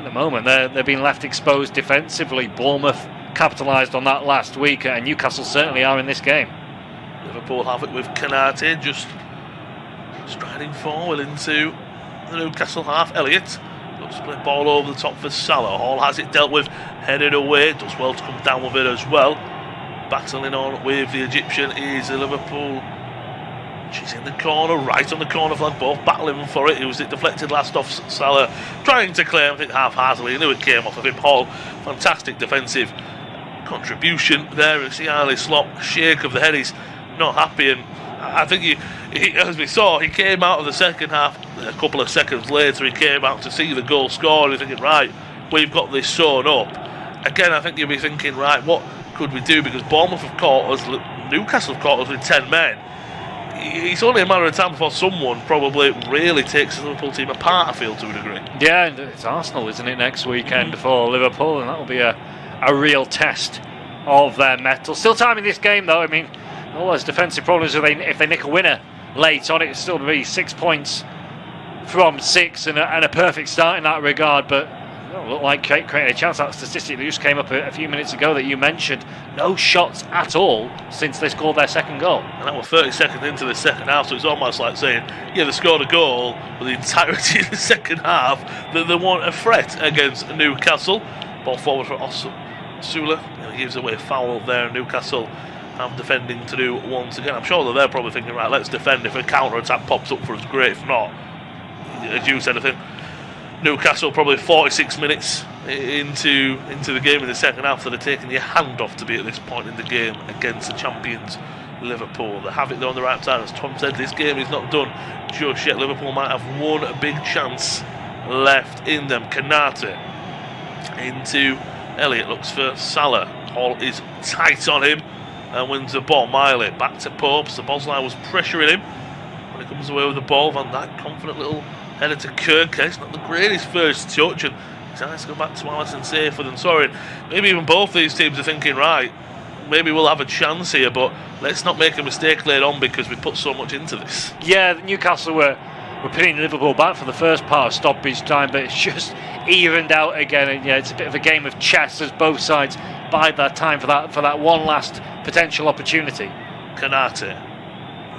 the moment they're being left exposed defensively. Bournemouth capitalised on that last week, and Newcastle certainly are in this game. Liverpool have it with Canate just striding forward into the Newcastle half. Elliott looks to play ball over the top for Salah. Hall has it dealt with, headed away, does well to come down with it as well. Battling on with the Egyptian is Liverpool. She's in the corner, right on the corner flag, both battling for it. It was deflected last off Salah, trying to claim, I think half-heartedly. He knew it came off of him. Hall, fantastic defensive contribution there. You see Ali Slop, shake of the head. He's not happy, and I think he, as we saw, he came out of the second half a couple of seconds later. He came out to see the goal scored. He's thinking, right, we've got this sewn up. Again, I think you'll be thinking, right, what could we do? Because Bournemouth have caught us, Newcastle have caught us with 10 men. It's only a matter of time before someone probably really takes the Liverpool team apart, I feel, to a degree. Yeah, and it's Arsenal, isn't it, next weekend for Liverpool, and that'll be a real test of their mettle. Still time in this game, though. I mean, all those defensive problems, if they nick a winner late on, it'll still be 6 points from 6 and a perfect start in that regard, but it don't look like creating a chance. That statistic that just came up a few minutes ago that you mentioned, no shots at all since they scored their second goal. And that was 30 seconds into the second half, so it's almost like saying, yeah, they scored a goal, but the entirety of the second half, that they weren't a threat against Newcastle. Ball forward for Sula. He gives away a foul there. Newcastle have defending to do once again. I'm sure that they're probably thinking, right, let's defend. If a counter-attack pops up for us, great. If not, as you said, I think Newcastle probably 46 minutes into the game in the second half, so they're taking your hand off to be at this point in the game against the champions Liverpool. They have it there on the right side. As Tom said, this game is not done just yet. Liverpool might have one big chance left in them. Canate into Elliott, looks for Salah. Hall is tight on him and wins the ball. Miley back to Pope. The Bosley was pressuring him when he comes away with the ball. Van Dijk, confident little header to Kirk. It's not the greatest first touch, and he's nice to go back to Alisson safer than sorry. Maybe even both these teams are thinking, right, maybe we'll have a chance here, but let's not make a mistake later on because we put so much into this. Yeah, Newcastle were pinning Liverpool back for the first part of stoppage time, but it's just evened out again, and it's a bit of a game of chess as both sides bide their time for that one last potential opportunity. Canate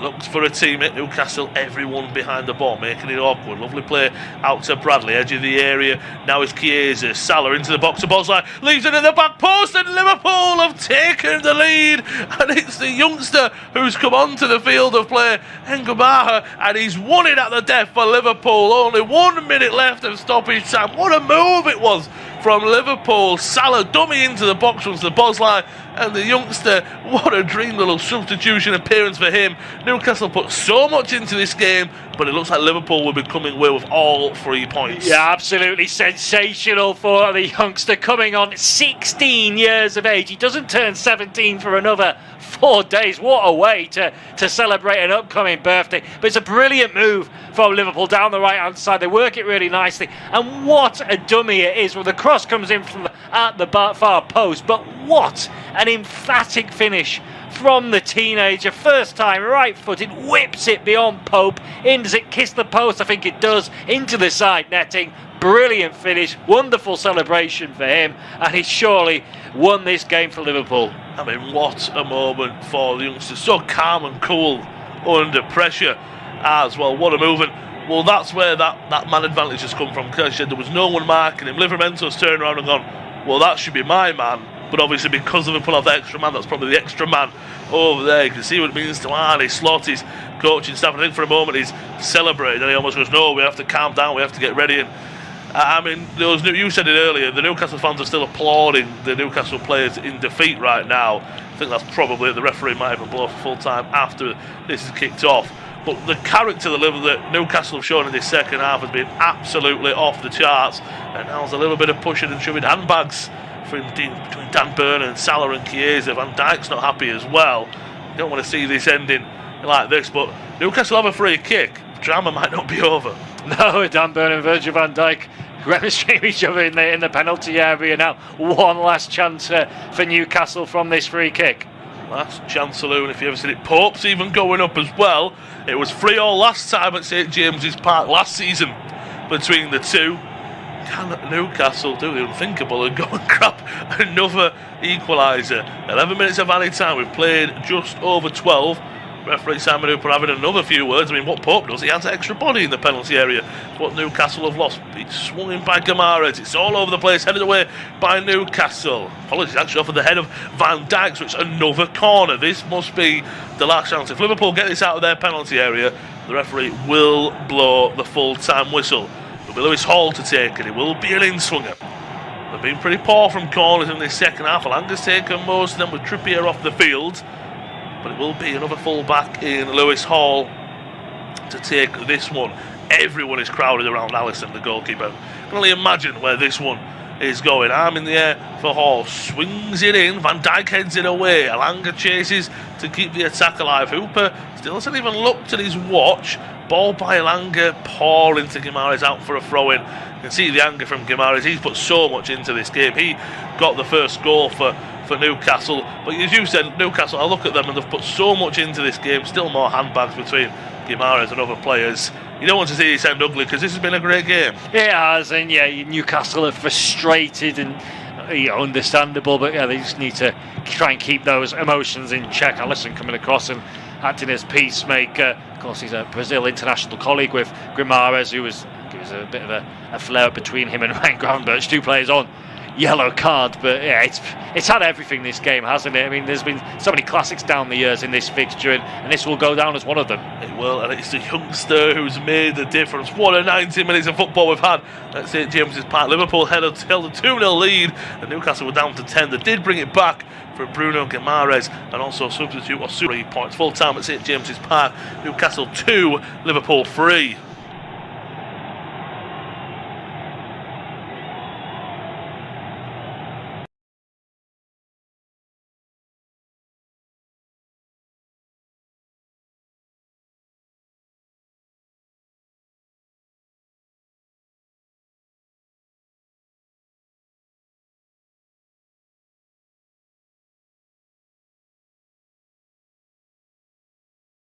looks for a teammate. Newcastle, everyone behind the ball, making it awkward. Lovely play out to Bradley, edge of the area. Now it's Chiesa. Salah into the box to Bosley, leaves it in the back post, and Liverpool have taken the lead. And it's the youngster who's come onto the field of play, Ngamaha, and he's won it at the death for Liverpool. Only 1 minute left of stoppage time. What a move it was from Liverpool. Salah dummy into the box once the Bosley, and the youngster, what a dream little substitution appearance for him. Newcastle put so much into this game, but it looks like Liverpool will be coming away with all 3 points. Yeah, absolutely sensational for the youngster, coming on 16 years of age. He doesn't turn 17 for another 4 days. What a way to celebrate an upcoming birthday. But it's a brilliant move from Liverpool down the right hand side. They work it really nicely, and what a dummy it is. Well, the crowd cross comes in from at the far post, but what an emphatic finish from the teenager. First time, right-footed, whips it beyond Pope. In does it kiss the post? I think it does. Into the side netting. Brilliant finish, wonderful celebration for him, and he's surely won this game for Liverpool. I mean, what a moment for the youngsters. So calm and cool under pressure as well. What a movement. Well, that's where that man advantage has come from. Because I said there was no one marking him. Livermento's turned around and gone, well, that should be my man. But obviously, because Liverpool have the extra man, that's probably the extra man over there. You can see what it means to Arnie Slot, his coaching staff. I think for a moment he's celebrating, and he almost goes, no, we have to calm down, we have to get ready. And I mean, you said it earlier, the Newcastle fans are still applauding the Newcastle players in defeat right now. I think that's probably, the referee might even blow for full time after this is kicked off. But the character that Newcastle have shown in this second half has been absolutely off the charts. And now there's a little bit of pushing and shoving handbags between Dan Burn and Salah and Chiesa. Van Dijk's not happy as well. You don't want to see this ending like this, but Newcastle have a free kick. Drama might not be over. No, Dan Burn and Virgil van Dijk remonstrating each other in the penalty area now. One last chance for Newcastle from this free kick. Last chance saloon, if you ever seen it. Pope's even going up as well. It was 3-3 last time at St James's Park last season between the two. Can Newcastle do the unthinkable and go and grab another equaliser? 11 minutes of added time. We've played just over 12. Referee Simon Hooper having another few words. I mean, what Pope does, he adds extra body in the penalty area. It's what Newcastle have lost. It's swung in by Gamares. It's all over the place, headed away by Newcastle. Apologies, actually off of the head of Van Dijk, so it's another corner. This must be the last chance. If Liverpool get this out of their penalty area, the referee will blow the full-time whistle. It'll be Lewis Hall to take it. It will be an in-swinger. They've been pretty poor from corners in this second half. Alanga's taken most of them with Trippier off the field. But it will be another full-back in Lewis Hall to take this one. Everyone is crowded around Alisson, the goalkeeper. I can only imagine where this one is going. Arm in the air for Hall. Swings it in. Van Dijk heads it away. Alanga chases to keep the attack alive. Hooper still hasn't even looked at his watch. Ball by Alanga. Paul into Guimaraes out for a throw-in. You can see the anger from Guimaraes. He's put so much into this game. He got the first goal for Newcastle, but as you said, Newcastle, I look at them and they've put so much into this game. Still more handbags between Guimaraes and other players. You don't want to see this end ugly because this has been a great game. It has, and yeah, Newcastle are frustrated and understandable, but yeah, they just need to try and keep those emotions in check. Alisson coming across and acting as peacemaker. Of course, he's a Brazil international colleague with Guimaraes, who was a bit of a flare-up between him and Ryan Gravenberch, two players on yellow card, but yeah, it's had everything, this game, hasn't it? I mean, there's been so many classics down the years in this fixture, and this will go down as one of them. It will, and it's the youngster who's made the difference. What a 90 minutes of football we've had at St James's Park. Liverpool held a 2-0 lead, and Newcastle were down to 10. They did bring it back for Bruno Guimaraes, and also substitute or 3 points. Full time at St James's Park. Newcastle 2, Liverpool 3.